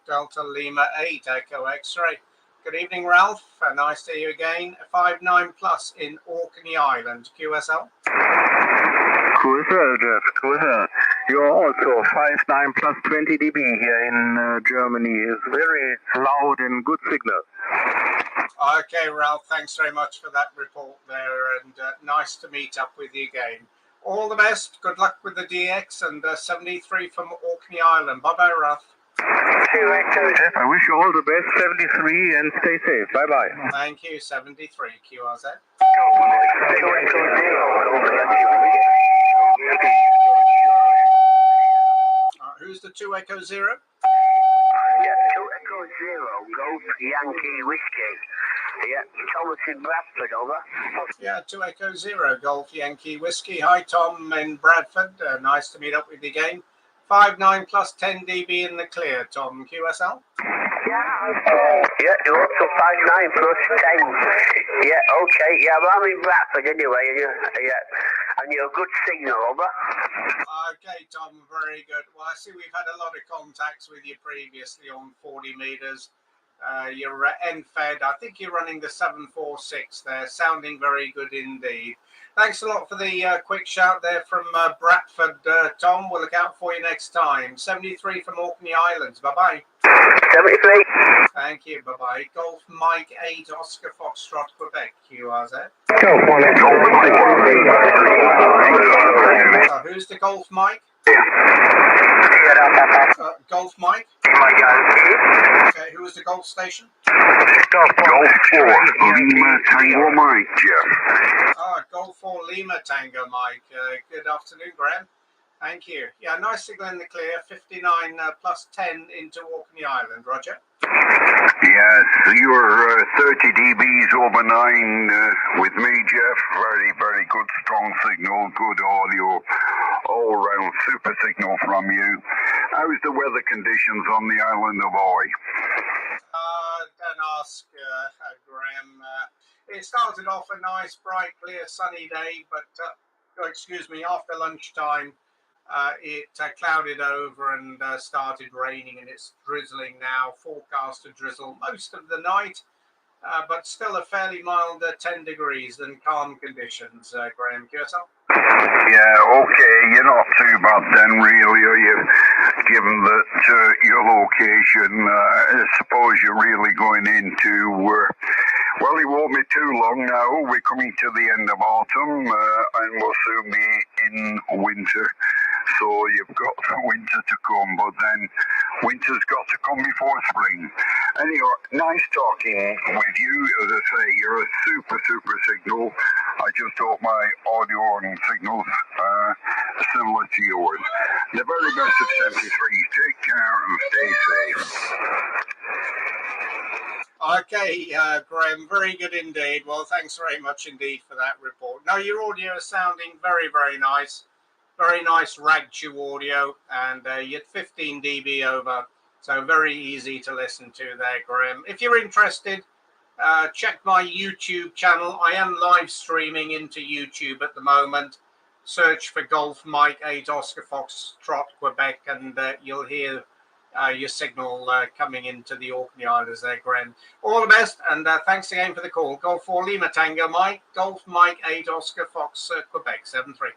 H: Delta Lima 8, Echo X-ray. Good evening, Ralph. Nice to see you again. 59 plus in Orkney Island. QSL.
E: QSL, Jeff. QSL. You're also 5'9 plus 20 dB here in Germany. Is very loud and good signal.
H: Okay, Ralph. Thanks very much for that report there, and nice to meet up with you again. All the best. Good luck with the DX, and 73 from Orkney Island. Bye-bye, Ralph.
E: Jeff, I wish you all the best, 73, and stay safe. Bye-bye.
H: Thank you, 73, QRZ. Who's the 2 Echo 0?
E: Yeah, 2 Echo Zero, Golf Yankee Whiskey. Yeah, Thomas in Bradford, over.
H: Yeah, 2 Echo Zero, Golf Yankee Whiskey. Hi, Tom in Bradford. Nice to meet up with you again. 5.9 plus 10 dB in the clear, Tom, QSL.
E: Yeah, you're up to 5.9 plus 10. Yeah, okay. Yeah, well, I'm in Bradford anyway. And you're a good signal, over.
H: Okay, Tom, very good. Well, I see we've had a lot of contacts with you previously on 40 meters. You're NFED. I think you're running the 746 there, sounding very good indeed. Thanks a lot for the quick shout there from Bradford, Tom. We'll look out for you next time. 73 from Orkney Islands. Bye-bye.
E: 73.
H: Thank you. Bye-bye. Golf Mike 8 Oscar Foxtrot, Quebec. QRZ. Who's the Golf Mike? Golf Mike? Okay, who is the Golf Station?
E: Golf 4, Lima Tango Mike, Jeff.
H: Golf 4 Lima Tango Mike. Good afternoon, Graham. Thank you. Yeah, nice signal in the clear. 59 plus 10 into Orkney Island. Roger.
E: Yes, you're 30 dBs over 9 with me, Jeff. Very, very good, strong signal, good audio, all round super signal from you. How's the weather conditions on the island of Oi?
H: Don't ask, Graham. It started off a nice, bright, clear, sunny day, but, excuse me, after lunchtime, it clouded over and started raining, and it's drizzling now. Forecast to drizzle most of the night, but still a fairly mild 10 degrees and calm conditions, Graham QSL.
E: Yeah, okay, you're not too bad then, really, are you? Given that your location, I suppose you're really going into, well, it won't be too long now. We're coming to the end of autumn, and we'll soon be in winter. So you've got winter to come, but then winter's got to come before spring. Anyway, nice talking with you. As I say, you're a super, super signal. I just hope my audio and signals are similar to yours. The very best of 73. Take care and stay safe.
H: Okay, Graham, very good indeed. Well, thanks very much indeed for that report. No, your audio is sounding very, very nice. Very nice rag-chew audio, and you're 15 dB over, so very easy to listen to there, Graham. If you're interested, check my YouTube channel. I am live streaming into YouTube at the moment. Search for Golf Mike 8 Oscar Foxtrot Quebec, and you'll hear your signal coming into the Orkney Islands there, Graham. All the best, and thanks again for the call. Golf 4 Lima Tango Mike, Golf Mike 8 Oscar Fox Quebec 73.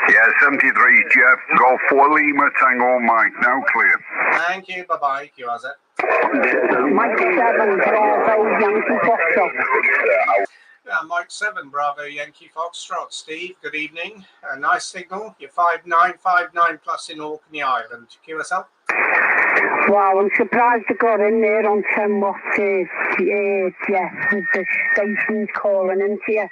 E: Yeah, 73, Jeff. Golf 4 Lima Tango Mike. Now clear.
H: Thank you. Bye-bye. QRZ.
I: Mike 7, Bravo, Yankee Foxtrot.
H: Yeah, Mike 7, Bravo, Yankee Foxtrot. Steve, good evening. A nice signal. You're 5.9 plus in Orkney Island. QSL?
I: Wow, I'm surprised I got in there on 10 watts, Jeff, with the stations calling into you.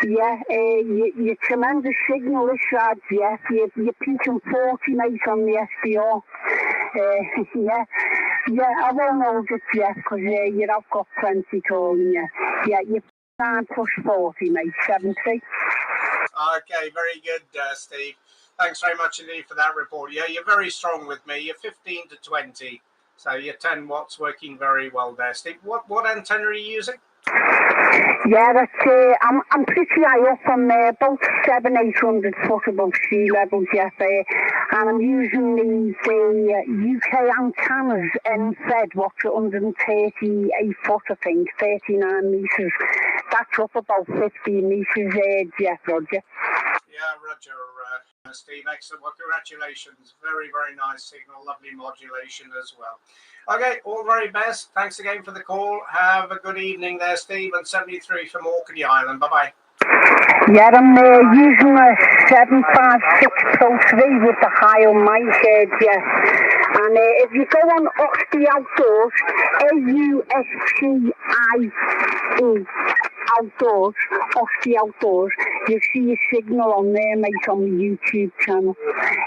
I: Yeah, you're tremendous signal this side, Jeff. You're peaking 40, mate, on the SDR. Yeah, I won't hold it, Jeff, because you have got plenty calling you. Yeah, you're 9 plus 40, mate, 70.
H: Okay, very good, Steve. Thanks very much indeed for that report. Yeah, you're very strong with me. You're 15 to 20, so you're 10 watts working very well there, Steve. What antenna are you using?
I: Yeah, that's, I'm pretty high up. I'm about 700-800 foot above sea level, Jeff, and I'm using the UK antennas NFED, what's 138 foot, I think, 39 metres. That's up about 15 metres, Jeff, Roger.
H: Yeah, Roger, Steve, excellent. Well, congratulations. Very, very nice signal. Lovely modulation as well. Okay, all the very best. Thanks again for the call. Have a good evening there, Steve. And 73 from Orkney Island. Bye-bye.
I: Yeah, I'm using a 756 Pro 3 with the higher mic, Jeff. And if you go on Oxty Outdoors, AUSTIE Outdoors, Oxty Outdoors, you'll see a signal on there, mate, on the YouTube channel.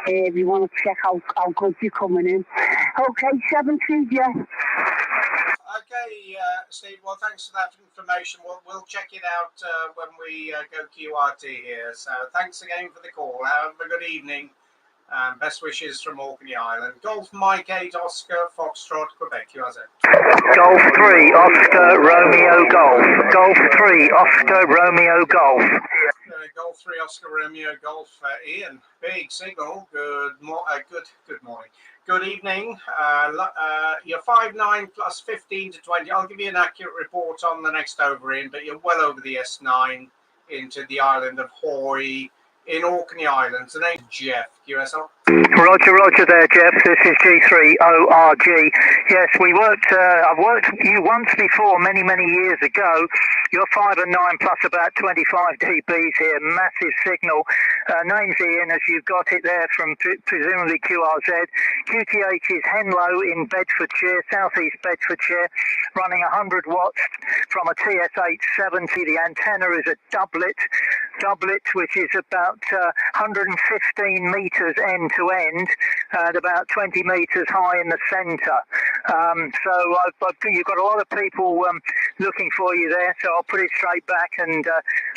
I: If you want to check out how good you're coming in.
D: Okay, 7-2, Jeff.
H: Okay, Steve. Well, thanks for that information. We'll check it out when we go QRT here. So thanks again for the call. Have a good evening. Best wishes from Orkney Island. Golf Mike 8 Oscar Foxtrot Quebec. USA.
I: Golf 3 Oscar Romeo Golf. Golf 3 Oscar Romeo Golf.
H: Golf 3 Oscar Romeo Golf. Ian, big signal. Good morning. Good evening. You're 5-9 plus 15 to 20. I'll give you an accurate report on the next over in, but you're well over the S9 into the island of Hoy in Orkney Islands. The name's Jeff, QSL.
I: Roger there, Jeff. This is G3ORG. Yes, I've worked you once before, many years ago. You're 5 and 9 plus about 25 dBs here. Massive signal. Name's Ian, as you've got it there from presumably QRZ. QTH is Henlow in Bedfordshire, southeast Bedfordshire, running 100 watts from a TS870. The antenna is a doublet, which is about 115 meters end to end and about 20 meters high in the center. So you've got a lot of people looking for you there, so I'll put it straight back and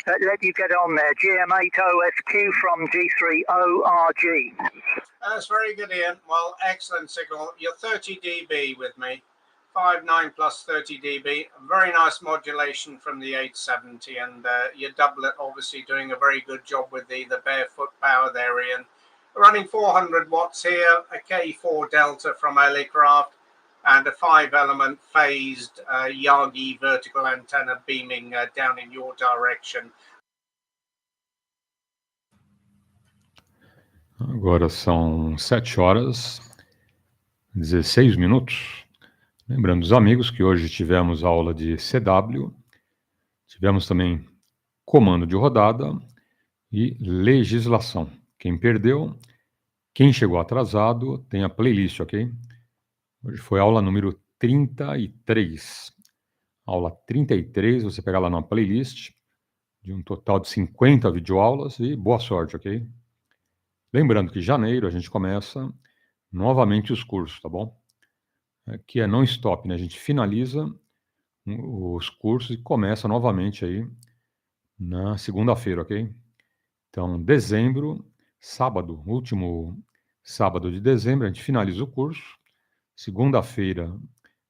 I: let you get on there. GM8OSQ from G3ORG.
H: That's very good, Ian. Well, excellent signal. You're 30 dB with me. 5-9 plus 30 dB. Very nice modulation from the 870, and your doublet obviously doing a very good job with the barefoot power there, Ian. Running 400 watts here, a K4 Delta from Elecraft, and a 5-element phased Yagi vertical antenna beaming down in your direction.
A: Agora são 7h16. Lembrando os amigos que hoje tivemos aula de CW, tivemos também comando de rodada e legislação. Quem perdeu, quem chegou atrasado, tem a playlist, ok? Hoje foi a aula número 33. Aula 33, você pega lá na playlist, de um total de 50 videoaulas, e boa sorte, ok? Lembrando que em janeiro a gente começa novamente os cursos, tá bom? Que é non-stop, né? A gente finaliza os cursos e começa novamente aí na segunda-feira, ok? Então, dezembro, sábado, último sábado de dezembro, a gente finaliza o curso. Segunda-feira,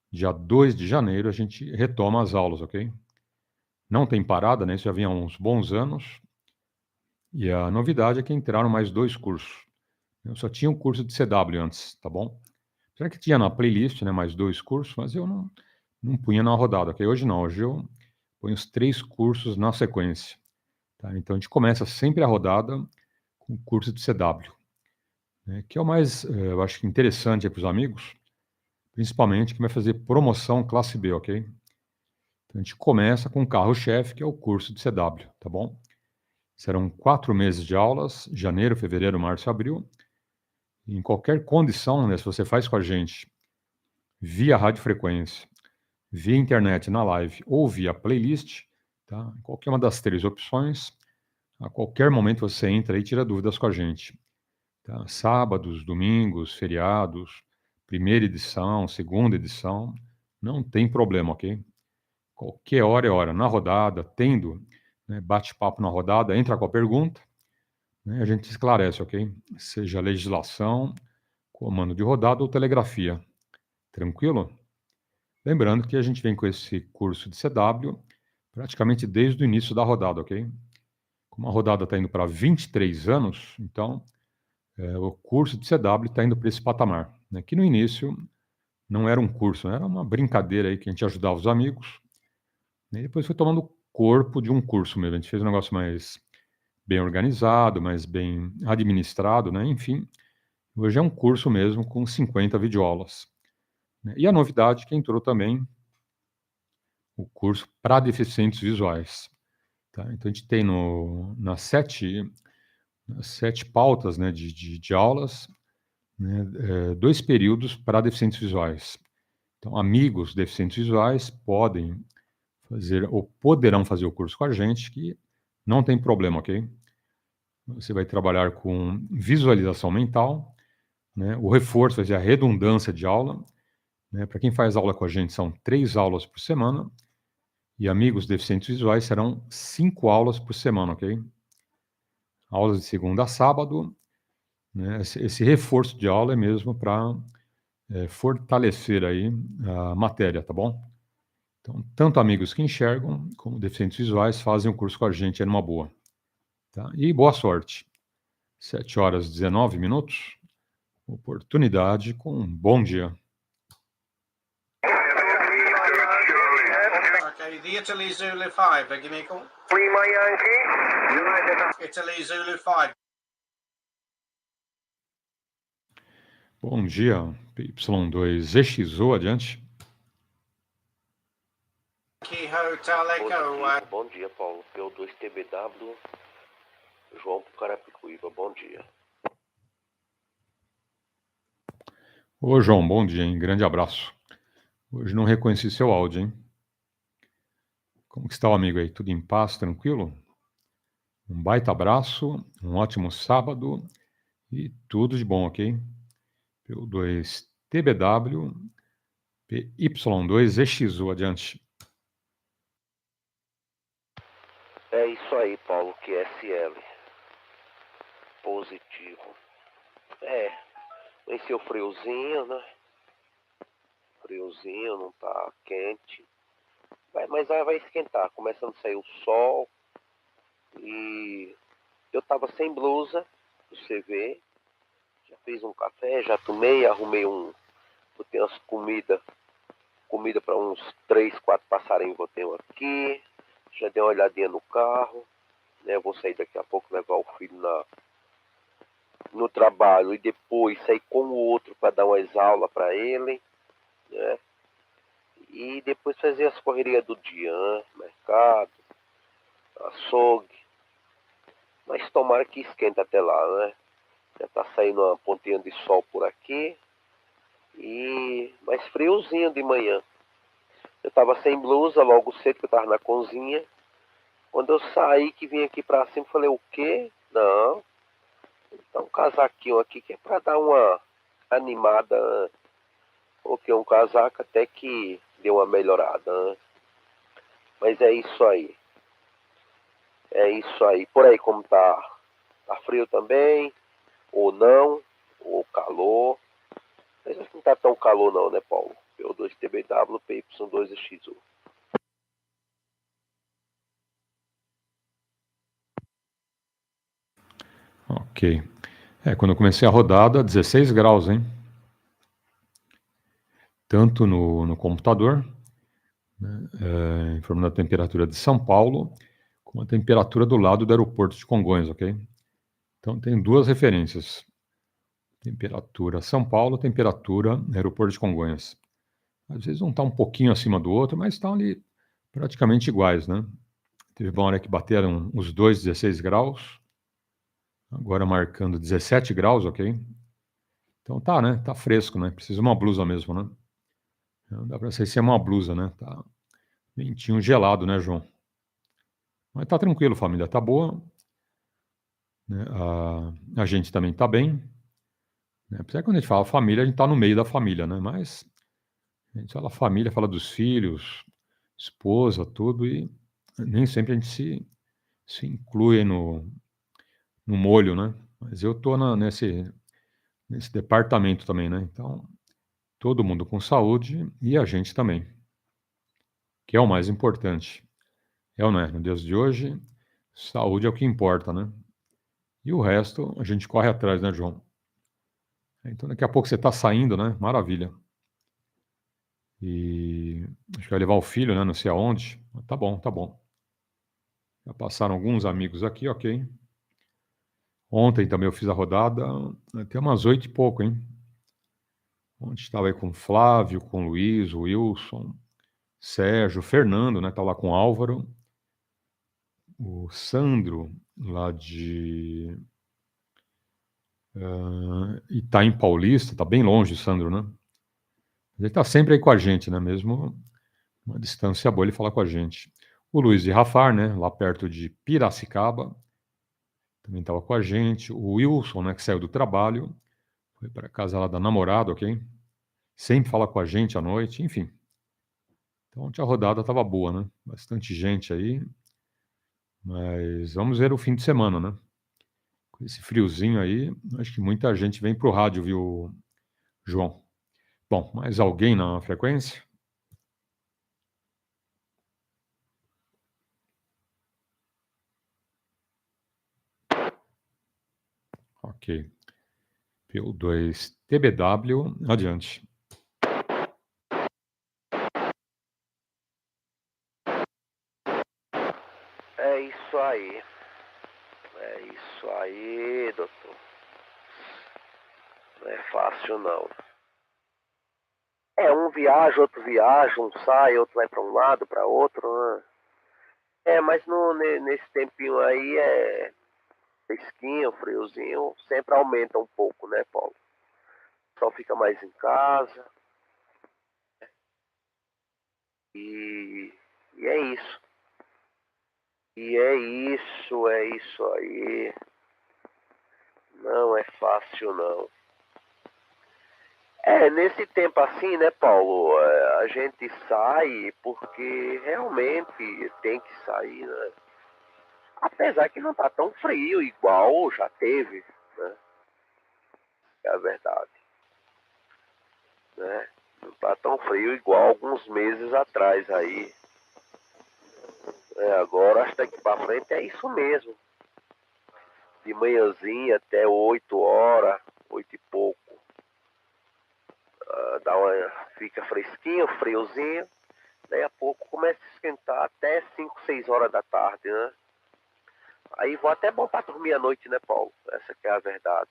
A: dia 2 de janeiro, a gente retoma as aulas, ok? Não tem parada, né? Isso já vinha há uns bons anos. E a novidade é que entraram mais 2 cursos. Eu só tinha um curso de CW antes, tá bom? Será que tinha na playlist, né, mais 2 cursos, mas eu não punha na rodada, ok? Hoje não, hoje eu ponho os 3 cursos na sequência. Tá? Então, a gente começa sempre a rodada com o curso de CW, né, que é o mais, eu acho que interessante para os amigos, principalmente que vai fazer promoção classe B, ok? Então, a gente começa com o carro-chefe, que é o curso de CW, tá bom? Serão 4 meses de aulas, janeiro, fevereiro, março e abril. Em qualquer condição, né, se você faz com a gente via radiofrequência, via internet na live ou via playlist, tá? Qualquer uma das 3 opções, a qualquer momento você entra e tira dúvidas com a gente. Tá? Sábados, domingos, feriados, primeira edição, segunda edição, não tem problema, ok? Qualquer hora é hora. Na rodada, tendo, né, bate-papo na rodada, entra com a pergunta, né, a gente esclarece, ok? Seja legislação, comando de rodada ou telegrafia. Tranquilo? Lembrando que a gente vem com esse curso de CW praticamente desde o início da rodada, ok? Como a rodada está indo para 23 anos, então o curso de CW está indo para esse patamar, né? Que no início não era um curso, né? Era uma brincadeira aí que a gente ajudava os amigos, né? E depois foi tomando corpo de um curso mesmo. A gente fez um negócio mais bem organizado, mais bem administrado, né? Enfim, hoje é um curso mesmo com 50 videoaulas. E a novidade que entrou também, o curso para deficientes visuais. Tá? Então, a gente tem nas 7 pautas, né, de aulas, né, 2 períodos para deficientes visuais. Então, amigos deficientes visuais podem fazer ou poderão fazer o curso com a gente, que não tem problema, ok? Você vai trabalhar com visualização mental, né? O reforço, quer dizer, a redundância de aula, né? Para quem faz aula com a gente, são 3 aulas por semana, e amigos deficientes visuais serão 5 aulas por semana, ok? Aulas de segunda a sábado, né? Esse reforço de aula é mesmo para fortalecer aí a matéria, tá bom? Então, tanto amigos que enxergam como deficientes visuais fazem o curso com a gente, é numa boa. Tá? E boa sorte. 7h19, oportunidade com um bom dia.
H: Okay, the Italy Zulu 5, give me a call.
E: Lima Yankee.
H: Italy Zulu 5.
A: Bom dia, PY2EXU, adiante.
H: Key Hotel Echo.
J: Bom dia, Paulo. PY2TBW, João Carapicuíba, bom dia.
A: Ô, João, bom dia, hein? Grande abraço. Hoje não reconheci seu áudio, hein? Como que está o amigo aí? Tudo em paz, tranquilo? Um baita abraço, um ótimo sábado e tudo de bom, ok? PY2TBW, PY2EXU, adiante.
J: É isso aí, Paulo, QSL. Positivo. Venceu o friozinho, né? Friozinho, não tá quente. Mas vai esquentar, começando a sair o sol. E eu tava sem blusa, você vê. Já fiz um café, já tomei, arrumei botei umas comida para uns 3, 4 passarinhos, botei um aqui. Já dei uma olhadinha no carro, né? Eu vou sair daqui a pouco, levar o filho no trabalho e depois sair com o outro para dar umas aulas para ele, né? E depois fazer as correrias do dia, né? Mercado, açougue. Mas tomara que esquenta até lá, né? Já tá saindo uma pontinha de sol por aqui. Mas friozinho de manhã. Eu tava sem blusa logo cedo, que eu tava na cozinha. Quando eu saí, que vim aqui pra cima, falei, o quê? Não. Tá um casaquinho aqui que é pra dar uma animada. Né? Coloquei um casaco até que deu uma melhorada. Né? Mas é isso aí. É isso aí. Por aí como tá? Tá frio também? Ou não? Ou calor? Mas não tá tão calor não, né, Paulo? PO2TBW, PY2EXU.
A: Ok. Quando eu comecei a rodada, 16 graus, hein? Tanto no computador, né, informando a temperatura de São Paulo, como a temperatura do lado do aeroporto de Congonhas, ok? Então, tem 2 referências. Temperatura São Paulo, temperatura aeroporto de Congonhas. Às vezes um está um pouquinho acima do outro, mas estão ali praticamente iguais, né? Teve uma hora que bateram os dois 16 graus, agora marcando 17 graus, ok? Então tá, né? Tá fresco, né? Precisa uma blusa mesmo, né? Não dá para ser sem uma blusa, né? Tá ventinho gelado, né, João? Mas tá tranquilo, família, tá boa. Né? A gente também tá bem. Né? Apesar que quando a gente fala família, a gente tá no meio da família, né? Mas a gente fala família, fala dos filhos, esposa, tudo, e nem sempre a gente se inclui no molho, né? Mas eu tô nesse departamento também, né? Então, todo mundo com saúde e a gente também, que é o mais importante. É ou não é? No dias de hoje, saúde é o que importa, né? E o resto a gente corre atrás, né, João? Então, daqui a pouco você está saindo, né? Maravilha. E acho que vai levar o filho, né? Não sei aonde. Tá bom, tá bom. Já passaram alguns amigos aqui, ok. Ontem também eu fiz a rodada, até umas 8 e pouco, hein? Ontem estava aí com o Flávio, com o Luiz, o Wilson, Sérgio, Fernando, né? Tá lá com o Álvaro. O Sandro, lá de Itaim Paulista, tá bem longe o Sandro, né? Ele tá sempre aí com a gente, né? Mesmo uma distância boa ele falar com a gente. O Luiz de Rafar, né? Lá perto de Piracicaba, também estava com a gente. O Wilson, né? Que saiu do trabalho, Foi para casa lá da namorada, ok? Sempre fala com a gente à noite, enfim. Então, ontem a rodada estava boa, né? Bastante gente aí. Mas vamos ver o fim de semana, né? Com esse friozinho aí, acho que muita gente vem pro rádio, viu, João? Bom, mais alguém na frequência? Ok. PY2EXU, adiante.
J: É isso aí. É isso aí, doutor. Não é fácil, não. É, um viaja, outro viaja, um sai, outro vai para um lado, para outro, né? É, mas nesse tempinho aí é fresquinho, friozinho, sempre aumenta um pouco, né, Paulo? Só fica mais em casa. E é isso. E é isso aí. Não é fácil, não. É, nesse tempo assim, né, Paulo, a gente sai porque realmente tem que sair, né? Apesar que não tá tão frio igual já teve, né? É a verdade, né? Não tá tão frio igual alguns meses atrás aí. É, agora, acho que daqui pra frente é isso mesmo. De manhãzinha até 8 horas, 8 e pouco. Fica fresquinho, friozinho. Daí a pouco começa a esquentar até 5, 6 horas da tarde, né? Aí vou até bom pra dormir à noite, né, Paulo? Essa que é a verdade,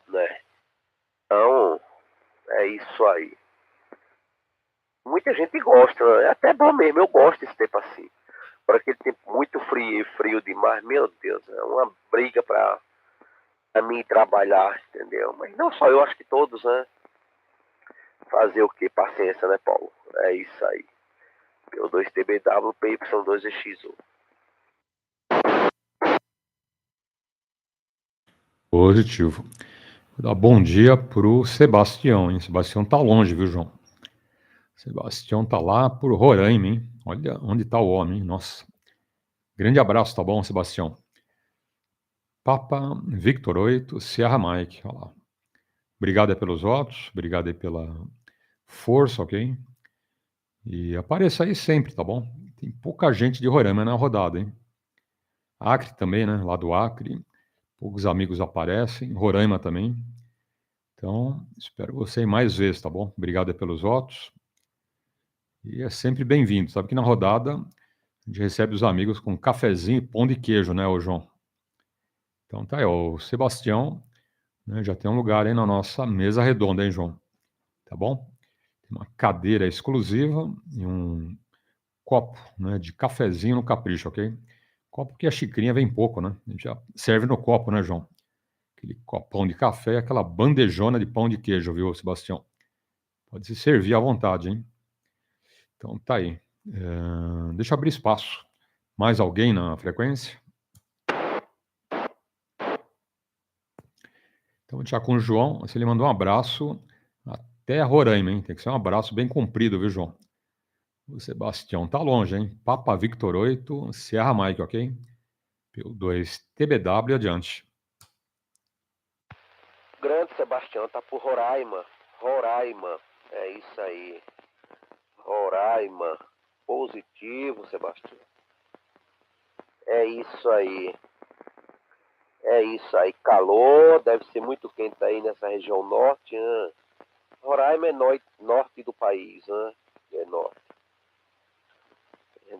J: né? Então, é isso aí. Muita gente gosta, é até bom mesmo, eu gosto desse tempo assim. Por aquele tempo muito frio demais, meu Deus, é uma briga pra mim trabalhar, entendeu? Mas não só eu, acho que todos, né? Fazer o que? Paciência, né, Paulo? É isso aí. P2TBW, PY2EXU.
A: Positivo. Vou dar bom dia pro Sebastião, hein? Sebastião tá longe, viu, João? Sebastião tá lá por Roraima, hein? Olha onde tá o homem, hein? Nossa. Grande abraço, tá bom, Sebastião? Papa Victor 8, Sierra Mike. Olha lá. Obrigado aí pelos votos, obrigado aí pela força, ok? E apareça aí sempre, tá bom? Tem pouca gente de Roraima na rodada, hein? Acre também, né? Lá do Acre. Poucos amigos aparecem. Roraima também. Então, espero você mais vezes, tá bom? Obrigado aí pelos votos. E é sempre bem-vindo. Sabe que na rodada a gente recebe os amigos com cafezinho e pão de queijo, né, ô João? Então tá aí, ó, o Sebastião, né, já tem um lugar aí na nossa mesa redonda, hein, João? Tá bom? Tem uma cadeira exclusiva e um copo, né, de cafezinho no capricho, ok? Copo que a xicrinha vem pouco, né? A gente já serve no copo, né, João? Aquele copão de café e aquela bandejona de pão de queijo, viu, Sebastião? Pode se servir à vontade, hein? Então tá aí. Deixa eu abrir espaço. Mais alguém na frequência? Então, já com o João, se ele mandou um abraço até Roraima, hein? Tem que ser um abraço bem comprido, viu, João? O Sebastião tá longe, hein? Papa Victor 8, Sierra Mike, ok? P2TBW adiante.
J: Grande Sebastião, tá por Roraima. Roraima, é isso aí. Roraima, positivo, Sebastião. É isso aí. É isso aí. Calor, deve ser muito quente aí nessa região norte, né? Roraima é norte do país, né? É norte.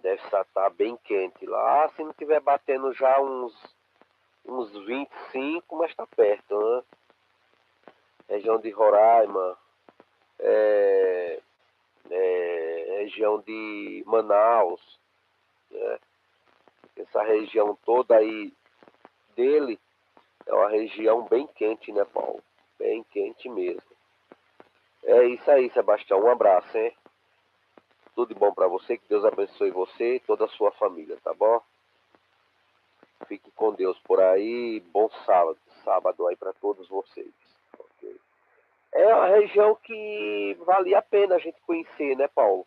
J: Deve estar bem quente lá. Se não tiver batendo já uns 25, mas tá perto, né? Região de Roraima, região de Manaus, né? Essa região toda aí dele é uma região bem quente, né, Paulo? Bem quente mesmo. É isso aí, Sebastião. Um abraço, hein? Tudo de bom para você, que Deus abençoe você e toda a sua família, tá bom? Fique com Deus por aí. Bom sábado aí para todos vocês. é uma região que vale a pena a gente conhecer, né, Paulo?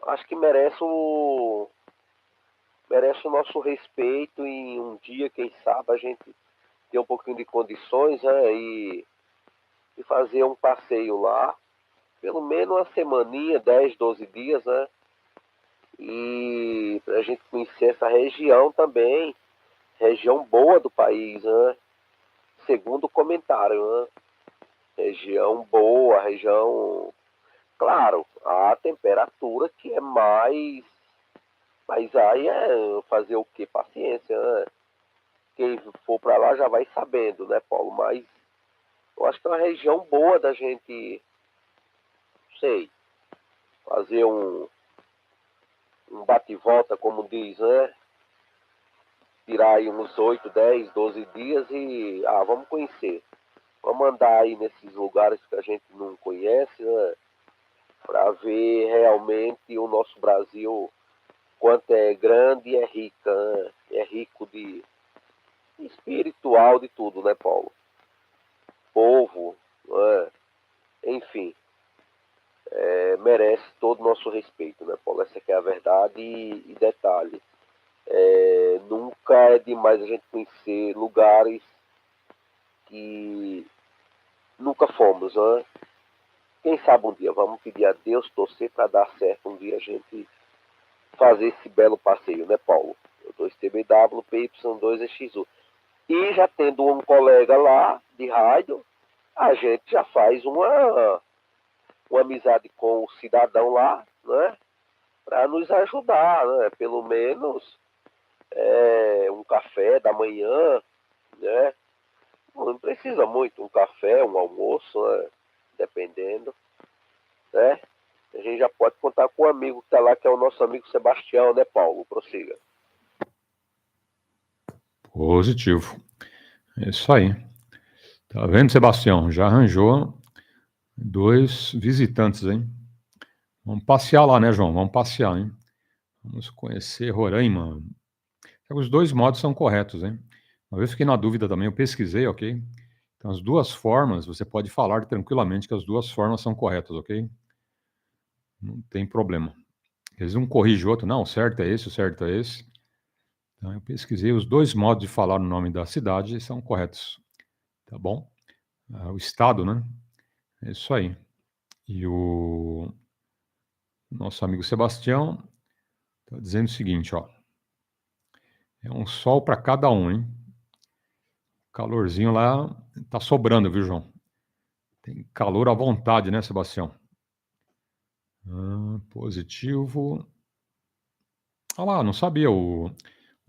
J: Acho que merece o nosso respeito e um dia, quem sabe, a gente ter um pouquinho de condições, né, e fazer um passeio lá, pelo menos uma semaninha, 10, 12 dias, né? E para a gente conhecer essa região também, região boa do país, né? Segundo o comentário, né? Região boa, região... Claro, a temperatura que é mais... Mas aí é fazer o quê? Paciência, né? Quem for para lá já vai sabendo, né, Paulo? Mas eu acho que é uma região boa da gente, sei, fazer um bate-volta, como diz, né? Tirar aí uns 8, 10, 12 dias e, vamos conhecer. Vamos andar aí nesses lugares que a gente não conhece, né? Para ver realmente o nosso Brasil, quanto é grande e é rica, né? É rico de espiritual, de tudo, né, Paulo? Povo, né? Enfim, merece todo o nosso respeito, né, Paulo? Essa que é a verdade e detalhe. Nunca é demais a gente conhecer lugares que nunca fomos, né? Quem sabe um dia, vamos pedir a Deus, torcer para dar certo um dia a gente fazer esse belo passeio, né, Paulo? O 2TBW, PY2EXU. E já tendo um colega lá de rádio, a gente já faz uma amizade com o cidadão lá, né? Para nos ajudar, né? Pelo menos um café da manhã, né? Não precisa muito, um café, um almoço, né? Dependendo, né? A gente já pode contar com o amigo que está lá, que é o nosso amigo Sebastião, né, Paulo? Prossiga.
A: Positivo. É isso aí. Tá vendo, Sebastião? Já arranjou 2 visitantes, hein? Vamos passear lá, né, João? Vamos passear, hein? Vamos conhecer Roraima. Os 2 modos são corretos, hein? Uma vez fiquei na dúvida também, eu pesquisei, ok? Então, as 2 formas, você pode falar tranquilamente que as 2 formas são corretas, ok? Não tem problema. Eles um corrige o outro, não, o certo é esse, o certo é esse. Então, eu pesquisei, os 2 modos de falar o nome da cidade são corretos, tá bom? O estado, né? É isso aí. E o nosso amigo Sebastião está dizendo o seguinte, ó. É um sol para cada um, hein? Calorzinho lá tá sobrando, viu, João? Tem calor à vontade, né, Sebastião? Positivo. Ah lá, não sabia. O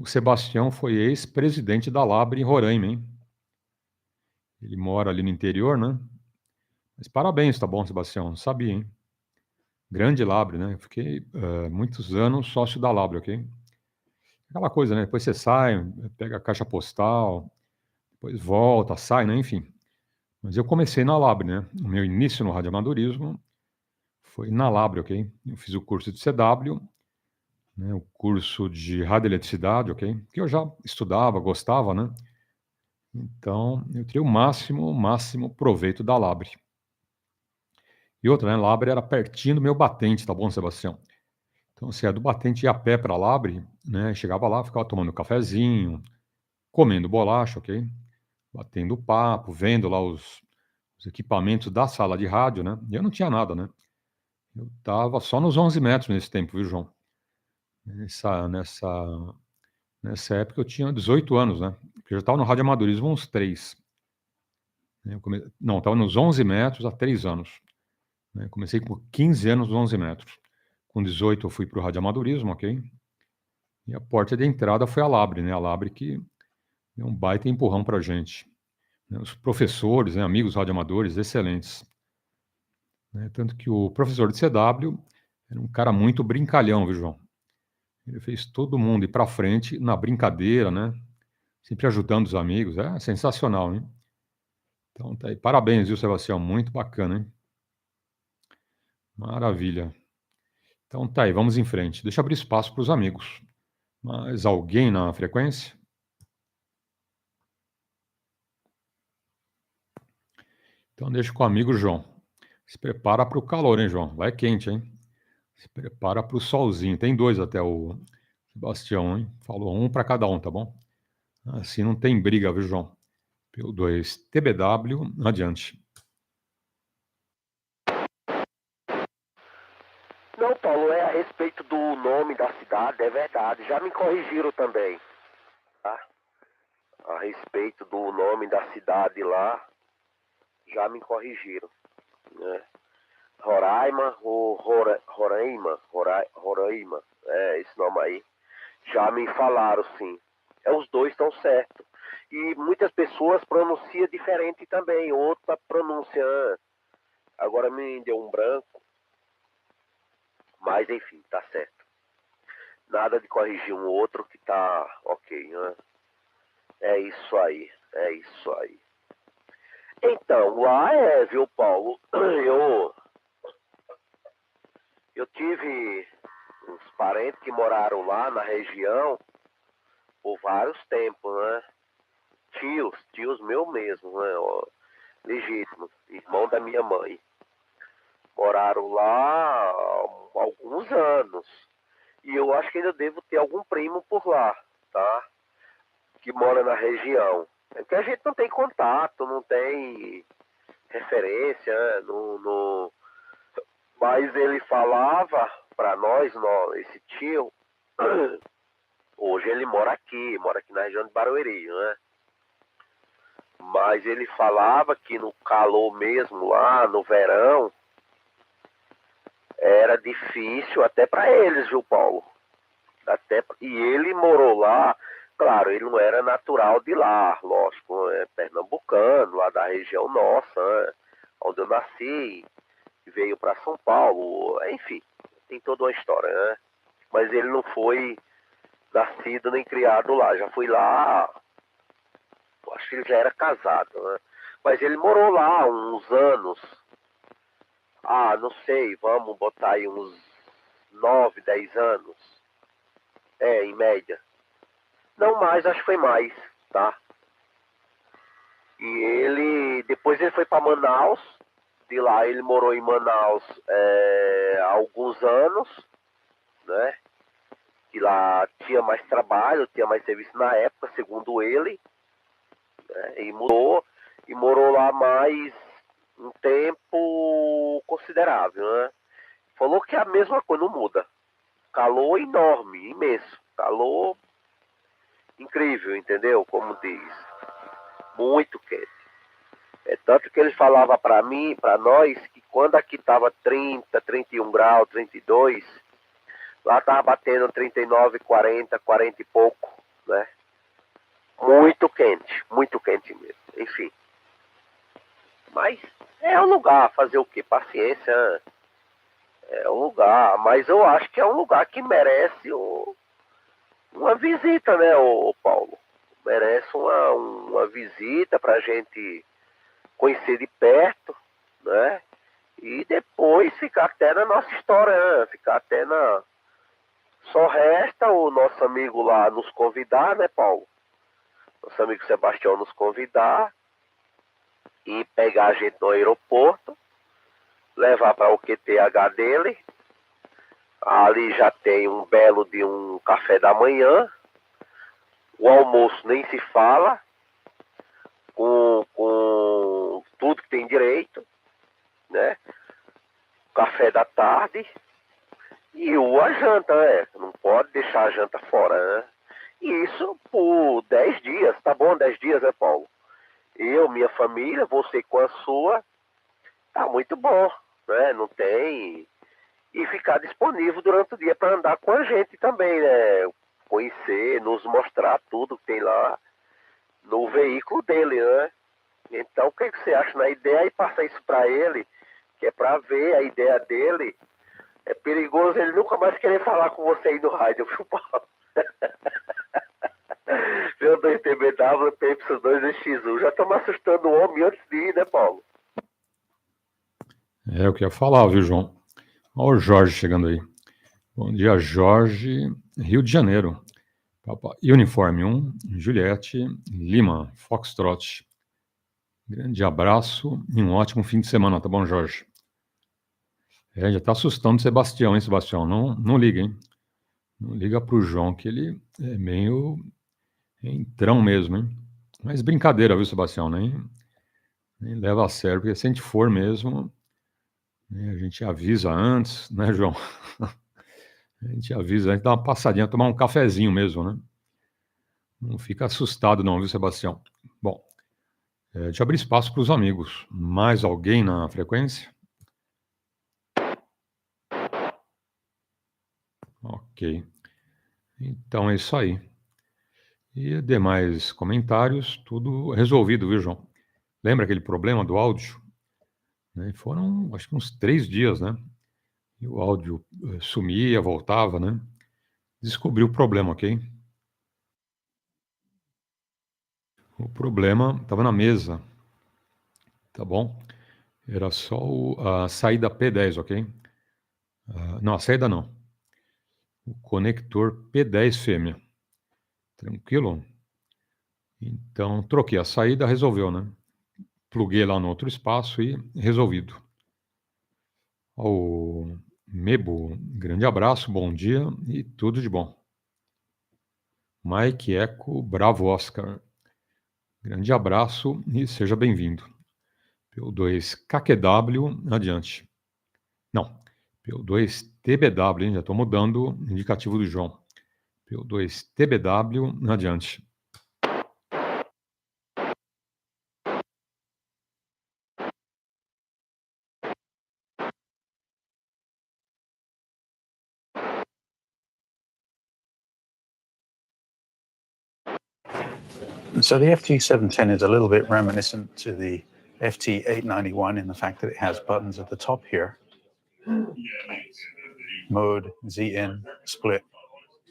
A: Sebastião foi ex-presidente da Labre em Roraima, hein? Ele mora ali no interior, né? Mas parabéns, tá bom, Sebastião? Não sabia, hein? Grande Labre, né? Eu fiquei muitos anos sócio da Labre, ok? Aquela coisa, né? Depois você sai, pega a caixa postal, depois volta, sai, né? Enfim. Mas eu comecei na Labre, né? O meu início no radioamadorismo foi na Labre, ok? Eu fiz o curso de CW, né? O curso de radioeletricidade, ok? Que eu já estudava, gostava, né? Então, eu tirei o máximo proveito da Labre. E outra, né? Labre era pertinho do meu batente, tá bom, Sebastião? Então, se é do batente ia a pé para Labre, né? Chegava lá, ficava tomando cafezinho, comendo bolacha, ok? Batendo papo, vendo lá os equipamentos da sala de rádio, né? E eu não tinha nada, né? Eu estava só nos 11 metros nesse tempo, viu, João? Nessa época eu tinha 18 anos, né? Porque eu já estava no radioamadorismo uns 3. Né? Não, estava nos 11 metros há 3 anos. Né? Comecei com 15 anos nos 11 metros. Com 18 eu fui para o radioamadorismo, ok? E a porta de entrada foi a Labre, né? A Labre que deu um baita empurrão para a gente. Né? Os professores, né? Amigos radioamadores, excelentes. Né? Tanto que o professor de CW era um cara muito brincalhão, viu, João? Ele fez todo mundo ir para frente na brincadeira, né? Sempre ajudando os amigos. É sensacional, hein? Então, tá aí. Parabéns, viu, Sebastião? Muito bacana, hein? Maravilha. Então, tá aí. Vamos em frente. Deixa eu abrir espaço para os amigos. Mais alguém na frequência? Então deixa com o amigo João. Se prepara para o calor, hein, João? Vai quente, hein? Se prepara para o solzinho. Tem 2 até o Sebastião, hein? Falou 1 para cada um, tá bom? Assim não tem briga, viu, João? PY2 TBW, adiante.
J: Não, Paulo, é a respeito do nome da cidade, é verdade. Já me corrigiram também, tá? A respeito do nome da cidade lá, já me corrigiram, né? Roraima ou Roraima, é esse nome aí. Já me falaram, sim. Os dois estão certos. E muitas pessoas pronunciam diferente também. Outra pronúncia, agora me deu um branco. Mas, enfim, tá certo. Nada de corrigir um outro que tá ok, né? É isso aí, é isso aí. Então, lá viu, Paulo, eu tive uns parentes que moraram lá na região por vários tempos, né? Tios meu mesmo, né? Legítimo, irmão da minha mãe. Moraram lá há alguns anos. E eu acho que ainda devo ter algum primo por lá, tá? Que mora na região. É porque a gente não tem contato, não tem referência, né? Mas ele falava para nós, esse tio, hoje ele mora aqui na região de Barueri, né? Mas ele falava que no calor mesmo lá, no verão, era difícil até para eles, viu, Paulo? E ele morou lá, claro, ele não era natural de lá, lógico, é pernambucano, lá da região nossa, né? Onde eu nasci, veio para São Paulo, enfim, tem toda uma história, né? Mas ele não foi nascido nem criado lá, já foi lá, acho que ele já era casado, né? Mas ele morou lá uns anos, não sei, vamos botar aí uns 9, 10 anos, em média. Não mais, acho que foi mais, tá? E depois ele foi para Manaus, de lá ele morou em Manaus há alguns anos, né? Que lá tinha mais trabalho, tinha mais serviço na época, segundo ele, né? E mudou, e morou lá mais um tempo considerável, né? Falou que é a mesma coisa, não muda. Calor enorme, imenso, calor incrível, entendeu? Como diz, muito quente. É tanto que ele falava para mim, para nós, que quando aqui tava 30, 31 graus, 32, lá tava batendo 39, 40, 40 e pouco, né? Muito quente mesmo, enfim. Mas é um lugar, fazer o quê? Paciência, é um lugar, mas eu acho que é um lugar que merece uma visita, né, o Paulo? Merece uma visita pra gente conhecer de perto, né? E depois ficar até na nossa história, né? Ficar até na... Só resta o nosso amigo lá nos convidar, né, Paulo? Nosso amigo Sebastião nos convidar e pegar a gente no aeroporto, levar para o QTH dele. Ali já tem um belo de um café da manhã. O almoço nem se fala, com tudo que tem direito, né? Café da tarde e a janta, né? Não pode deixar a janta fora, né? E isso por 10 dias, tá bom? 10 dias, né, Paulo? Eu, minha família, você com a sua, tá muito bom, né? Não tem... E ficar disponível durante o dia para andar com a gente também, né? Conhecer, nos mostrar tudo que tem lá no veículo dele, né? Então, o que você acha na ideia e passa isso para ele, que é para ver a ideia dele. É perigoso ele nunca mais querer falar com você aí no rádio, viu, Paulo? P2TBW, PY2EXU. Já estamos assustando o homem antes de ir, né, Paulo?
A: É o que eu ia falar, viu, João? Olha o Jorge chegando aí. Bom dia, Jorge, Rio de Janeiro. Uniforme 1, Juliette, Lima, Foxtrot. Grande abraço e um ótimo fim de semana, tá bom, Jorge? Já está assustando o Sebastião, hein, Sebastião? Não liga, hein? Não liga pro João, que ele é meio entrão mesmo, hein? Mas brincadeira, viu, Sebastião? Nem leva a sério, porque se a gente for mesmo, né, a gente avisa antes, né, João? A gente avisa, a gente dá uma passadinha, tomar um cafezinho mesmo, né? Não fica assustado não, viu, Sebastião? Bom, deixa eu abrir espaço para os amigos. Mais alguém na frequência? Ok. Então é isso aí. E demais comentários, tudo resolvido, viu, João? Lembra aquele problema do áudio? Né? Foram, acho que uns 3 dias, né? E o áudio sumia, voltava, né? Descobri o problema, ok? O problema estava na mesa, tá bom? Era só a saída P10, ok? Não, a saída não. O conector P10 fêmea. Tranquilo? Então, troquei a saída, resolveu, né? Pluguei lá no outro espaço e resolvido. Ao Mebo, grande abraço, bom dia e tudo de bom. Mike Eco, bravo Oscar. Grande abraço e seja bem-vindo. PO2 KQW, adiante. Não, PO2 TBW, hein? Já estou mudando o indicativo do João. PO2 TBW, adiante.
B: So the FT710 is a little bit reminiscent to the FT891 in the fact that it has buttons at the top here. Mode, Z-in, split,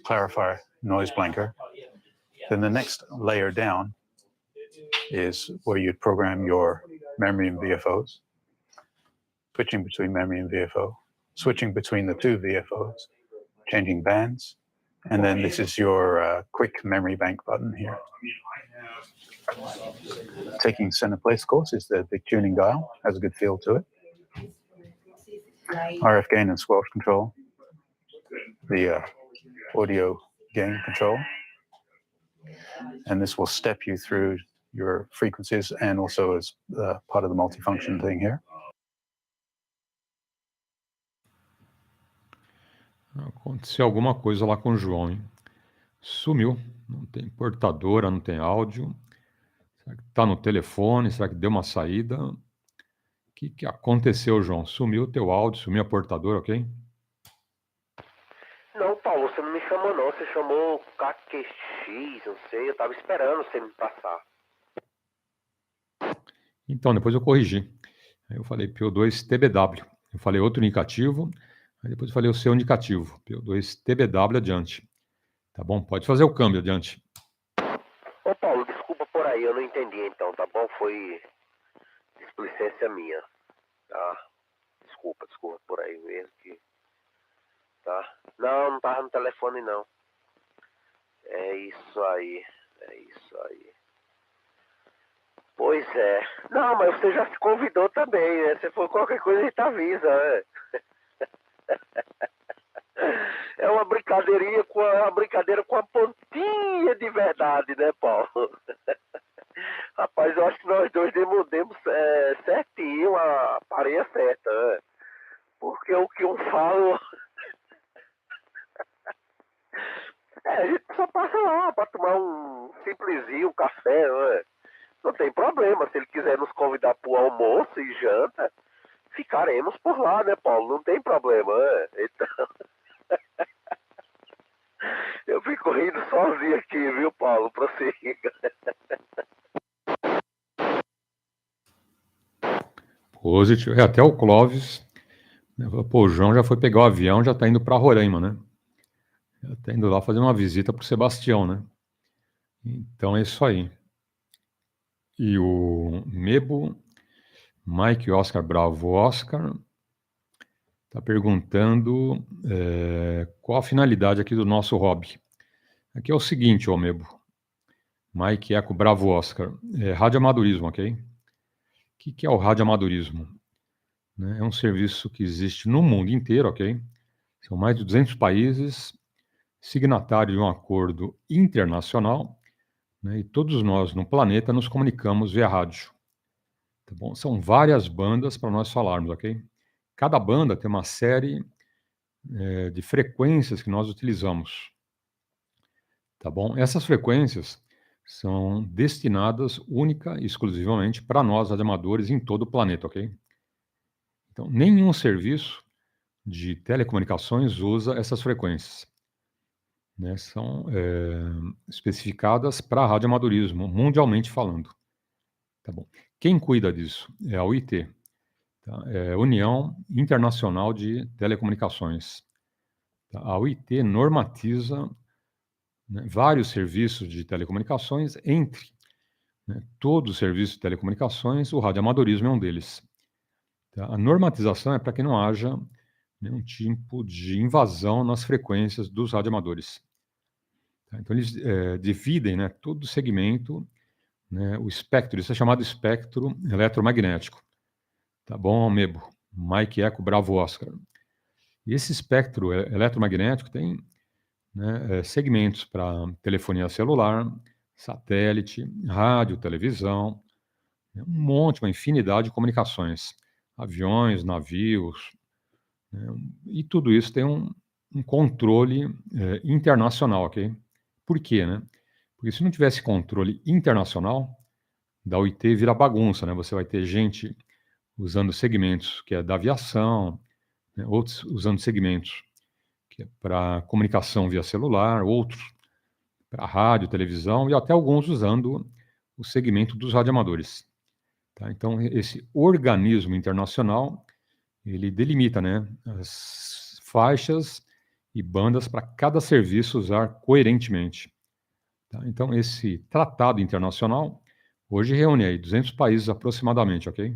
B: clarifier, noise blanker. Then the next layer down is where you'd program your memory and VFOs, switching between memory and VFO, switching between the two VFOs, changing bands, and then this is your quick memory bank button here. Taking center place, of course, is the big tuning dial, has a good feel to it. RF gain and squelch control, the audio gain control, and this will step you through your frequencies and also as part of the multifunction thing here.
A: Aconteceu alguma coisa lá com o João, hein? Sumiu. Não tem portadora, não tem áudio. Será que está no telefone? Será que deu uma saída? O que aconteceu, João? Sumiu o teu áudio, sumiu a portadora, ok?
J: Não, Paulo, você não me chamou não. Você chamou KQX, não sei. Eu tava esperando você me passar.
A: Então, depois eu corrigi. Aí eu falei PO2 TBW. Eu falei outro indicativo. Aí depois eu falei o seu indicativo. PO2 TBW adiante. Tá bom? Pode fazer o câmbio adiante.
J: Ô, Paulo, desculpa por aí. Eu não entendi então, tá bom? Foi displicência minha. Tá? Desculpa por aí mesmo que... Tá? Não tava no telefone não. É isso aí. Pois é. Não, mas você já se convidou também, né? Se for qualquer coisa, a gente avisa, né? É uma brincadeira com a pontinha de verdade, né, Paulo? Rapaz, eu acho que nós dois demos certinho a pareia certa, né? Porque o que eu falo... a gente só passa lá para tomar um simplesinho, um café, né? Não tem problema. Se ele quiser nos convidar para o almoço e janta, ficaremos por lá, né, Paulo? Não tem problema, né? Então... Eu fico rindo sozinho aqui, viu, Paulo? Prossiga.
A: Positivo. Até o Clóvis. Pô, o João já foi pegar o avião, já está indo para Roraima, né? Já está indo lá fazer uma visita para o Sebastião, né? Então é isso aí. E o Mebo, Mike Oscar Bravo Oscar, está perguntando qual a finalidade aqui do nosso hobby. Aqui é o seguinte, ô Mebo. Mike Eco Bravo Oscar. Radioamadorismo, ok? que é o radioamadorismo? Né? É um serviço que existe no mundo inteiro, ok? São mais de 200 países signatários de um acordo internacional, né? E todos nós no planeta nos comunicamos via rádio. Tá bom? São várias bandas para nós falarmos, ok? Cada banda tem uma série de frequências que nós utilizamos. Tá bom? Essas frequências são destinadas única e exclusivamente para nós, radioamadores, em todo o planeta, ok? Então, nenhum serviço de telecomunicações usa essas frequências. Né? São especificadas para radioamadorismo, mundialmente falando. Tá bom? Quem cuida disso é a UIT, tá? É a União Internacional de Telecomunicações. Tá? A UIT normatiza, né, vários serviços de telecomunicações, entre, né, todos os serviços de telecomunicações, o radioamadorismo é um deles. Tá? A normatização é para que não haja nenhum tipo de invasão nas frequências dos radioamadores. Tá? Então, eles dividem, né, todo o segmento, né, o espectro, isso é chamado espectro eletromagnético. Tá bom, Mebo? Mike Eco, Bravo Oscar. E esse espectro eletromagnético tem, né, segmentos para telefonia celular, satélite, rádio, televisão, né, um monte, uma infinidade de comunicações, aviões, navios, né, e tudo isso tem um controle internacional, ok? Por quê, né? Porque se não tivesse controle internacional, da OIT vira bagunça, né? Você vai ter gente usando segmentos que é da aviação, né, outros usando segmentos que é para comunicação via celular, outros para rádio, televisão e até alguns usando o segmento dos radioamadores. Tá? Então, esse organismo internacional, ele delimita, né, as faixas e bandas para cada serviço usar coerentemente. Tá? Então, esse tratado internacional hoje reúne aí 200 países aproximadamente, ok?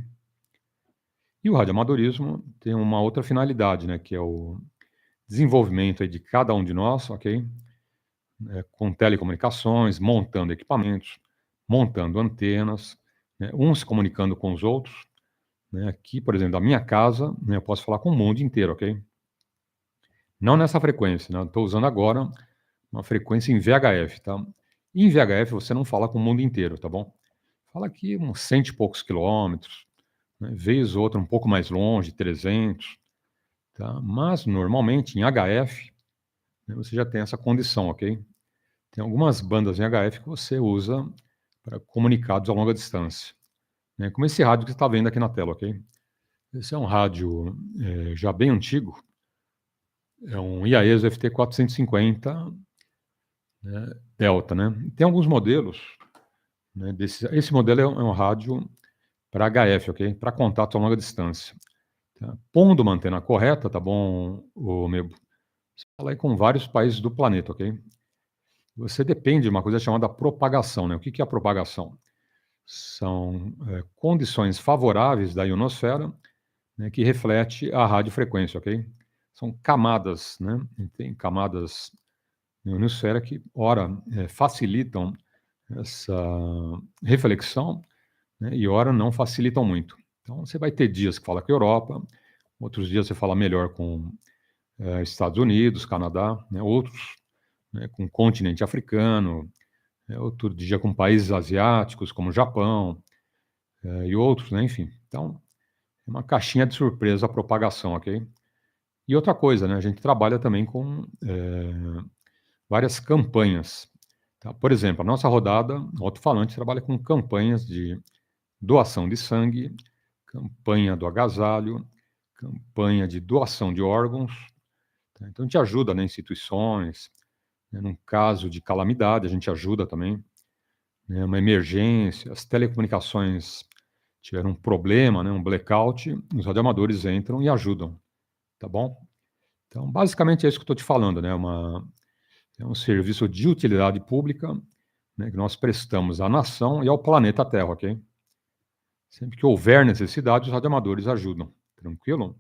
A: E o radioamadorismo tem uma outra finalidade, né, que é o desenvolvimento aí de cada um de nós, ok? Com telecomunicações, montando equipamentos, montando antenas, né, uns se comunicando com os outros. Né? Aqui, por exemplo, da minha casa, né, eu posso falar com o mundo inteiro, ok? Não nessa frequência, né? Estou usando agora uma frequência em VHF, tá? Em VHF você não fala com o mundo inteiro, tá bom? Fala aqui uns 100 e poucos quilômetros, né? Vez ou outra um pouco mais longe, 300, tá? Mas normalmente em HF, né, você já tem essa condição, ok? Tem algumas bandas em HF que você usa para comunicados a longa distância, né? Como esse rádio que você está vendo aqui na tela, ok? Esse é um rádio já bem antigo, é um IAESO FT450, né, Delta, né? Tem alguns modelos, né, esse modelo é um rádio para HF, ok? Para contato a longa distância. Tá? Pondo uma antena correta, tá bom, o Mebo? Você fala aí com vários países do planeta, ok? Você depende de uma coisa chamada propagação, né? O que é a propagação? São condições favoráveis da ionosfera, né, que reflete a radiofrequência, ok? São camadas, né? Tem camadas na ionosfera que, ora, facilitam essa reflexão, né, e ora não facilitam muito. Então, você vai ter dias que fala com a Europa, outros dias você fala melhor com Estados Unidos, Canadá, né, outros, né, com o continente africano, outro dia com países asiáticos, como o Japão, e outros, né, enfim. Então, é uma caixinha de surpresa a propagação, ok? E outra coisa, né, a gente trabalha também com várias campanhas. Tá? Por exemplo, a nossa rodada, o Alto-falante, trabalha com campanhas de doação de sangue, campanha do agasalho, campanha de doação de órgãos. Tá? Então, a gente ajuda, né, instituições, né, num caso de calamidade, a gente ajuda também, né, uma emergência, as telecomunicações tiveram um problema, né, um blackout, os radioamadores entram e ajudam, tá bom? Então, basicamente é isso que eu estou te falando, né, é um serviço de utilidade pública, né, que nós prestamos à nação e ao planeta Terra, ok? Sempre que houver necessidade, os radioamadores ajudam. Tranquilo?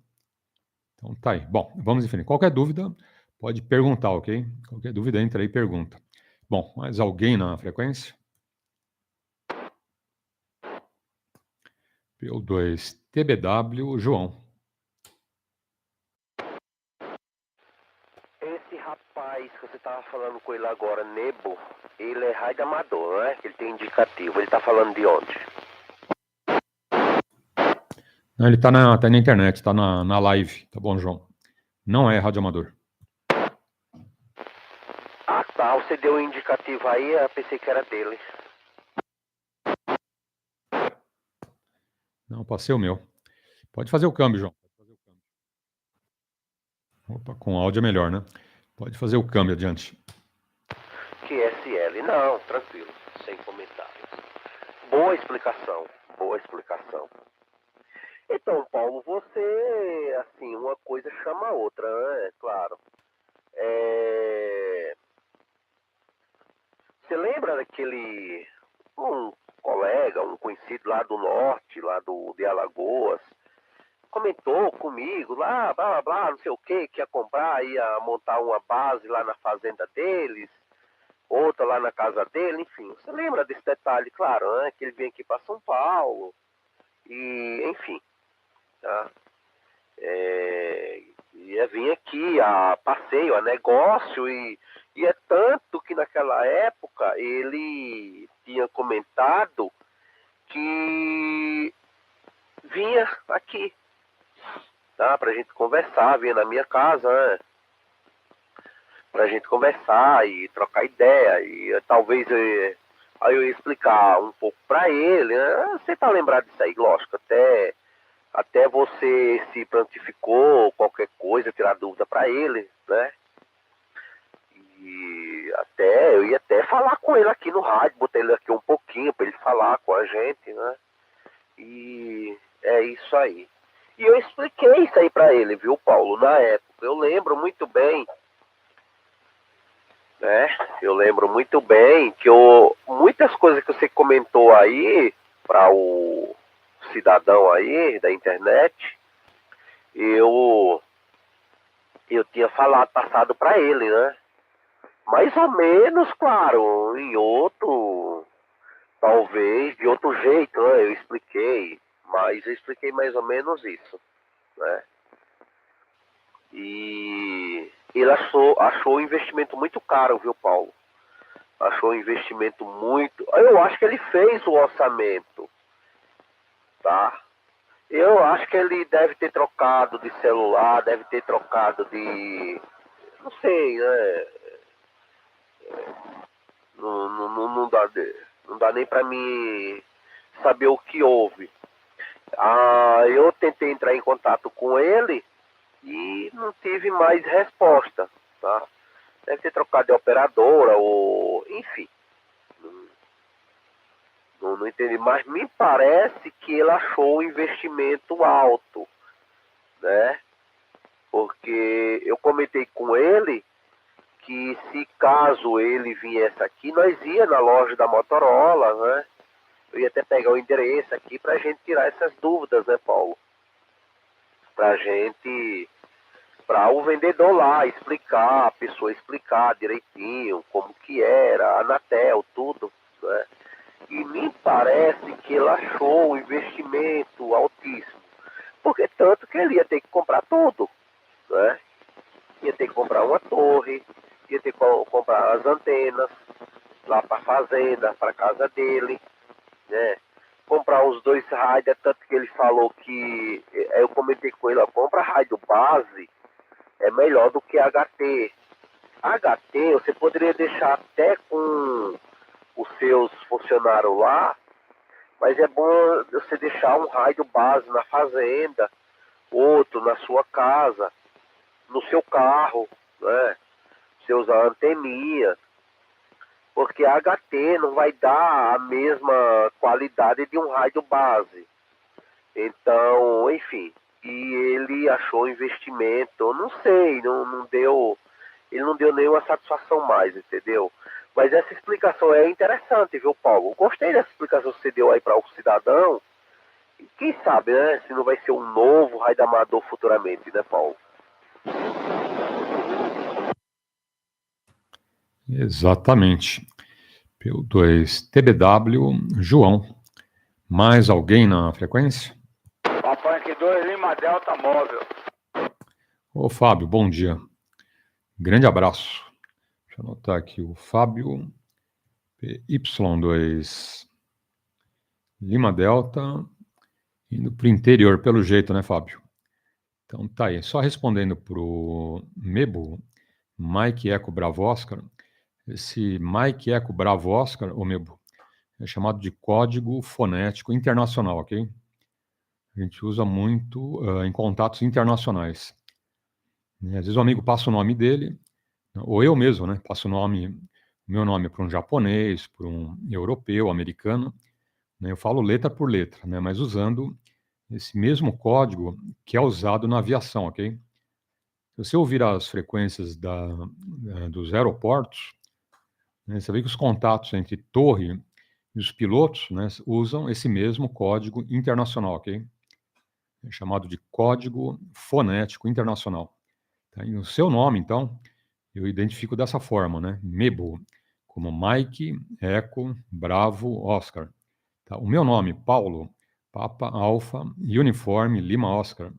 A: Então tá aí. Bom, vamos em frente. Qualquer dúvida, pode perguntar, ok? Qualquer dúvida, entra aí e pergunta. Bom, mais alguém na frequência? PY2EXU, João.
J: Esse rapaz que você estava falando com ele agora, Nebo, ele é radioamador, não é? Ele tem indicativo. Ele está falando de onde?
A: Não, ele tá na internet, tá na live, tá bom, João? Não é radioamador.
J: Ah, tá. Você deu um indicativo aí, eu pensei que era dele.
A: Não, passei o meu. Pode fazer o câmbio, João. Opa, com áudio é melhor, né? Pode fazer o câmbio adiante.
J: QSL. Não, tranquilo. Sem comentários. Boa explicação. Boa explicação. Então, Paulo, você, assim, uma coisa chama a outra, né? Claro. Você lembra daquele... um colega, um conhecido lá do norte, de Alagoas, comentou comigo lá, blá, blá, blá, não sei o que ia comprar, ia montar uma base lá na fazenda deles, outra lá na casa dele, enfim. Você lembra desse detalhe, claro, né? Que ele vem aqui para São Paulo, e, enfim, tá? Ia vir aqui a passeio, a negócio, e é tanto que naquela época ele tinha comentado que vinha aqui, tá? Pra gente conversar, vinha na minha casa, né? Pra gente conversar e trocar ideia, e talvez aí eu ia explicar um pouco pra ele, né? Você tá lembrado disso aí, lógico, até você se prontificou, qualquer coisa, tirar dúvida pra ele, né? E eu ia até falar com ele aqui no rádio, botei ele aqui um pouquinho pra ele falar com a gente, né? E é isso aí. E eu expliquei isso aí pra ele, viu, Paulo, na época. Eu lembro muito bem, né? Eu lembro muito bem que muitas coisas que você comentou aí para o cidadão aí da internet, eu tinha passado para ele, né? Mais ou menos, claro, talvez de outro jeito, né? Eu expliquei, mas eu expliquei mais ou menos isso, né? E ele achou o investimento muito caro, viu, Paulo? Achou o investimento muito... Eu acho que ele fez o orçamento, tá? Eu acho que ele deve ter trocado de celular, deve ter trocado de... Não sei, né? Não dá nem pra mim saber o que houve. Eu tentei entrar em contato com ele e não tive mais resposta, tá? Deve ter trocado de operadora ou... Enfim. Não entendi. Mas me parece que ele achou o investimento alto, né? Porque eu comentei com ele que se caso ele viesse aqui, nós ia na loja da Motorola, né? Eu ia até pegar o endereço aqui pra gente tirar essas dúvidas, né, Paulo? Para o vendedor lá explicar, a pessoa explicar direitinho como que era, a Anatel, tudo, né? E me parece que ele achou um investimento altíssimo, porque tanto que ele ia ter que comprar tudo, né? Ia ter que comprar uma torre, ia ter que comprar as antenas lá para a fazenda, para a casa dele, né? Comprar os 2 rádios, tanto que ele falou que, eu comentei com ele, compra rádio base, é melhor do que HT. HT você poderia deixar até com os seus funcionários lá, mas é bom você deixar um rádio base na fazenda, outro na sua casa, no seu carro, né? Você usar anteninha, porque a HT não vai dar a mesma qualidade de um rádio base. Então, enfim, e ele achou investimento, não sei, ele não deu nenhuma satisfação mais, entendeu? Mas essa explicação é interessante, viu, Paulo? Gostei dessa explicação que você deu aí para o cidadão. E quem sabe, né, se não vai ser um novo radioamador futuramente, né, Paulo?
A: Exatamente. PY2TBW, João. Mais alguém na frequência?
K: Papai 2, Lima Delta Móvel.
A: Ô, Fábio, bom dia. Grande abraço. Deixa eu anotar aqui o Fábio, PY2 Lima Delta, indo para o interior, pelo jeito, né, Fábio? Então tá aí, só respondendo pro Mebo, Mike Eco Bravo Oscar, esse Mike Eco Bravo Oscar, ô Mebo, é chamado de código fonético internacional, ok? A gente usa muito em contatos internacionais. Às vezes o amigo passa o nome dele, ou eu mesmo, né? Passo meu nome para um japonês, para um europeu, americano, né? Eu falo letra por letra, né? Mas usando esse mesmo código que é usado na aviação, ok? Se você ouvir as frequências dos aeroportos, né, você vê que os contatos entre torre e os pilotos, né, usam esse mesmo código internacional, ok? É chamado de código fonético internacional. Tá? E o seu nome, então, eu identifico dessa forma, né? MEBO, como Mike, Eco, Bravo, Oscar. Tá? O meu nome, Paulo, Papa, Alfa, Uniforme, Lima, Oscar.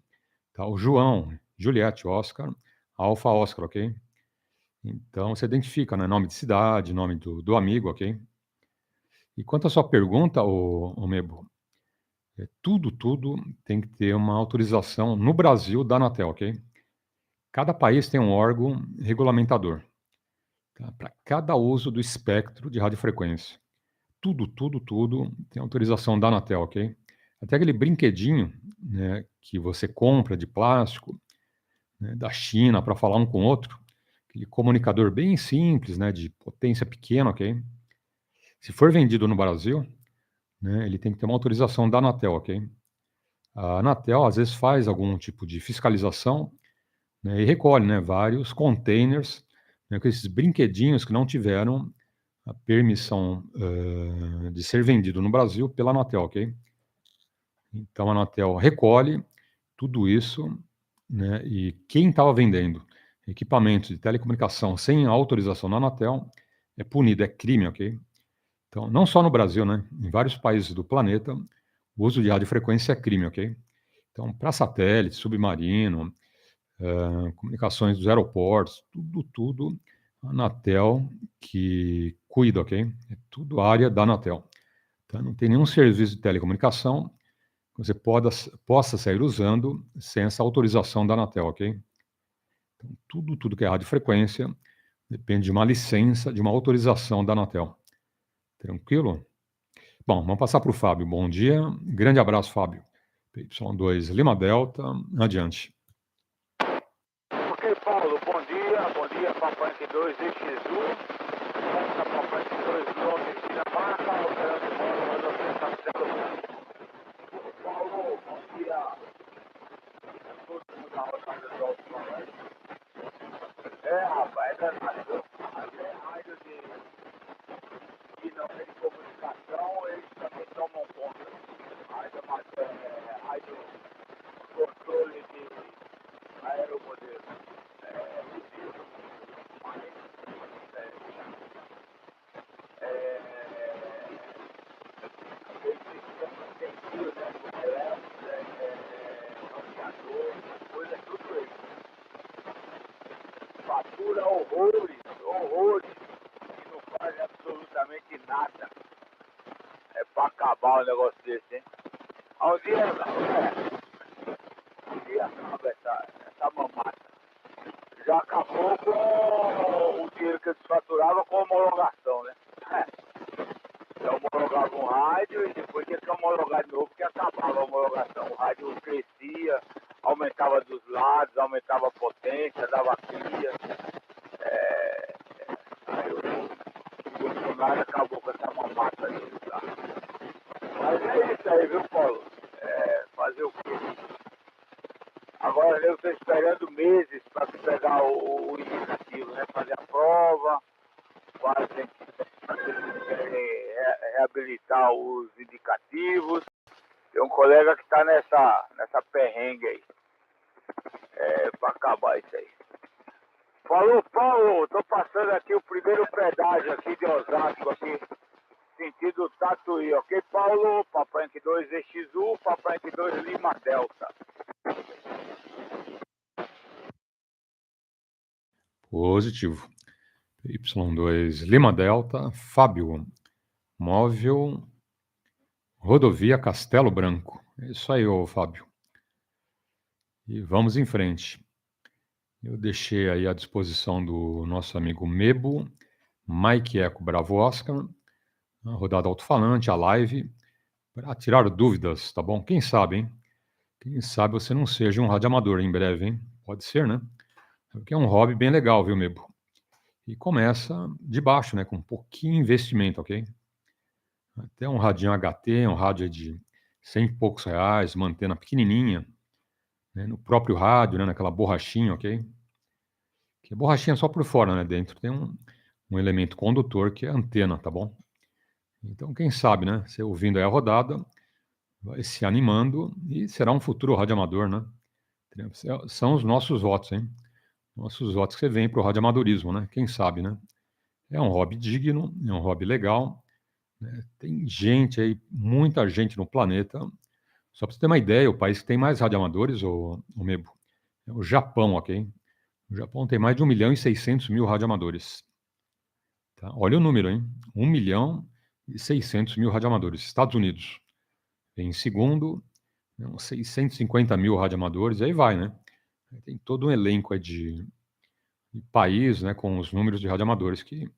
A: Tá? O João, Juliette, Oscar, Alfa, Oscar, ok? Então, você identifica, né? Nome de cidade, nome do amigo, ok? E quanto à sua pergunta, ô Mebo, tudo tem que ter uma autorização no Brasil da Anatel, ok? Cada país tem um órgão regulamentador, tá? Para cada uso do espectro de radiofrequência. Tudo tem autorização da Anatel, ok? Até aquele brinquedinho, né, que você compra de plástico, né, da China para falar um com o outro, aquele comunicador bem simples, né, de potência pequena, ok? Se for vendido no Brasil, né, ele tem que ter uma autorização da Anatel, ok? A Anatel às vezes faz algum tipo de fiscalização, né, e recolhe, né, vários containers, né, com esses brinquedinhos que não tiveram a permissão de ser vendido no Brasil pela Anatel, ok? Então a Anatel recolhe tudo isso, né, e quem estava vendendo equipamentos de telecomunicação sem autorização da Anatel é punido, é crime, ok? Então, não só no Brasil, né, em vários países do planeta, o uso de radiofrequência é crime, ok? Então, para satélite, submarino, comunicações dos aeroportos, tudo, a Anatel que cuida, ok? É tudo área da Anatel. Então, não tem nenhum serviço de telecomunicação que você possa sair usando sem essa autorização da Anatel, ok? Então, tudo que é radiofrequência depende de uma licença, de uma autorização da Anatel. Tranquilo? Bom, vamos passar para o Fábio. Bom dia. Grande abraço, Fábio. PY2 Lima Delta, adiante.
K: Ok, Paulo, bom dia, Papai 2EXU, Papai 2 Nome Dinamarca, operando de modo, mas você está sendo Paulo, bom dia, todo mundo na rotada do Alto-falante. Rapaz, é danado, até rádio de não ter comunicação, eles também tomam conta. Rádio controle de aeromodelo. Coisa tudo isso. Fatura horrores, e não faz absolutamente nada. É pra acabar um negócio desse, hein? Um dia acaba essa mamata. Já acabou com o dinheiro que eles faturavam com homologação, né? Eu homologava um rádio e depois tinha que homologar de novo, porque acabava a homologação. O rádio crescia, aumentava dos lados, aumentava a potência, dava cria. Aí o Bolsonaro acabou com essa mamata aí, tá? Mas é isso aí, viu, Paulo? Fazer o quê? Agora eu estou esperando meses para pegar o indicativo, né? Fazer a prova, quase tem que reabilitar os indicativos. Tem um colega que está nessa perrengue aí. Para acabar isso aí. Falou, Paulo, tô passando aqui o primeiro pedágio aqui de Osasco aqui. sentido Tatuí, ok, Paulo? Papai Yankee 2EXU, Papai Yankee 2 Lima Delta.
A: Positivo. PY2 Lima Delta, Fábio, móvel, rodovia Castelo Branco. É isso aí, ô Fábio. E vamos em frente. Eu deixei aí à disposição do nosso amigo Mebo, Mike Eco Bravo Oscar, a rodada alto-falante, a live, para tirar dúvidas, tá bom? Quem sabe, hein? Quem sabe você não seja um radioamador em breve, hein? Pode ser, né? Porque é um hobby bem legal, viu, Mebo? E começa de baixo, né? Com um pouquinho de investimento, ok? Até um radinho HT, um rádio de 100 e poucos reais, antena pequenininha, né? No próprio rádio, né? Naquela borrachinha, ok? Que a borrachinha é só por fora, né? Dentro tem um elemento condutor que é a antena, tá bom? Então, quem sabe, né? Você ouvindo aí a rodada, vai se animando e será um futuro radioamador, né? São os nossos votos, hein? Nossos votos que você vem para o radioamadorismo, né? Quem sabe, né? É um hobby digno, é um hobby legal, né? Tem gente aí, muita gente no planeta. Só para você ter uma ideia, o país que tem mais radioamadores, o Mebo, é o Japão, ok? O Japão tem mais de 1.600.000 radioamadores. Tá? Olha o número, hein? 1.600.000 radioamadores. Estados Unidos. Em segundo, né, uns 650.000 radioamadores, aí vai, né? Tem todo um elenco aí de país, né, com os números de radioamadores, que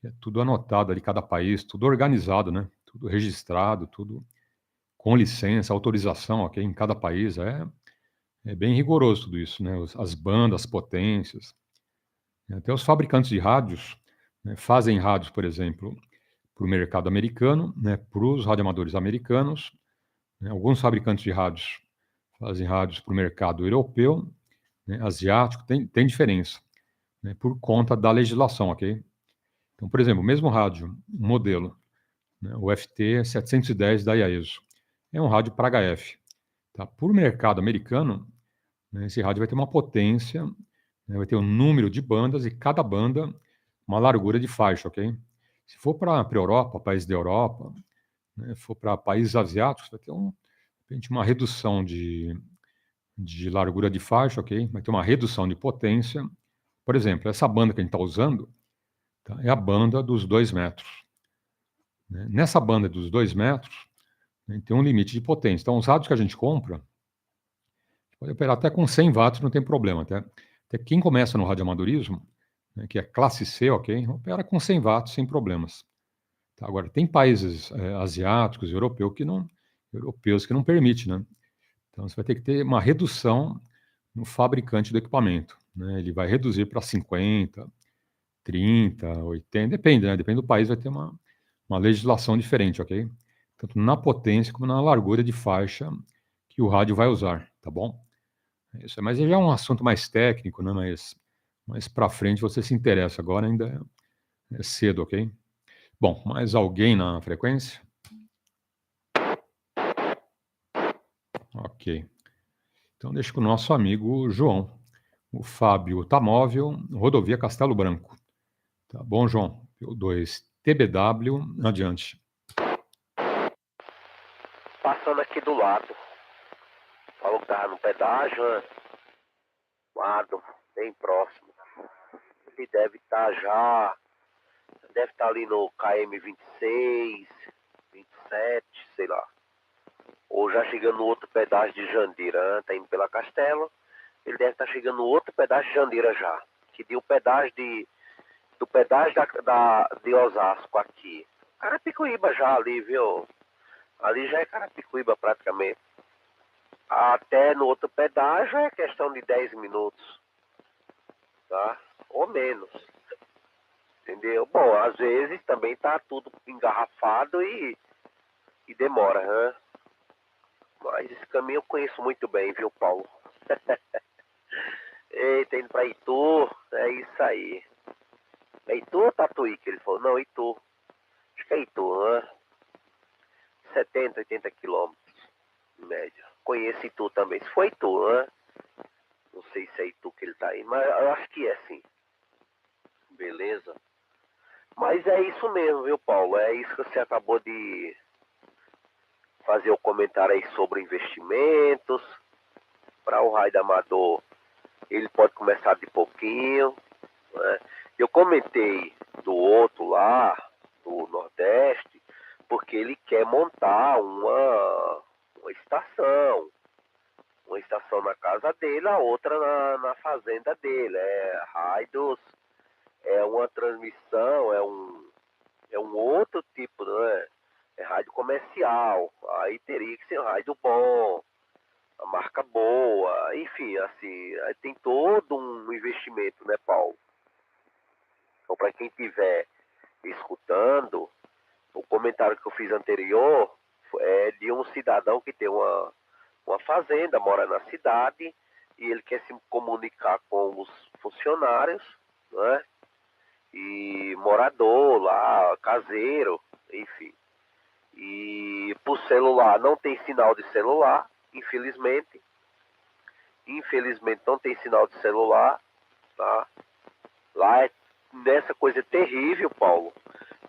A: é tudo anotado ali, cada país, tudo organizado, né? Tudo registrado, tudo com licença, autorização, ok? Em cada país. É bem rigoroso tudo isso, né? As bandas, as potências. Até os fabricantes de rádios, né, fazem rádios, por exemplo, para o mercado americano, né, para os radioamadores americanos. Né, alguns fabricantes de rádios fazem rádios para o mercado europeu, né, asiático, tem diferença, né, por conta da legislação, ok? Então, por exemplo, o mesmo rádio, um modelo, né, o FT 710 da IAESO, é um rádio para HF. Tá? Por mercado americano, né, esse rádio vai ter uma potência, né, vai ter um número de bandas e cada banda uma largura de faixa, ok? Se for para a Europa, países da Europa, né, for para países asiáticos, vai ter uma redução de largura de faixa, ok? Vai ter uma redução de potência. Por exemplo, essa banda que a gente está usando, tá, é a banda dos 2 metros. Né? Nessa banda dos 2 metros, né, tem um limite de potência. Então, os rádios que a gente compra, pode operar até com 100 watts, não tem problema. Até quem começa no radioamadorismo, né, que é classe C, ok? Opera com 100 watts sem problemas. Tá? Agora, tem países asiáticos, europeus que não permitem, né? Então, você vai ter que ter uma redução no fabricante do equipamento, né? Ele vai reduzir para 50, 30, 80, depende, né? Depende do país, vai ter uma legislação diferente, ok? Tanto na potência como na largura de faixa que o rádio vai usar, tá bom? Isso, mas já é um assunto mais técnico, né? Mas para frente você se interessa, agora ainda é cedo, ok? Bom, mais alguém na frequência? Ok. Então deixa com o nosso amigo João. O Fábio Tamóvel, rodovia Castelo Branco. Tá bom, João? P2 TBW, adiante.
J: Passando aqui do lado. Falou que tava no pedágio, né? Lado, bem próximo. Ele deve estar ali no KM 26, 27, sei lá. Ou já chegando no outro pedágio de Jandira, tá indo pela Castelo. Ele deve estar chegando no outro pedágio de Jandira já. Que deu o pedágio do pedágio de Osasco aqui. Carapicuíba já ali, viu? Ali já é Carapicuíba praticamente. Até no outro pedágio é questão de 10 minutos. Tá? Ou menos. Entendeu? Bom, às vezes também tá tudo engarrafado e demora, né? Mas esse caminho eu conheço muito bem, viu, Paulo? Eita, indo pra Itu, é isso aí. É Itu ou Tatuí que ele falou? Não, Itu. Acho que é Itu, né? 70, 80 quilômetros, em média. Conheço Itu também. Se for Itu, né? Não sei se é Itu que ele tá indo, mas eu acho que é, sim. Beleza. Mas é isso mesmo, viu, Paulo? É isso que você acabou de fazer o comentário aí sobre investimentos. Para o raio amador, ele pode começar de pouquinho, né? Eu comentei do outro lá, do Nordeste, porque ele quer montar uma estação na casa dele, a outra na fazenda dele. Raios, é uma transmissão, é um outro tipo, né? É rádio comercial, aí teria que ser um rádio bom, a marca boa, enfim, assim, aí tem todo um investimento, né, Paulo? Então, para quem estiver escutando, o comentário que eu fiz anterior é de um cidadão que tem uma fazenda, mora na cidade, e ele quer se comunicar com os funcionários, né? E morador lá, caseiro, enfim. E por celular, não tem sinal de celular, infelizmente. Infelizmente não tem sinal de celular, tá? Lá é nessa coisa terrível, Paulo.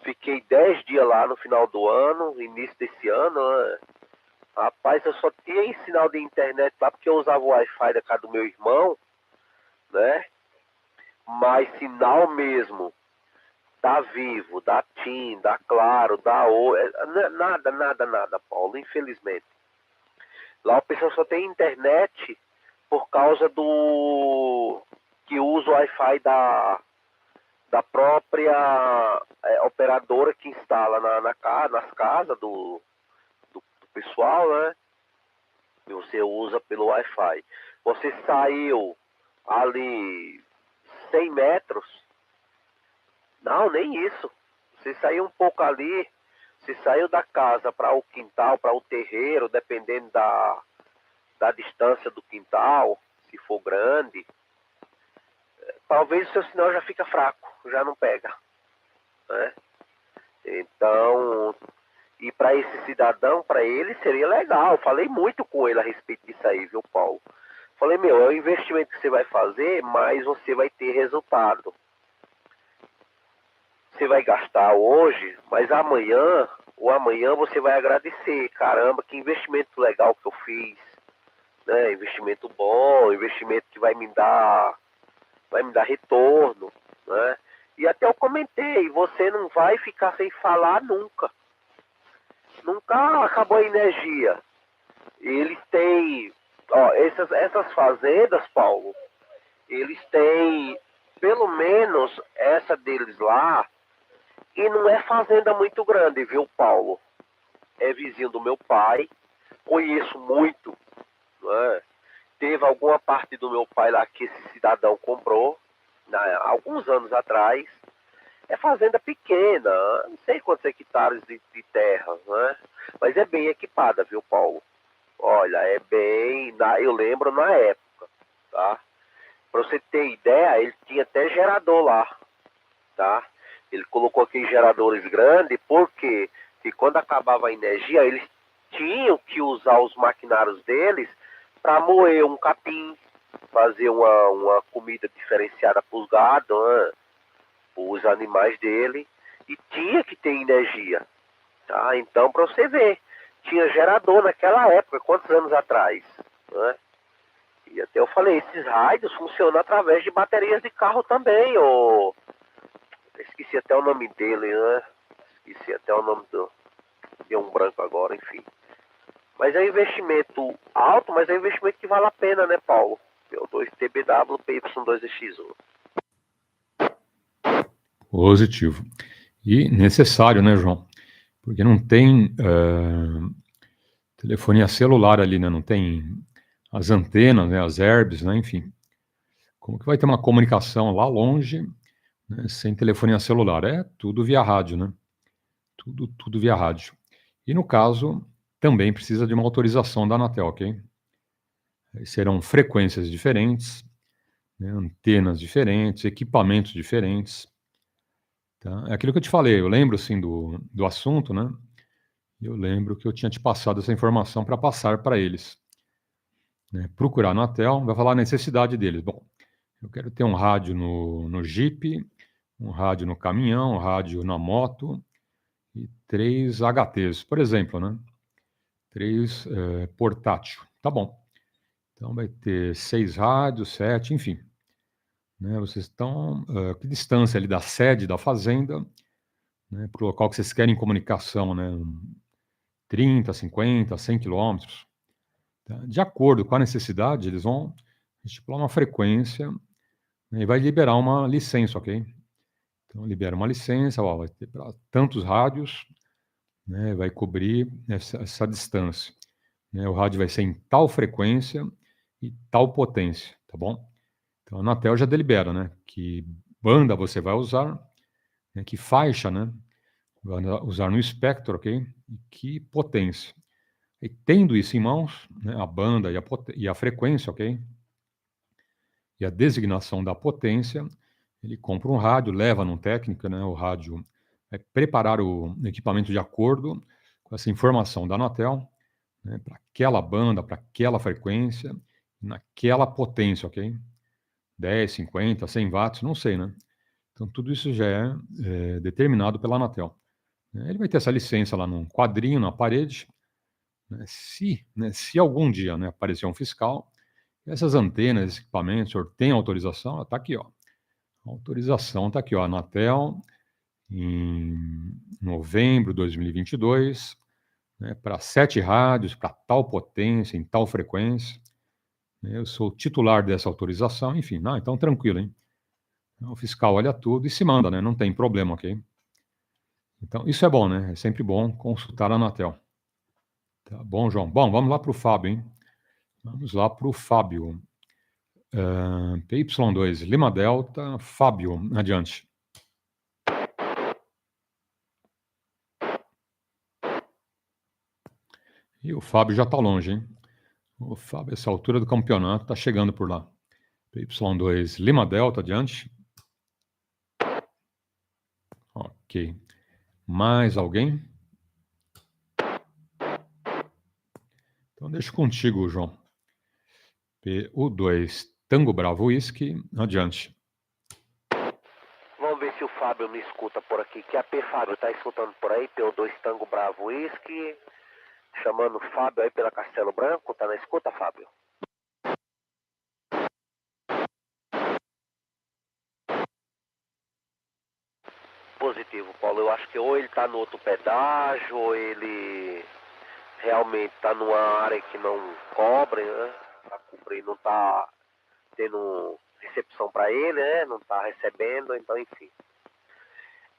J: Fiquei 10 dias lá no final do ano, início desse ano, né? Rapaz, eu só tinha sinal de internet lá porque eu usava o Wi-Fi da casa do meu irmão, né? Mas sinal mesmo, da Vivo, da TIM, da Claro, da Oi, nada, Paulo, infelizmente. Lá o pessoal só tem internet por causa do que usa o Wi-Fi da própria operadora que instala nas casas do pessoal, né? E você usa pelo Wi-Fi. Você saiu ali 100 metros, não, nem isso. Você saiu um pouco ali, você saiu da casa para o quintal, para o terreiro, dependendo da distância do quintal, se for grande, talvez o seu sinal já fica fraco, já não pega, né? Então, e para esse cidadão, para ele seria legal. Falei muito com ele a respeito disso aí, viu, Paulo? Falei, meu, é o investimento que você vai fazer, mas você vai ter resultado. Você vai gastar hoje, mas amanhã você vai agradecer. Caramba, que investimento legal que eu fiz, né? Investimento bom, investimento que vai me dar retorno, né? E até eu comentei, você não vai ficar sem falar nunca. Nunca acabou a energia. Eles têm, essas fazendas, Paulo, eles têm, pelo menos essa deles lá, e não é fazenda muito grande, viu, Paulo? É vizinho do meu pai, conheço muito, né? Teve alguma parte do meu pai lá que esse cidadão comprou, né, alguns anos atrás. É fazenda pequena, não sei quantos hectares de terra, né? Mas é bem equipada, viu, Paulo? Olha, é bem, eu lembro na época, tá? Para você ter ideia, ele tinha até gerador lá, tá? Ele colocou aqueles geradores grandes, porque quando acabava a energia, eles tinham que usar os maquinários deles para moer um capim, fazer uma comida diferenciada para os gados, né? Os animais dele, e tinha que ter energia, tá? Então, para você ver, tinha gerador naquela época, quantos anos atrás, né? E até eu falei, esses rádios funcionam através de baterias de carro também, esqueci até o nome dele, né? Esqueci até o nome deu um branco agora, enfim. Mas é um investimento alto, mas é um investimento que vale a pena, né, Paulo? P2TBW, PY2EXU.
A: Positivo. E necessário, né, João? Porque não tem telefonia celular ali, né? Não tem as antenas, né? As herbes, né? Enfim. Como que vai ter uma comunicação lá longe, né? Sem telefonia celular? É tudo via rádio, né? Tudo via rádio. E no caso, também precisa de uma autorização da Anatel, ok? Serão frequências diferentes, né? Antenas diferentes, equipamentos diferentes. Tá? É aquilo que eu te falei, eu lembro assim do assunto, né? Eu lembro que eu tinha te passado essa informação para passar para eles. Né? Procurar no Anatel, vai falar a necessidade deles. Bom, eu quero ter um rádio no Jeep, um rádio no caminhão, um rádio na moto e 3 HTs, por exemplo, né? 3 portátil. Tá bom. Então vai ter 6 rádios, 7, enfim. Né? Vocês estão que distância ali da sede da fazenda, né, para o local que vocês querem comunicação, né? 30, 50, 100 quilômetros. Tá? De acordo com a necessidade, eles vão estipular uma frequência, né, e vai liberar uma licença, ok? Então, libera uma licença, ó, vai ter para tantos rádios, né, vai cobrir essa distância. Né, o rádio vai ser em tal frequência e tal potência, tá bom? Então, a Anatel já delibera, né, que banda você vai usar, né, que faixa, né, vai usar no espectro, ok? E que potência. E tendo isso em mãos, né, a banda e a frequência, ok? E a designação da potência, ele compra um rádio, leva num técnico, né, o rádio vai preparar o equipamento de acordo com essa informação da Anatel, né, para aquela banda, para aquela frequência, naquela potência, ok? 10, 50, 100 watts, não sei, né? Então, tudo isso já é determinado pela Anatel. Ele vai ter essa licença lá num quadrinho na parede, né, se algum dia, né, aparecer um fiscal, essas antenas, esses equipamentos, o senhor tem autorização? Está aqui, ó. A autorização está aqui, ó, Anatel, em novembro de 2022, né, para 7 rádios, para tal potência, em tal frequência. Né, eu sou titular dessa autorização, enfim, não, então tranquilo, hein? O fiscal olha tudo e se manda, né? Não tem problema, ok? Então, isso é bom, né? É sempre bom consultar a Anatel. Tá bom, João? Bom, vamos lá para o Fábio, hein? Vamos lá para o Fábio. PY2, Lima Delta, Fábio, adiante. E o Fábio já está longe, hein? O Fábio, essa altura do campeonato, está chegando por lá. PY2, Lima Delta, adiante. Ok. Mais alguém? Então, deixa contigo, João. PU2, Tango Bravo Whisky, adiante.
J: Vamos ver se o Fábio me escuta por aqui. Que a P Fábio tá escutando por aí, PU2 Tango Bravo Whisky. Chamando o Fábio aí pela Castelo Branco. Tá na escuta, Fábio? Positivo, Paulo. Eu acho que ou ele tá no outro pedágio, ou ele realmente tá numa área que não cobre, né? Pra cobrir, não tá tendo recepção para ele, né? Não tá recebendo, então enfim.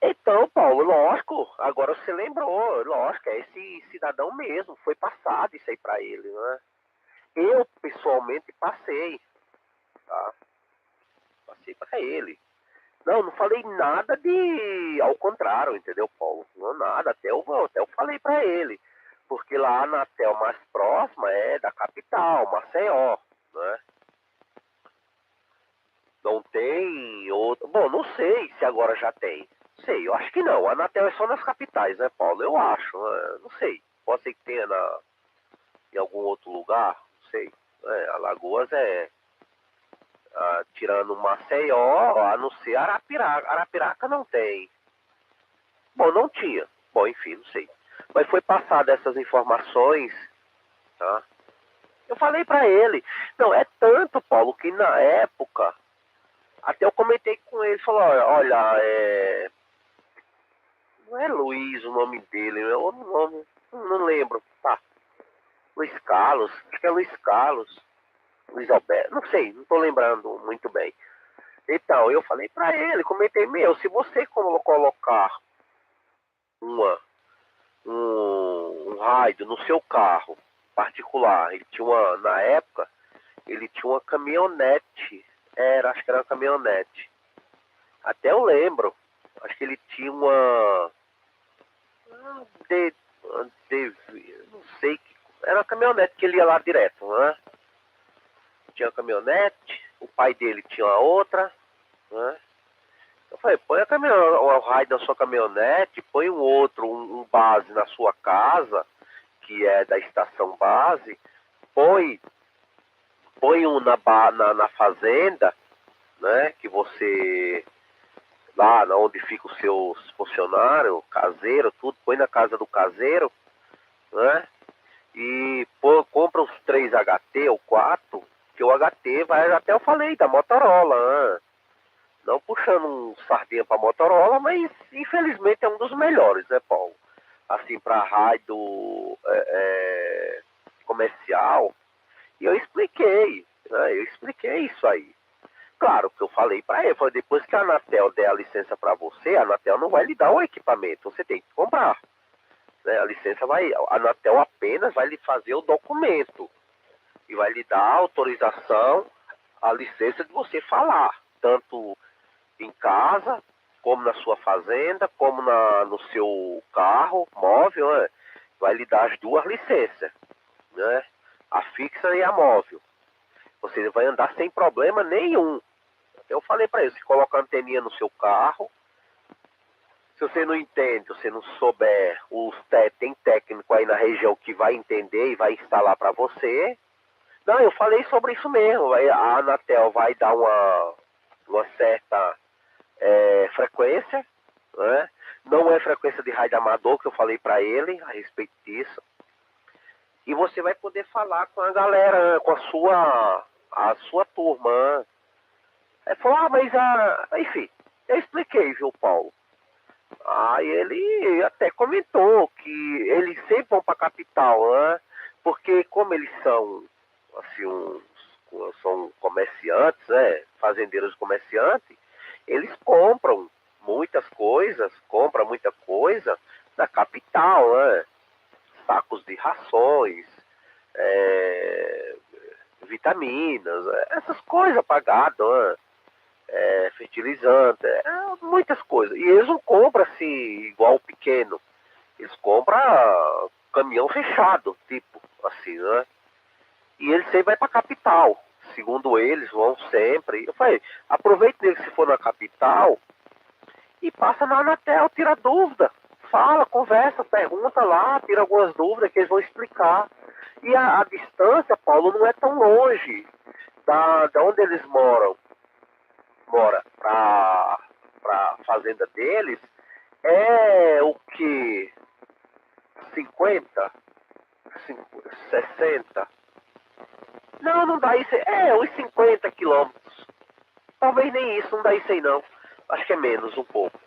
J: Então, Paulo, lógico, agora você lembrou, lógico, é esse cidadão mesmo, foi passado isso aí para ele, né? Eu, pessoalmente, passei, tá? Passei para ele. Não falei nada de, ao contrário, entendeu, Paulo? Não nada, até eu falei para ele, porque lá na Anatel mais próxima é da capital, Maceió, né? Não tem outro. Bom, não sei se agora já tem. Sei, eu acho que não. A Anatel é só nas capitais, né, Paulo? Eu acho. Não sei. Pode ser que tenha em algum outro lugar. Não sei. Alagoas tirando Maceió, a não ser Arapiraca. Arapiraca não tem. Bom, não tinha. Bom, enfim, não sei. Mas foi passada essas informações, tá? Eu falei pra ele. Não, é tanto, Paulo, que na época até eu comentei com ele, falou, olha, não é Luiz o nome dele, é outro nome, não lembro, tá, Luiz Carlos, acho que é Luiz Carlos, Luiz Alberto, não sei, não tô lembrando muito bem. Então, eu falei pra ele, comentei, se você colocar um rádio no seu carro particular, ele tinha na época, ele tinha uma caminhonete, acho que era uma caminhonete. Até eu lembro. Acho que ele tinha uma. Não sei. Era uma caminhonete que ele ia lá direto, né? Tinha uma caminhonete. O pai dele tinha uma outra, né? Eu falei, põe o raio na sua caminhonete, põe um base na sua casa, que é da estação base, põe um na fazenda, né? Que você lá onde ficam os seus funcionários, caseiro, tudo, põe na casa do caseiro, né? E compra uns 3 HT ou 4, que o HT vai, até eu falei, da Motorola, né? Não puxando um sardinha para Motorola, mas infelizmente é um dos melhores, né, Paulo? Assim, para rádio comercial. E eu expliquei, né? Eu expliquei isso aí. Claro que eu falei para ele, foi depois que a Anatel der a licença para você, a Anatel não vai lhe dar o equipamento, você tem que comprar. Né? A licença a Anatel apenas vai lhe fazer o documento e vai lhe dar a autorização, a licença de você falar, tanto em casa, como na sua fazenda, como no seu carro móvel, né? Vai lhe dar as 2 licenças, né? A fixa e a móvel. Você vai andar sem problema nenhum. Eu falei para ele, você coloca a anteninha no seu carro. Se você não entende, se você não souber, tem técnico aí na região que vai entender e vai instalar para você. Não, eu falei sobre isso mesmo. A Anatel vai dar uma certa frequência, né? Não é frequência de rádio amador, que eu falei para ele a respeito disso. E você vai poder falar com a galera, com a sua turma. Ele falou, mas enfim, eu expliquei, viu, Paulo? Aí ele até comentou que eles sempre vão para a capital, né? Porque como eles são, assim, são comerciantes, né? Fazendeiros comerciantes, eles compram muita coisa da capital, né? Sacos de rações, vitaminas, essas coisas para gado, né? Fertilizante, muitas coisas. E eles não compram assim, igual o pequeno. Eles compram caminhão fechado, tipo, assim, né? E eles sempre vai para a capital. Segundo eles, vão sempre. Eu falei, aproveite se for na capital e passa na Anatel, tira dúvida. Fala, conversa, pergunta lá, tira algumas dúvidas que eles vão explicar. E a distância, Paulo, não é tão longe da onde eles mora para a fazenda deles, é o que? 50? 60? Não dá isso. Uns 50 quilômetros. Talvez nem isso, não dá isso aí não. Acho que é menos um pouco.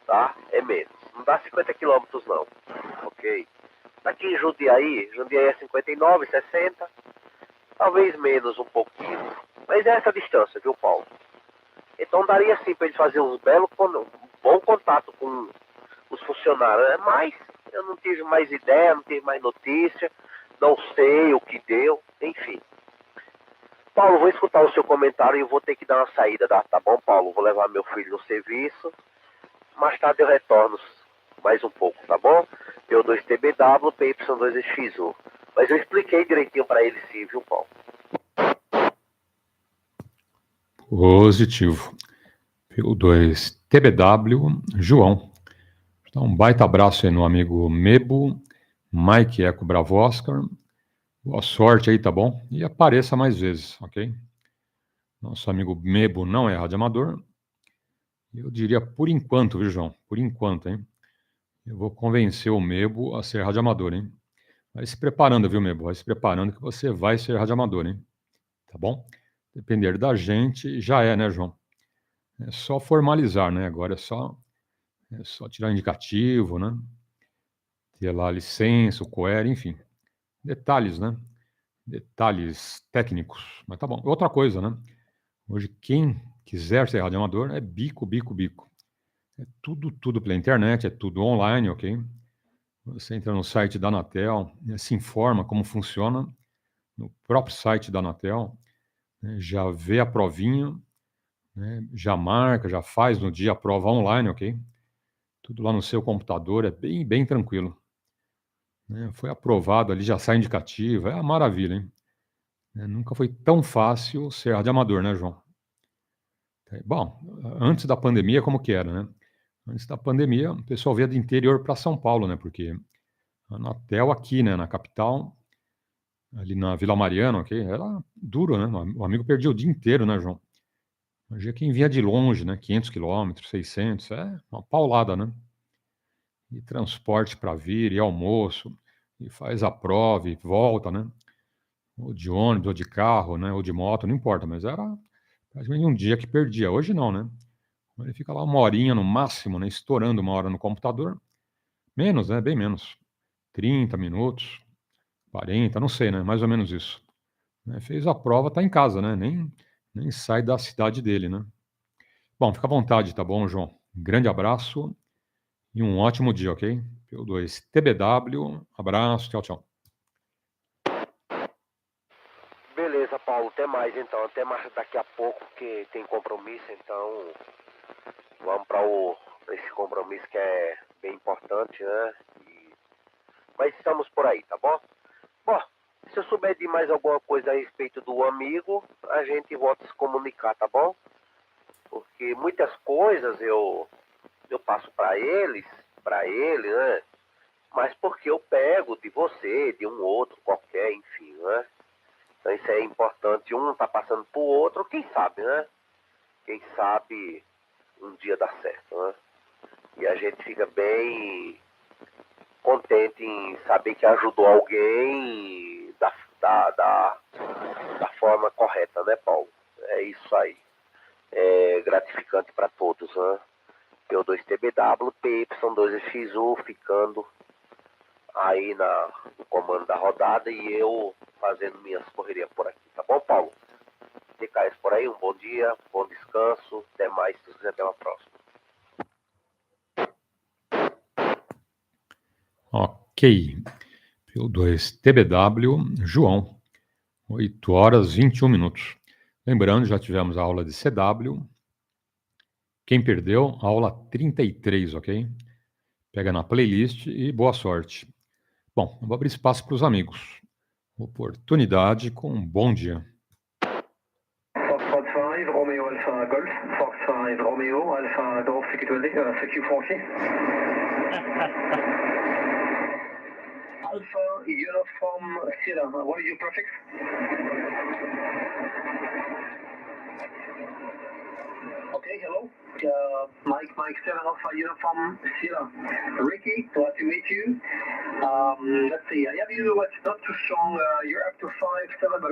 J: Tá? É menos. Não dá 50 quilômetros não. Ok? Daqui em Jundiaí é 59, 60. Talvez menos um pouquinho. Mas é essa distância, viu, Paulo? Então daria sim para eles fazerem um bom contato com os funcionários, né? Mas eu não tive mais ideia, não tive mais notícia, não sei o que deu, enfim. Paulo, vou escutar o seu comentário e vou ter que dar uma saída, tá bom, Paulo? Vou levar meu filho no serviço, mais tarde eu retorno mais um pouco, tá bom? P2TBW, PY2EXU. Mas eu expliquei direitinho para ele sim, viu, Paulo?
A: Positivo. P2TBW, João. Então, um baita abraço aí no amigo Mebo, Mike Eco Bravo Oscar. Boa sorte aí, tá bom? E apareça mais vezes, ok? Nosso amigo Mebo não é radioamador. Eu diria por enquanto, viu, João? Por enquanto, hein? Eu vou convencer o Mebo a ser radioamador, hein? Vai se preparando, viu, Mebo? Vai se preparando que você vai ser radioamador, hein? Tá bom? Depender da gente, já é, né, João? É só formalizar, né? Agora é só tirar indicativo, né? Ter lá a licença, o COER, enfim. Detalhes, né? Detalhes técnicos. Mas tá bom. Outra coisa, né? Hoje, quem quiser ser radioamador é bico. É tudo pela internet, é tudo online, ok? Você entra no site da Anatel, se informa como funciona no próprio site da Anatel, né? Já vê a provinha, né? Já marca, já faz no dia a prova online, ok? Tudo lá no seu computador, é bem tranquilo. Né? Foi aprovado ali, já sai indicativo, é uma maravilha, hein? Nunca foi tão fácil ser radioamador, né, João? Bom, antes da pandemia, como que era, né? Antes da pandemia, o pessoal via do interior para São Paulo, né? Porque a Anatel aqui, né, na capital, ali na Vila Mariana, ok? Era duro, né? O amigo perdia o dia inteiro, né, João? Hoje quem vinha de longe, né? 500 quilômetros, 600, é uma paulada, né? E transporte para vir, e almoço, e faz a prova e volta, né? Ou de ônibus, ou de carro, né? Ou de moto, não importa, mas era praticamente um dia que perdia. Hoje não, né? Ele fica lá uma horinha no máximo, né? Estourando uma hora no computador. Menos, né? Bem menos. 30 minutos, 40, não sei, né? Mais ou menos isso. Né? Fez a prova, tá em casa, né? Nem sai da cidade dele, né? Bom, fica à vontade, tá bom, João? Um grande abraço e um ótimo dia, ok? PY2EXU, abraço, tchau, tchau.
J: Beleza, Paulo, até mais então. Até mais daqui a pouco, porque tem compromisso, então vamos para esse compromisso que é bem importante, né? Mas estamos por aí, tá bom? Bom, se eu souber de mais alguma coisa a respeito do amigo, a gente volta a se comunicar, tá bom? Porque muitas coisas eu passo para ele, né? Mas porque eu pego de você, de um outro qualquer, enfim, né? Então isso é importante, um tá passando pro outro, quem sabe, né? Quem sabe um dia dá certo, né? E a gente fica bem contente em saber que ajudou alguém da forma correta, né, Paulo? É isso aí. É gratificante para todos, né? PY2TBW, PY2EXU ficando aí no comando da rodada e eu fazendo minhas correrias por aqui, tá bom, Paulo? TKS por aí, um bom dia, bom descanso, até mais, se quiser, até uma próxima.
A: Ok. PY2TBW, João, 8 horas 21 minutos. Lembrando, já tivemos a aula de CW. Quem perdeu, aula 33, ok? Pega na playlist e boa sorte. Bom, eu vou abrir espaço para os amigos. Oportunidade com um bom dia.
D: Foxtrot 5, Romeo Alpha Golf, Fox 5, Romeo Alpha Golf, CQ Franchi. Alpha Uniform Sierra, what is your prefix? Okay, hello. Mike 7 Alpha Uniform Sierra. Ricky, glad to meet you. Let's see, I have you, it's not too strong, you're up to 5'7", but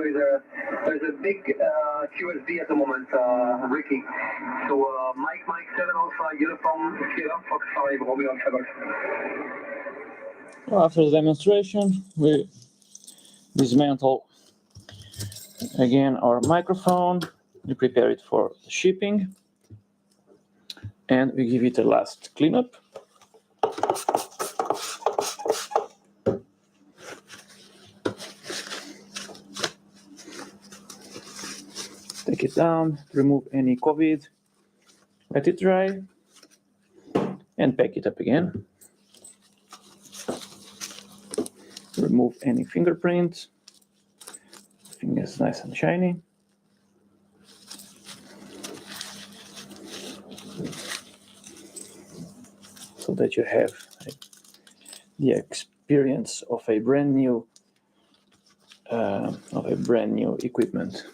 D: there's a big QSB at the moment, Ricky. So Mike 7 Alpha Uniform Sierra, Fox 5, Romeo Alpha Golf.
L: Well, after the demonstration, we dismantle again our microphone, we prepare it for shipping, and we give it a last cleanup. Take it down, remove any COVID, let it dry, and pack it up again. Remove any fingerprints. Fingers nice and shiny. So that you have the experience of a brand new equipment.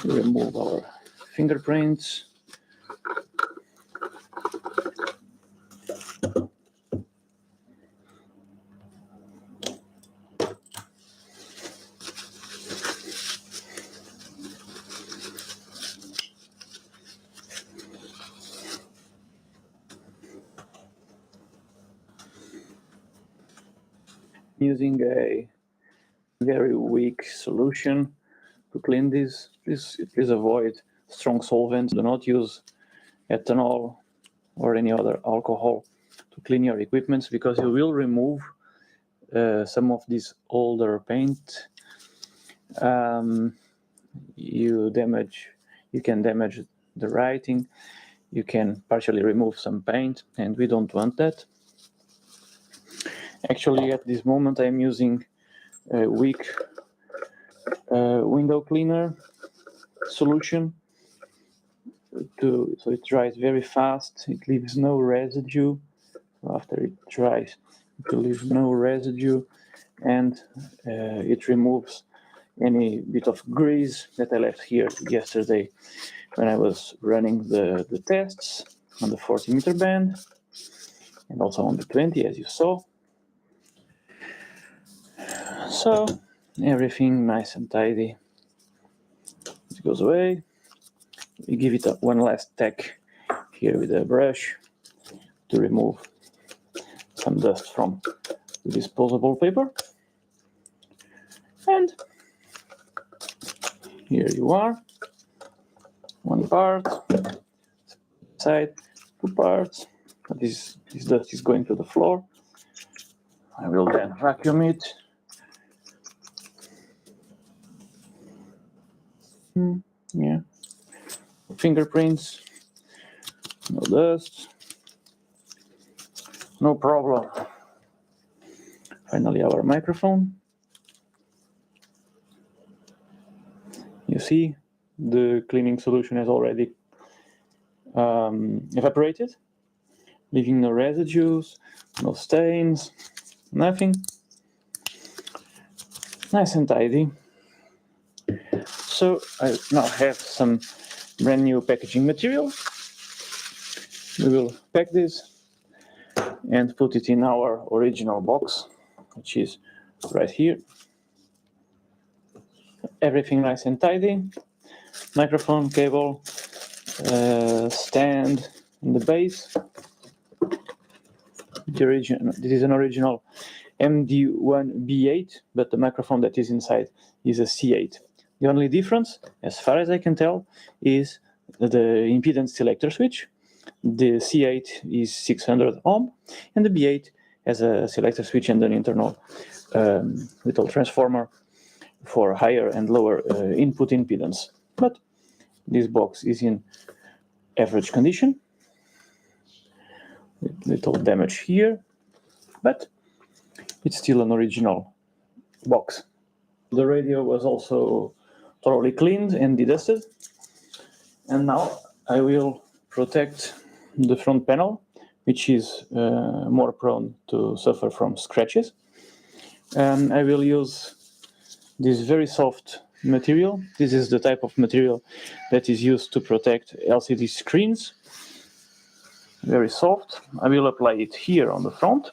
L: Remove our fingerprints. Using a very weak solution to clean this, please avoid strong solvents. Do not use ethanol or any other alcohol to clean your equipment, because you will remove some of this older paint. You damage you can damage the writing, you can partially remove some paint, and we don't want that. Actually, at this moment, I'm using a weak window cleaner solution. So it dries very fast, it leaves no residue. After it dries, it will leave no residue, and it removes any bit of grease that I left here yesterday when I was running the tests on the 40-meter band and also on the 20, as you saw. So everything nice and tidy. It goes away. We give it one last tack here with a brush to remove some dust from the disposable paper. And here you are. One part, side, 2 parts. This dust is going to the floor. I will then vacuum it. Yeah. Fingerprints. No dust. No problem. Finally, our microphone. You see, the cleaning solution has already evaporated, leaving no residues, no stains, nothing. Nice and tidy. So I now have some brand new packaging material. We will pack this and put it in our original box, which is right here. Everything nice and tidy. Microphone, cable, stand, and the base. This is an original MD1B8, but the microphone that is inside is a C8. The only difference, as far as I can tell, is the impedance selector switch. The C8 is 600 ohm, and the B8 has a selector switch and an internal little transformer for higher and lower input impedance. But this box is in average condition. Little damage here, but it's still an original box. The radio was also thoroughly cleaned and dedusted. And now I will protect the front panel, which is more prone to suffer from scratches. I will use this very soft material. This is the type of material that is used to protect LCD screens. Very soft. I will apply it here on the front.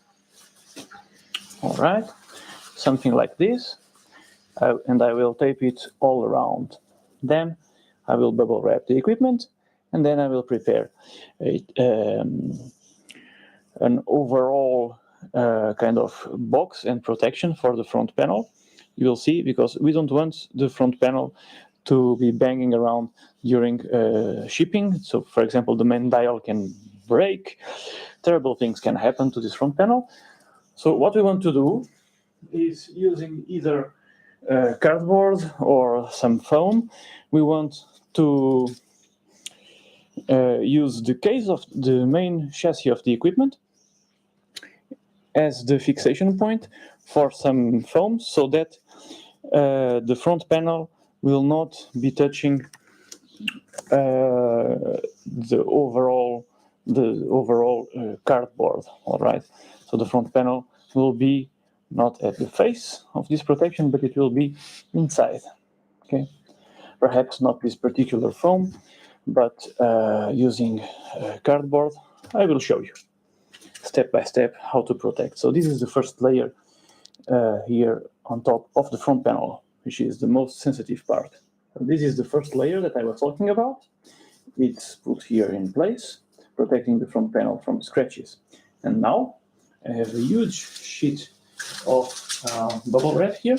L: All right, something like this. And I will tape it all around. Then I will bubble wrap the equipment, and then I will prepare an overall kind of box and protection for the front panel. You will see, because we don't want the front panel to be banging around during shipping. So, for example, the main dial can break. Terrible things can happen to this front panel. So what we want to do is, using either cardboard or some foam, we want to use the case of the main chassis of the equipment as the fixation point for some foam, so that the front panel will not be touching the overall cardboard. All right, so the front panel will be not at the face of this protection, but it will be inside. Okay, perhaps not this particular foam, but using cardboard. I will show you step by step how to protect. So this is the first layer here on top of the front panel, which is the most sensitive part. So this is the first layer that I was talking about. It's put here in place, protecting the front panel from scratches. And now I have a huge sheet of bubble wrap here,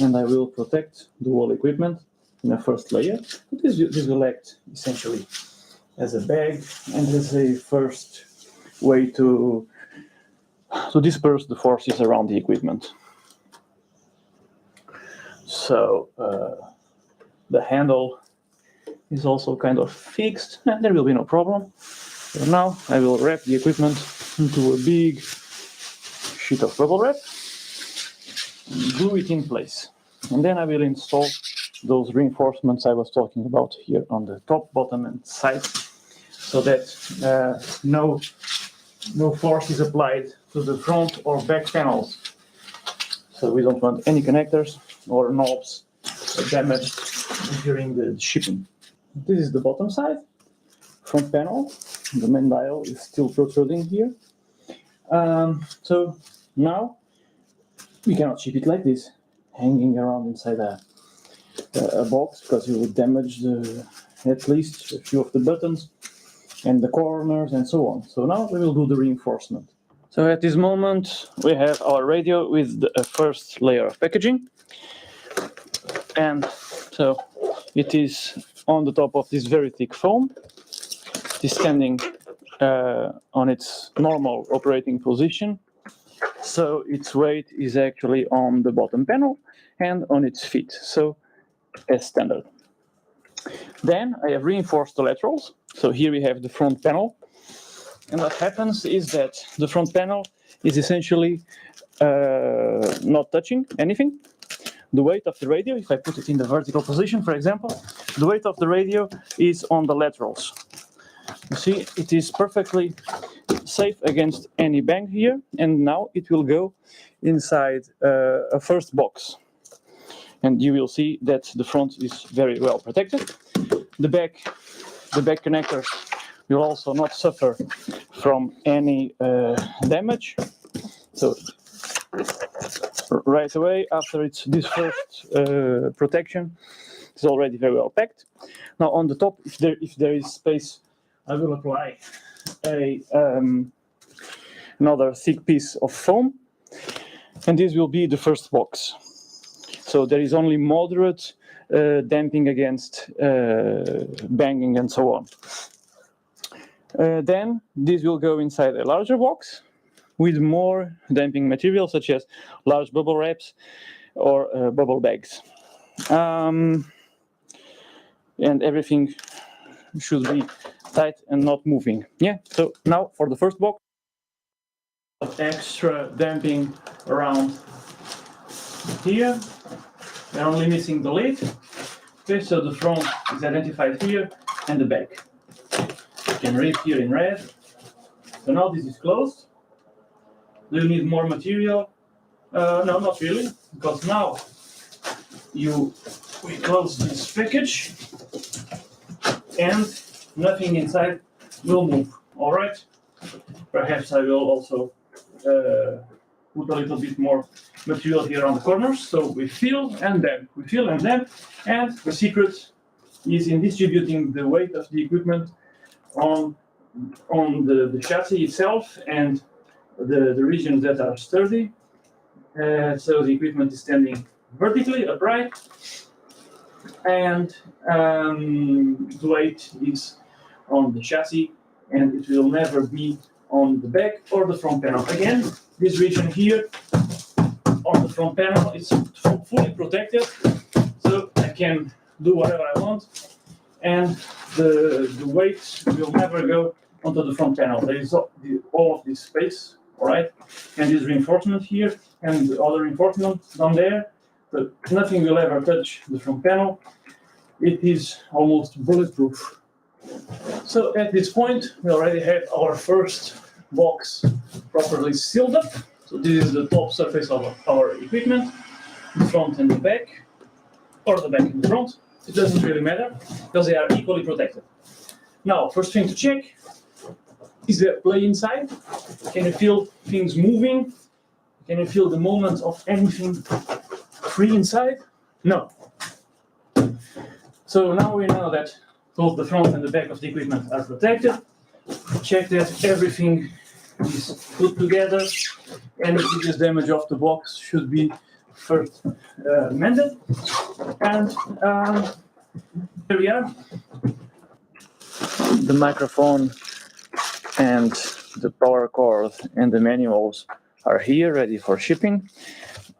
L: and I will protect the whole equipment in a first layer. This will act essentially as a bag and as a first way to disperse the forces around the equipment. So the handle is also kind of fixed, and there will be no problem. So now I will wrap the equipment into a big sheet of bubble wrap, and glue it in place. And then I will install those reinforcements I was talking about here on the top, bottom, and side, so that no force is applied to the front or back panels. So we don't want any connectors or knobs damaged during the shipping. This is the bottom side, front panel. The main dial is still protruding here. So now we cannot ship it like this, hanging around inside a box, because you would damage at least a few of the buttons and the corners and so on. So now we will do the reinforcement. So at this moment we have our radio with the first layer of packaging, and so it is on the top of this very thick foam. It is standing on its normal operating position, so its weight is actually on the bottom panel and on its feet, so as standard. Then I have reinforced the laterals. So here we have the front panel, and what happens is that the front panel is essentially not touching anything. The weight of the radio, if I put it in the vertical position, for example, the weight of the radio is on the laterals. You see, it is perfectly safe against any bang here, and now it will go inside a first box. And you will see that the front is very well protected. The back connectors will also not suffer from any damage. So right away after this first protection, it's already very well packed. Now on the top, if there is space, I will apply another thick piece of foam, and this will be the first box. So there is only moderate damping against banging and so on. Then this will go inside a larger box with more damping material, such as large bubble wraps or bubble bags. And everything should be tight and not moving. Yeah, so now for the first box, extra damping around here. We're only missing the lid. Okay, so the front is identified here and the back. You can read here in red. So now this is closed. Do you need more material? No, not really, because now we close this package and nothing inside will move. All right. Perhaps I will also put a little bit more material here on the corners. So we fill and damp, we fill and damp, and the secret is in distributing the weight of the equipment on the chassis itself and the regions that are sturdy. So the equipment is standing vertically upright, and the weight is on the chassis, and it will never be on the back or the front panel. Again, this region here on the front panel is fully protected, so I can do whatever I want, and the weight will never go onto the front panel. There is all of this space, all right, and this reinforcement here and the other reinforcement down there, but nothing will ever touch the front panel. It is almost bulletproof. So at this point, we already have our first box properly sealed up. So this is the top surface of our equipment, the front and the back, or the back and the front. It doesn't really matter, because they are equally protected. Now, first thing to check, is there play inside? Can you feel things moving? Can you feel the movement of anything free inside? No. So now we know that both the front and the back of the equipment are protected. Check that everything is put together, and the biggest damage of the box should be first mended. And here we are. The microphone and the power cord and the manuals are here ready for shipping.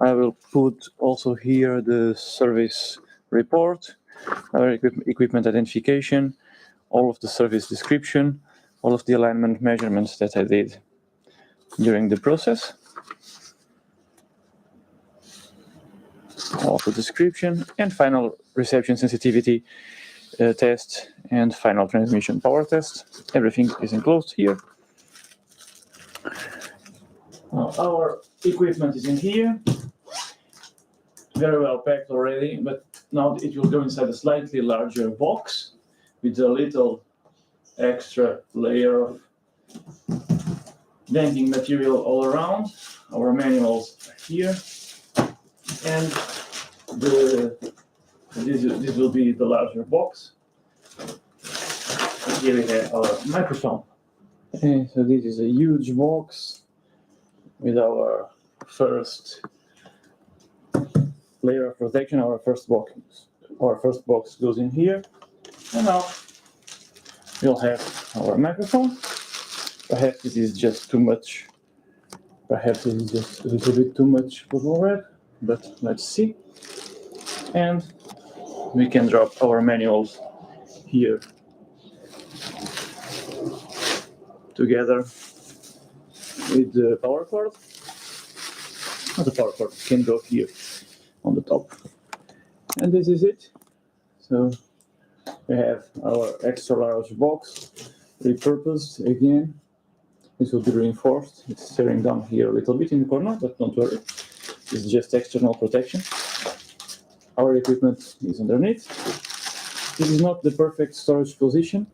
L: I will put also here the service report our equipment identification, all of the service description, all of the alignment measurements that I did during the process, all of the description, and final reception sensitivity test and final transmission power test. Everything is enclosed here. Our equipment is in here, very well packed already, but now it will go inside a slightly larger box with a little extra layer of denting material all around. Our manuals are here, and this will be the larger box. And here we have our microphone. Okay, so this is a huge box with our first layer of protection. Our first box goes in here, and now we'll have our microphone. Perhaps this is just too much. Perhaps it is just a little bit too much bubble wrap, but let's see. And we can drop our manuals here together with the power cord. The power cord can go here on the top. And this is it. So we have our extra large box repurposed again. This will be reinforced. It's tearing down here a little bit in the corner, but don't worry. It's just external protection. Our equipment is underneath. This is not the perfect storage position.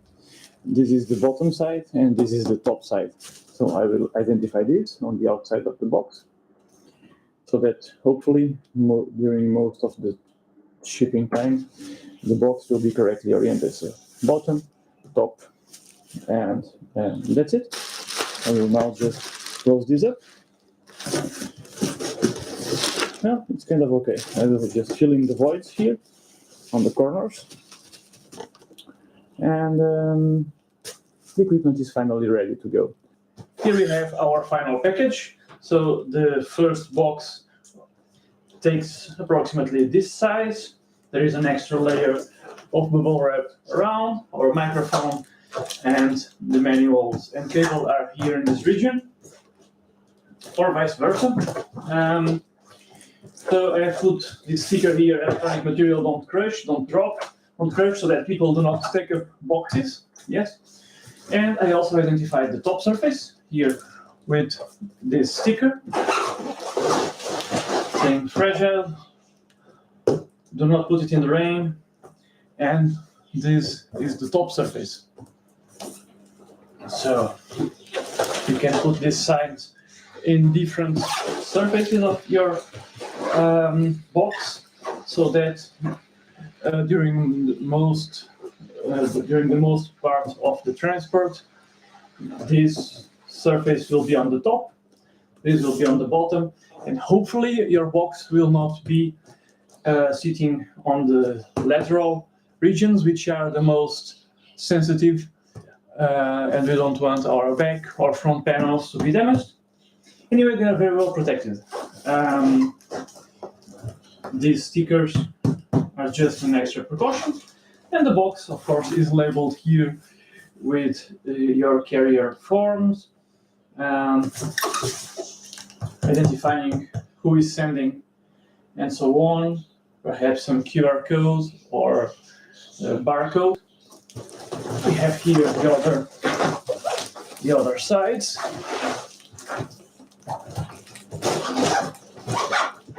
L: This is the bottom side and this is the top side. So I will identify this on the outside of the box, so that hopefully during most of the shipping time, the box will be correctly oriented. So bottom, top, and that's it. I will now just close this up. Well, it's kind of okay. I will just fill in the voids here on the corners. And the equipment is finally ready to go. Here we have our final package. So the first box takes approximately this size. There is an extra layer of bubble wrap around. Our microphone and the manuals and cable are here in this region, or vice versa. So I have put this sticker here: electronic material don't crush, don't drop, don't crush, so that people do not stack up boxes. Yes. And I also identified the top surface here with this sticker saying fragile, do not put it in the rain, and this is the top surface. So you can put these signs in different surfaces of your box, so that during the most part of the transport, this surface will be on the top, this will be on the bottom, and hopefully your box will not be sitting on the lateral regions, which are the most sensitive, and we don't want our back or front panels to be damaged. Anyway, they are very well protected. These stickers are just an extra precaution, and the box, of course, is labeled here with your carrier forms, identifying who is sending, and so on. Perhaps some QR code or barcode. We have here the other sides.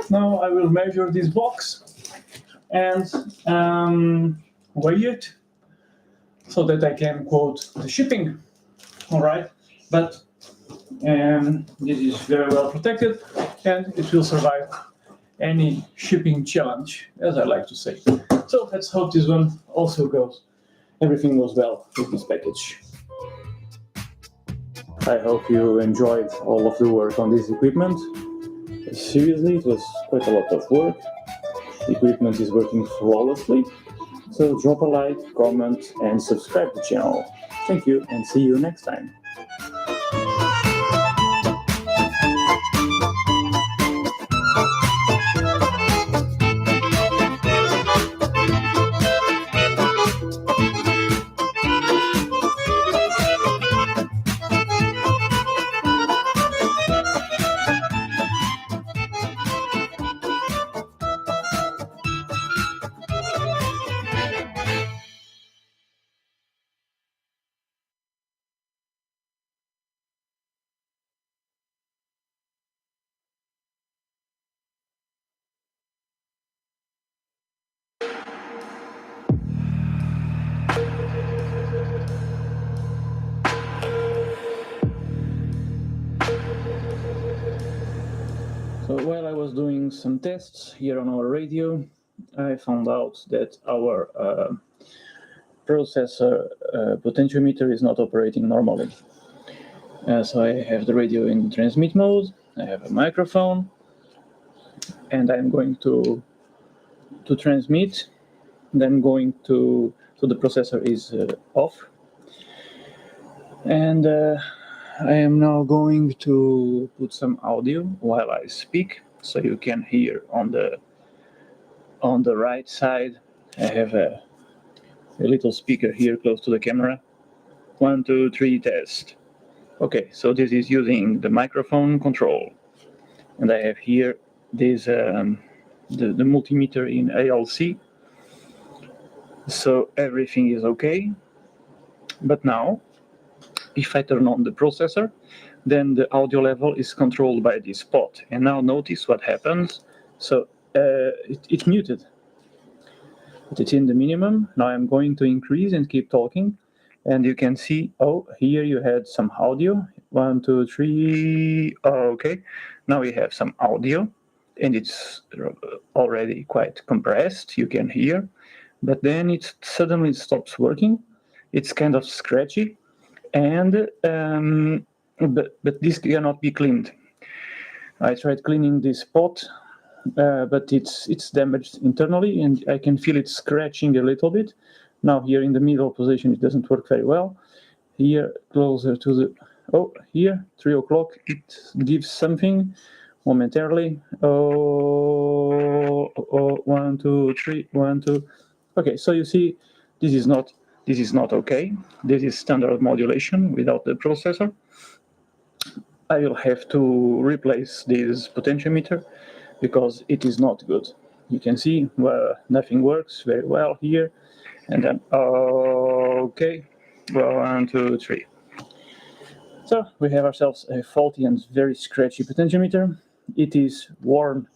L: Now I will measure this box and weigh it, so that I can quote the shipping. All right, but this is very well protected, and it will survive any shipping challenge, as I like to say. So let's hope this one also everything goes well with this package. I hope you enjoyed all of the work on this equipment. Seriously, it was quite a lot of work. The equipment is working flawlessly. So drop a like, comment, and subscribe to the channel. Thank you, and see you next time. was doing some tests here on our radio, I found out that our processor potentiometer is not operating normally. So I have the radio in transmit mode, I have a microphone, and I'm going to transmit, then going to the processor is off. And I am now going to put some audio while I speak, so you can hear on the right side. I have a little speaker here close to the camera. 1, 2, 3, test. Okay, so this is using the microphone control, and I have here this the multimeter in ALC. So everything is okay. But now, if I turn on the processor, then the audio level is controlled by this pot. And now notice what happens. So it's muted. It's in the minimum. Now I'm going to increase and keep talking. And you can see, oh, here you had some audio. 1, 2, 3, okay. Now we have some audio, and it's already quite compressed, you can hear. But then it suddenly stops working. It's kind of scratchy, and but this cannot be cleaned. I tried cleaning this pot, but it's damaged internally, and I can feel it scratching a little bit. Now here in the middle position, it doesn't work very well. Here, closer to the, oh, here, 3 o'clock, it gives something momentarily. Oh, 1, 2, 3, 1, 2. Okay, so you see, this is not okay. This is standard modulation without the processor. I will have to replace this potentiometer because it is not good. You can see, well, nothing works very well here. And then, okay, 1, 2, 3. So we have ourselves a faulty and very scratchy potentiometer. It is worn,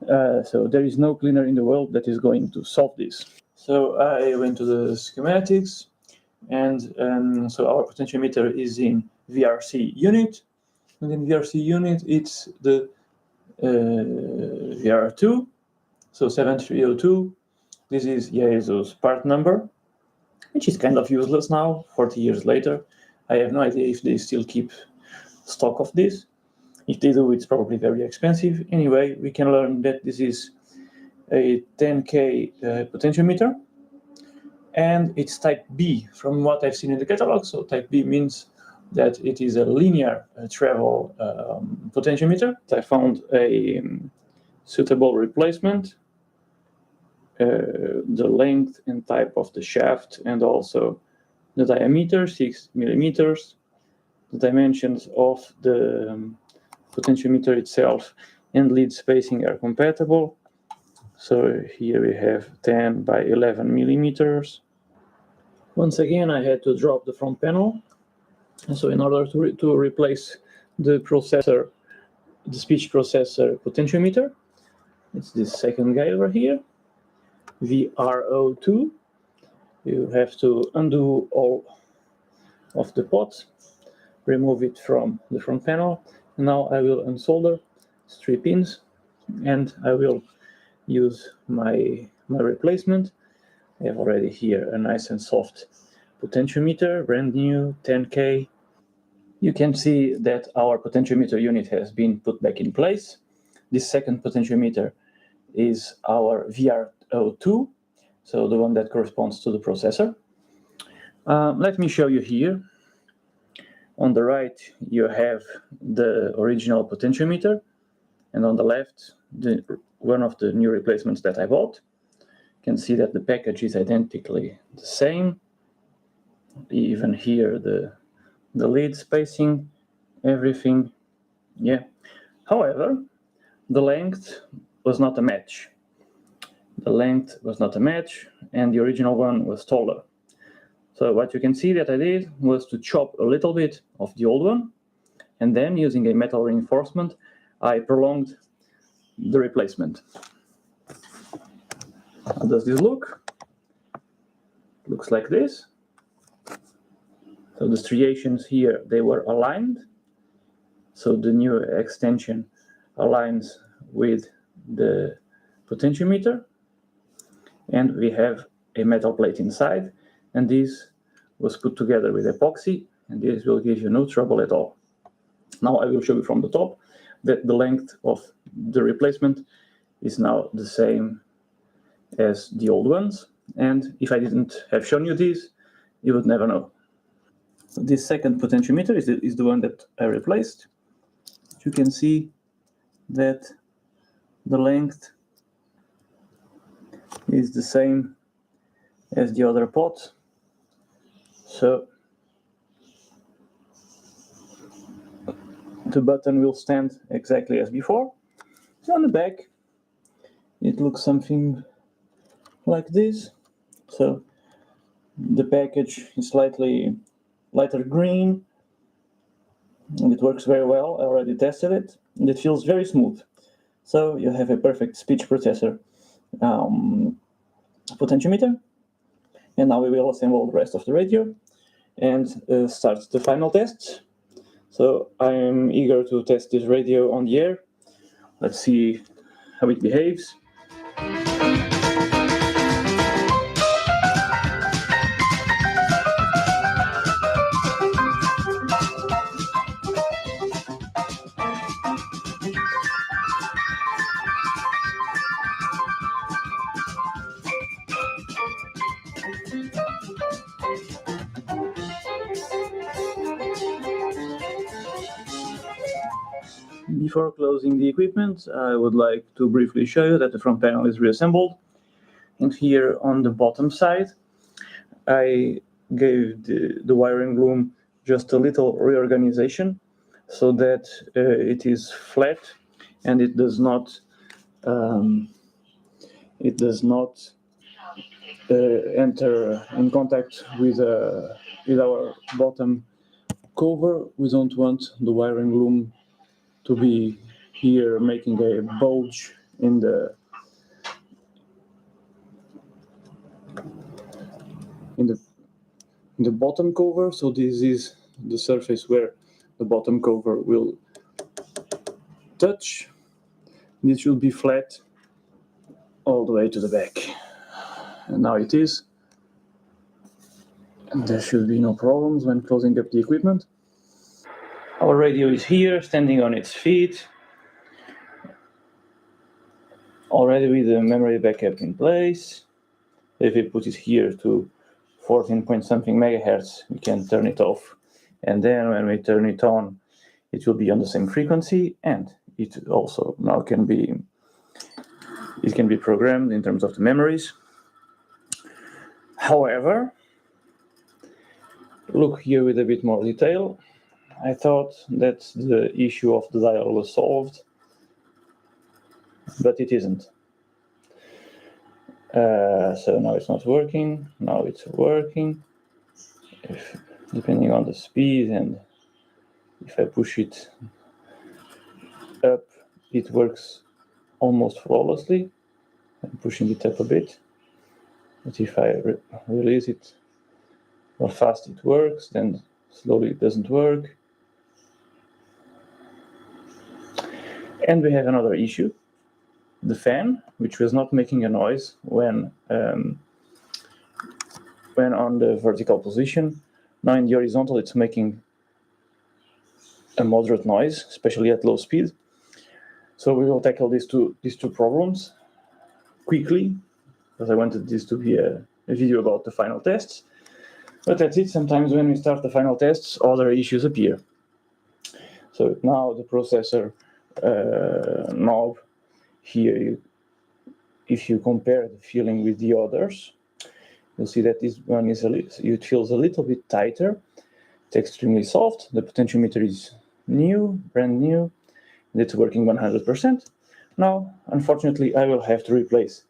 L: so there is no cleaner in the world that is going to solve this. So I went to the schematics, and so our potentiometer is in VRC unit. And in VRC unit, it's the VR2, so 7302. This is Yaesu's part number, which is kind of useless now, 40 years later. I have no idea if they still keep stock of this. If they do, it's probably very expensive. Anyway, we can learn that this is a 10K potentiometer, and it's type B from what I've seen in the catalog. So type B means that it is a linear travel potentiometer. I found a suitable replacement, the length and type of the shaft, and also the diameter, 6 millimeters. The dimensions of the potentiometer itself and lead spacing are compatible. So here we have 10 by 11 millimeters. Once again, I had to drop the front panel. And so in order to replace the processor, the speech processor potentiometer, it's this second guy over here, VRO2. You have to undo all of the pot, remove it from the front panel. Now I will unsolder 3 pins, and I will use my replacement. I have already here a nice and soft potentiometer, brand new, 10K. You can see that our potentiometer unit has been put back in place. This second potentiometer is our VRO2, so the one that corresponds to the processor. Let me show you here. On the right, you have the original potentiometer, and on the left, one of the new replacements that I bought. You can see that the package is identically the same. Even here, the lead spacing, everything, yeah. However, the length was not a match. The length was not a match, and the original one was taller. So what you can see that I did was to chop a little bit of the old one, and then using a metal reinforcement, I prolonged the replacement. How does this look? It looks like this. So the striations here, they were aligned. So the new extension aligns with the potentiometer, and we have a metal plate inside, and this was put together with epoxy, and this will give you no trouble at all. Now I will show you from the top that the length of the replacement is now the same as the old ones, and if I didn't have shown you this, you would never know. So this second potentiometer is the one that I replaced. You can see that the length is the same as the other pot. So the button will stand exactly as before. So on the back, it looks something like this. So the package is slightly lighter green, and it works very well. I already tested it, and it feels very smooth. So you have a perfect speech processor potentiometer. And now we will assemble the rest of the radio and start the final tests. So I'm eager to test this radio on the air. Let's see how it behaves. Before closing the equipment, I would like to briefly show you that the front panel is reassembled. And here on the bottom side, I gave the wiring loom just a little reorganization so that it is flat and it does not enter in contact with our bottom cover. We don't want the wiring loom to be here making a bulge in the bottom cover. So this is the surface where the bottom cover will touch. It should be flat all the way to the back. And now it is. And there should be no problems when closing up the equipment. Our radio is here, standing on its feet, already with the memory backup in place. If we put it here to 14 point something megahertz, we can turn it off. And then when we turn it on, it will be on the same frequency, and it also now can be programmed in terms of the memories. However, look here with a bit more detail. I thought that the issue of the dial was solved, but it isn't. So now it's not working, now it's working. Depending on the speed, and if I push it up, it works almost flawlessly. I'm pushing it up a bit, but if I release it, how fast it works, then slowly it doesn't work. And we have another issue. The fan, which was not making a noise when on the vertical position, now in the horizontal it's making a moderate noise, especially at low speed. So we will tackle these two problems quickly, because I wanted this to be a video about the final tests. But that's it. Sometimes when we start the final tests, other issues appear. So now the processor knob here, if you compare the feeling with the others, you'll see that this one it feels a little bit tighter. It's extremely soft. The potentiometer is new, brand new, and it's working 100%. Now, unfortunately, I will have to replace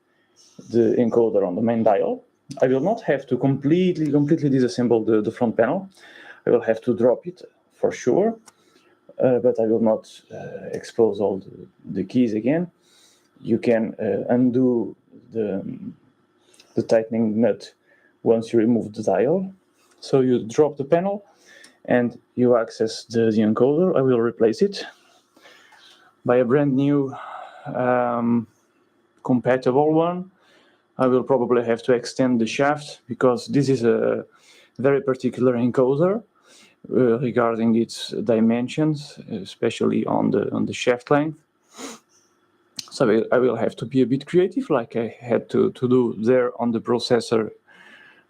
L: the encoder on the main dial. I will not have to completely disassemble the front panel. I will have to drop it for sure, but I will not expose all the keys again. You can undo the tightening nut once you remove the dial. So you drop the panel and you access the encoder. I will replace it by a brand new compatible one, I will probably have to extend the shaft, because this is a very particular encoder regarding its dimensions, especially on the shaft length. So I will have to be a bit creative, like I had to do there on the processor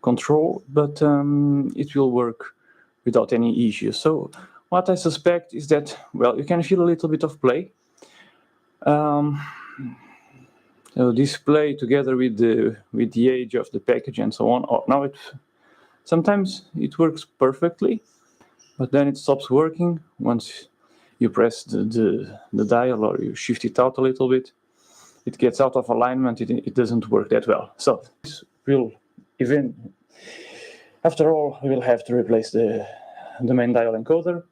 L: control, but it will work without any issues. So what I suspect is that, well, you can feel a little bit of play. So this play together with the age of the package and so on. Now sometimes it works perfectly, but then it stops working once you press the dial or you shift it out a little bit. It gets out of alignment. It doesn't work that well. So this will even, after all, we will have to replace the main dial encoder.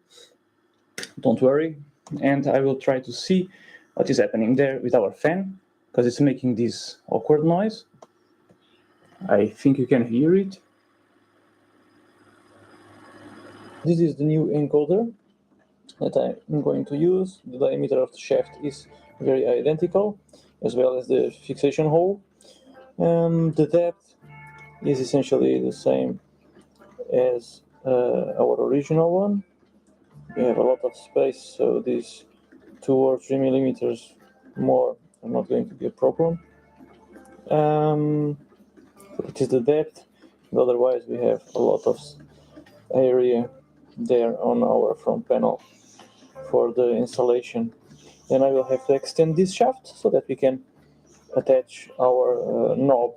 L: Don't worry, and I will try to see what is happening there with our fan, because it's making this awkward noise. I think you can hear it. This is the new encoder that I'm going to use. The diameter of the shaft is very identical, as well as the fixation hole. The depth is essentially the same as our original one. We have a lot of space, so these 2 or 3 millimeters more are not going to be a problem. It is the depth, and otherwise we have a lot of area there on our front panel for the installation. Then I will have to extend this shaft so that we can attach our knob.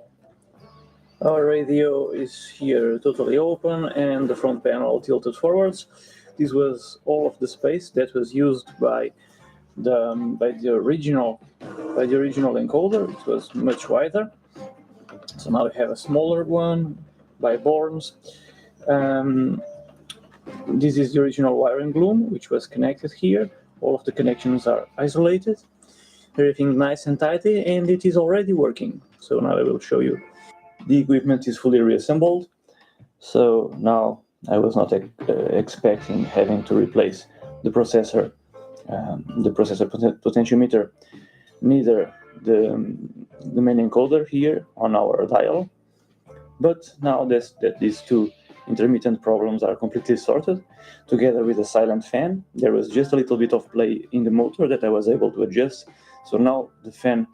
L: Our radio is here totally open and the front panel tilted forwards. This was all of the space that was used by the original encoder. It was much wider. So now we have a smaller one by Borns. This is the original wiring loom, which was connected here. All of the connections are isolated. Everything nice and tidy, and it is already working. So now I will show you. The equipment is fully reassembled. So now I was not expecting having to replace the processor potentiometer, neither the main encoder here on our dial. But now that these two intermittent problems are completely sorted, together with a silent fan, there was just a little bit of play in the motor that I was able to adjust. So now the fan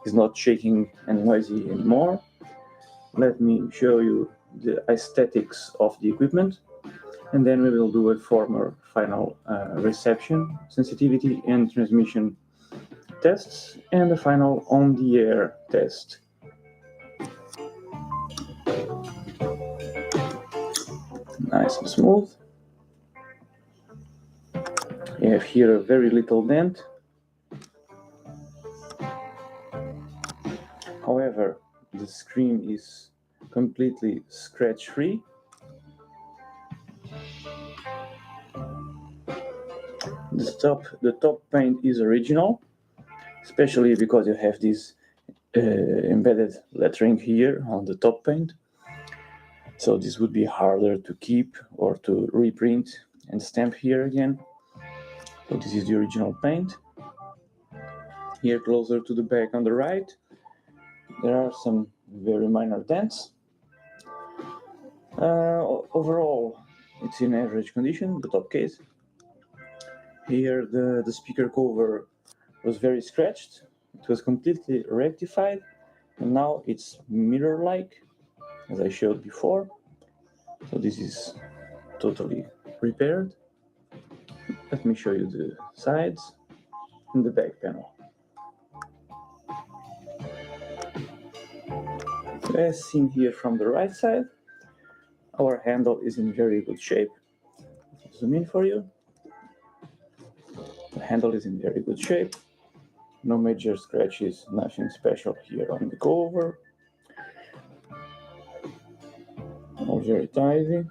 L: is not shaking and noisy anymore. Let me show you the aesthetics of the equipment, and then we will do a final reception, sensitivity and transmission tests, and a final on-the-air test. Nice and smooth. You have here a very little dent. However, the screen is completely scratch-free. The top paint is original, especially because you have this embedded lettering here on the top paint. So this would be harder to keep or to reprint and stamp here again. So this is the original paint. Here closer to the back on the right, there are some very minor dents. Overall, it's in average condition, the top case. Here the speaker cover was very scratched. It was completely rectified, and now it's mirror-like, as I showed before. So this is totally repaired. Let me show you the sides and the back panel. As seen here from the right side, our handle is in very good shape. I'll zoom in for you. The handle is in very good shape. No major scratches, nothing special here on the cover. All very tidy.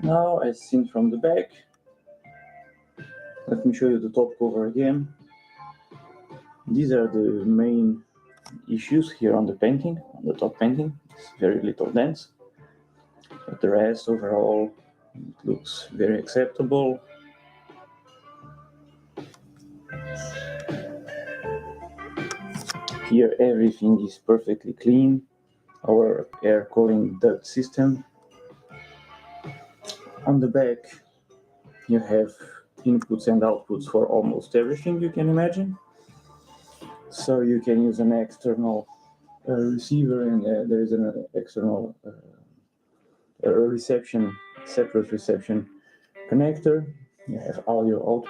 L: Now, as seen from the back, let me show you the top cover again. These are the main issues here on the painting, on the top painting. It's very little dents, but the rest overall it looks very acceptable. Here everything is perfectly clean. Our air cooling duct system. On the back you have inputs and outputs for almost everything you can imagine. So you can use an external receiver, and there is an external separate reception connector. You have audio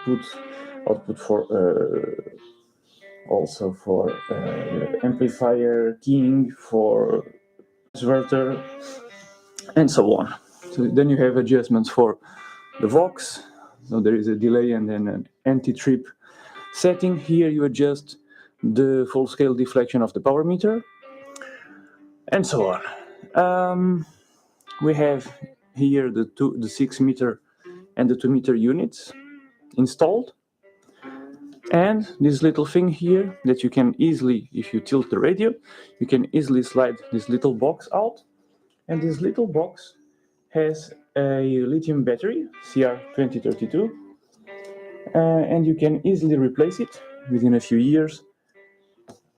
L: output for also for amplifier, keying, for converter, and so on. So then you have adjustments for the Vox. So there is a delay and then an anti-trip setting. Here you adjust the full-scale deflection of the power meter, and so on. We have here the 6 meter and the 2 meter units installed, and this little thing here that you can easily, if you tilt the radio, you can easily slide this little box out, and this little box has a lithium battery, CR2032, and you can easily replace it within a few years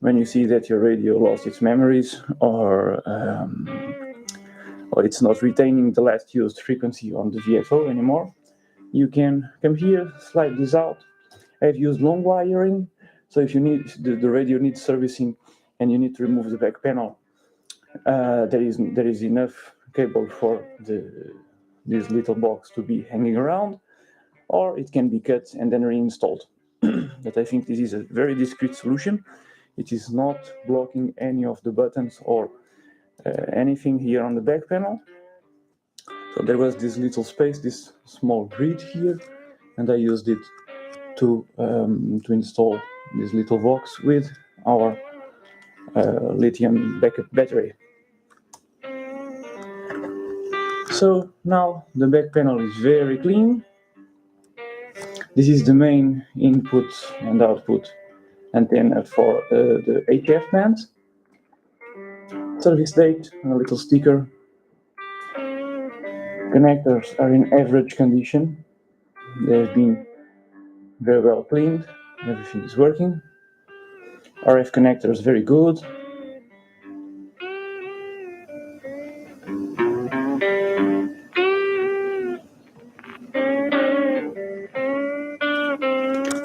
L: when you see that your radio lost its memories, or it's not retaining the last used frequency on the VFO anymore. You can come here, slide this out. I've used long wiring, so if you need the radio needs servicing and you need to remove the back panel, there is enough cable for this little box to be hanging around, or it can be cut and then reinstalled. But I think this is a very discreet solution. It is not blocking any of the buttons or anything here on the back panel. So there was this little space, this small grid here, and I used it to install this little box with our lithium backup battery. So now the back panel is very clean. This is the main input and output antenna for the HF band. Service date, a little sticker. Connectors are in average condition. They have been very well cleaned. Everything is working. RF connector is very good.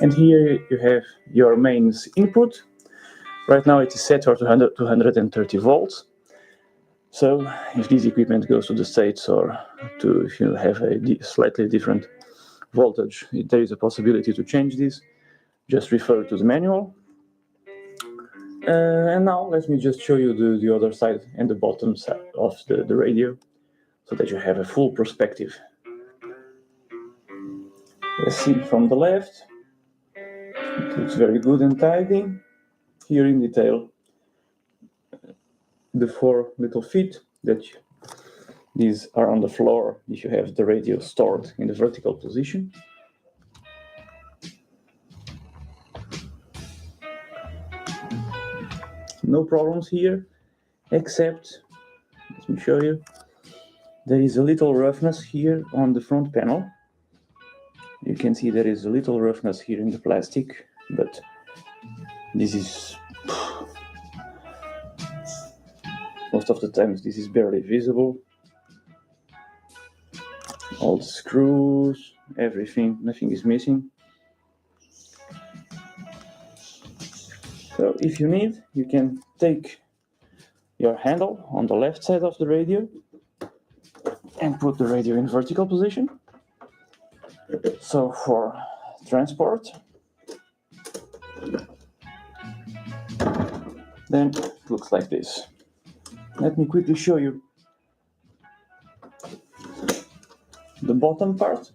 L: And here you have your mains input. Right now it is set for 230 volts. So if this equipment goes to the States, or if you have a slightly different voltage, there is a possibility to change this. Just refer to the manual. And now let me just show you the other side and the bottom side of the radio, so that you have a full perspective. Let's see from the left. It looks very good and tidy. Here in detail, the 4 little feet these are on the floor if you have the radio stored in the vertical position. No problems here, except, let me show you, there is a little roughness here on the front panel. You can see there is a little roughness here in the plastic, but this is, most of the times this is barely visible. All the screws, everything, nothing is missing. So if you need, you can take your handle on the left side of the radio and put the radio in vertical position. So for transport, then it looks like this. Let me quickly show you the bottom part.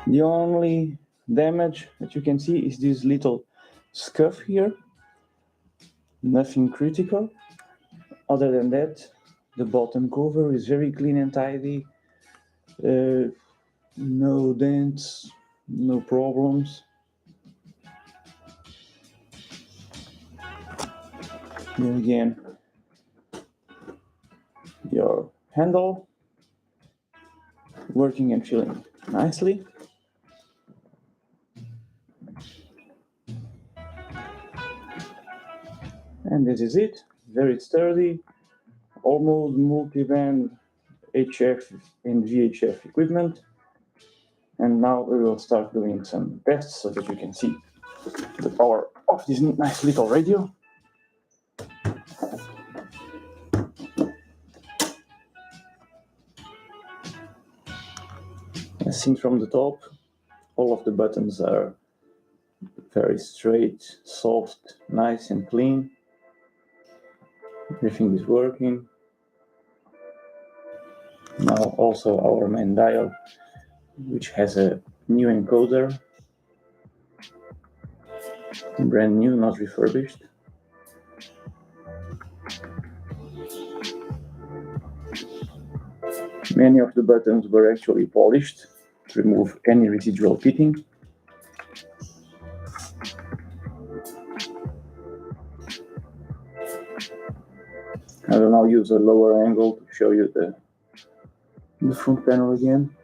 L: The only damage that you can see is this little scuff here. Nothing critical. Other than that, The bottom cover is very clean and tidy. No dents, no problems. Here again, your handle working and feeling nicely. And this is it, very sturdy, almost multi-band HF and VHF equipment. And now we will start doing some tests so that you can see the power of this nice little radio. As seen from the top, all of the buttons are very straight, soft, nice and clean. Everything is working. Now also our main dial, which has a new encoder, brand new, not refurbished. Many of the buttons were actually polished to remove any residual pitting. I will now use a lower angle to show you the front panel again.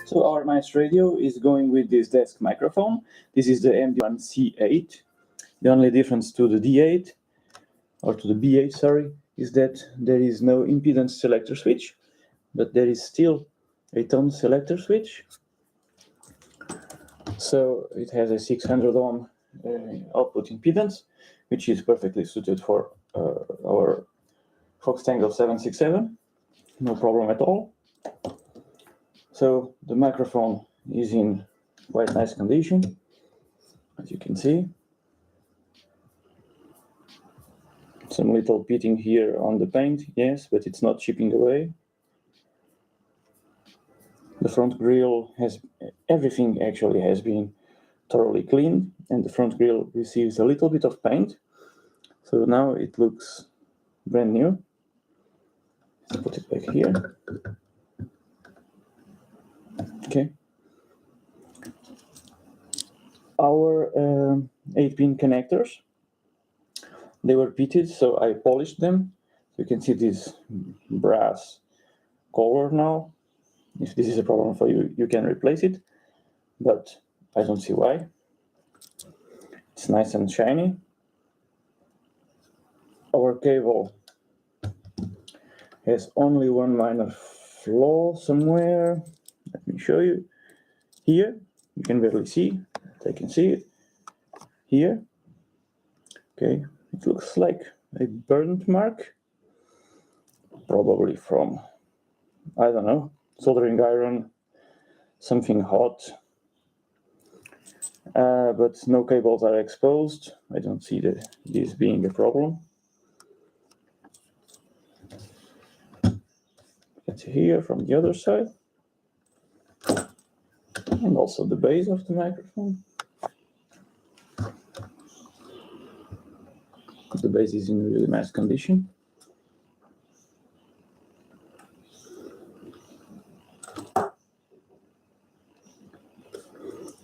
L: So our nice radio is going with this desk microphone. This is the MD1C8. The only difference to the D8, or to the B8, sorry, is that there is no impedance selector switch, but there is still a tone selector switch. So it has a 600 ohm output impedance, which is perfectly suited for our Fox Tango 767. No problem at all. So the microphone is in quite nice condition, as you can see. Some little pitting here on the paint, yes, but it's not chipping away. The front grille has, everything actually has been thoroughly cleaned, and the front grille receives a little bit of paint. So now it looks brand new. Let's put it back here. Okay. Our 8-pin connectors, they were pitted, so I polished them. You can see this brass color now. If this is a problem for you, you can replace it, but I don't see why. It's nice and shiny. Our cable has only one minor flaw somewhere. Let me show you. Here, you can barely see. I can see it. Here. Okay, it looks like a burnt mark. Probably from, I don't know, soldering iron, something hot. But no cables are exposed. I don't see this being a problem. here from the other side. And also the base of the microphone. The base is in really nice condition.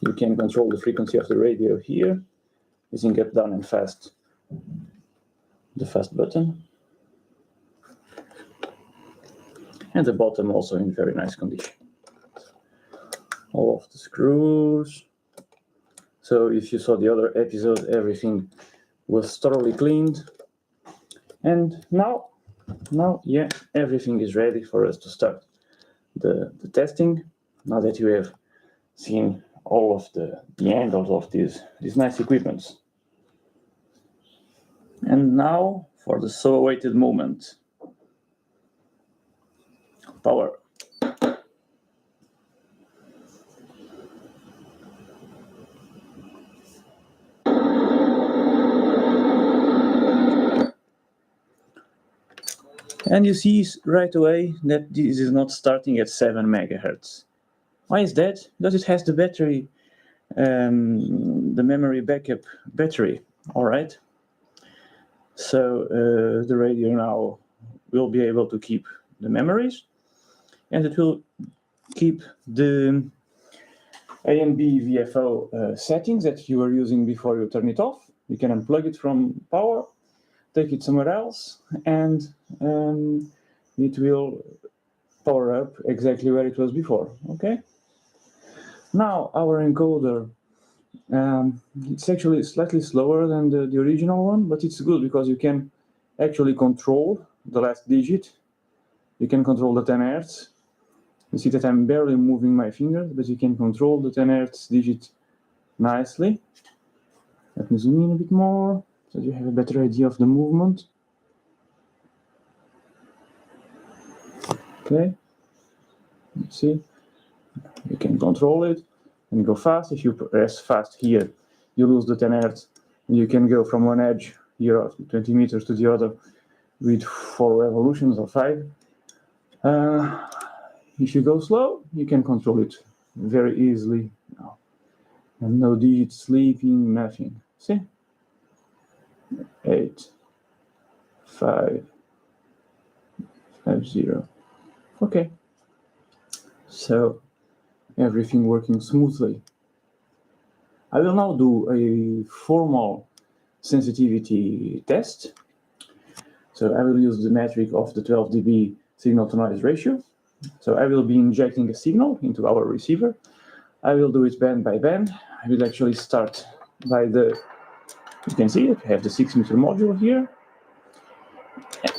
L: You can control the frequency of the radio here using up, down, and fast, the fast button. And the bottom also in very nice condition. All of the screws. So if you saw the other episode, everything was thoroughly cleaned. And now, yeah, everything is ready for us to start the testing. Now that you have seen all of the angles of these nice equipments. And now for the so awaited moment. Power. And you see right away that this is not starting at 7 megahertz. Why is that? Because it has the battery, the memory backup battery, all right? So the radio now will be able to keep the memories, and it will keep the A and B VFO settings that you were using before you turn it off. You can unplug it from power, take it somewhere else, and it will power up exactly where it was before, okay? Now our encoder, it's actually slightly slower than the original one, but it's good because you can actually control the last digit. You can control the 10 Hertz. You see that I'm barely moving my fingers, but you can control the 10 Hertz digit nicely. Let me zoom in a bit more so that you have a better idea of the movement. Okay, let's see. You can control it and go fast. If you press fast here, you lose the 10 Hertz. You can go from one edge here of 20 meters to the other with 4 revolutions or 5. If you go slow, you can control it very easily. And no digit sleeping, nothing. See? 8, 5, 5, 0. Okay. So everything working smoothly. I will now do a formal sensitivity test. So I will use the metric of the 12 dB signal to noise ratio. So I will be injecting a signal into our receiver. I will do it band by band. I will actually start by you can see it, I have the 6 meter module here.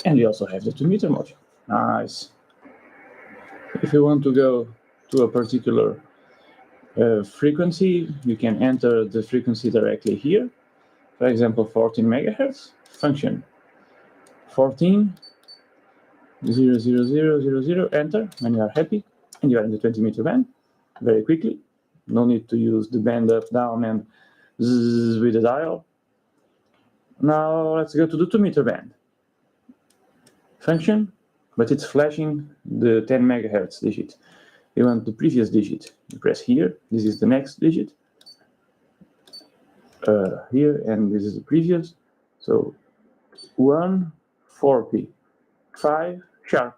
L: And we also have the 2 meter module. Nice. If you want to go to a particular frequency, you can enter the frequency directly here. For example, 14 megahertz, function 14, 0, 0, 0, 0, 0, enter when you are happy, and you are in the 20 meter band very quickly. No need to use the band up, down, and zzz with the dial. Now let's go to the 2 meter band. Function, but it's flashing the 10 megahertz digit. You want the previous digit, you press here, this is the next digit, here, and this is the previous, so 140, 5, sharp,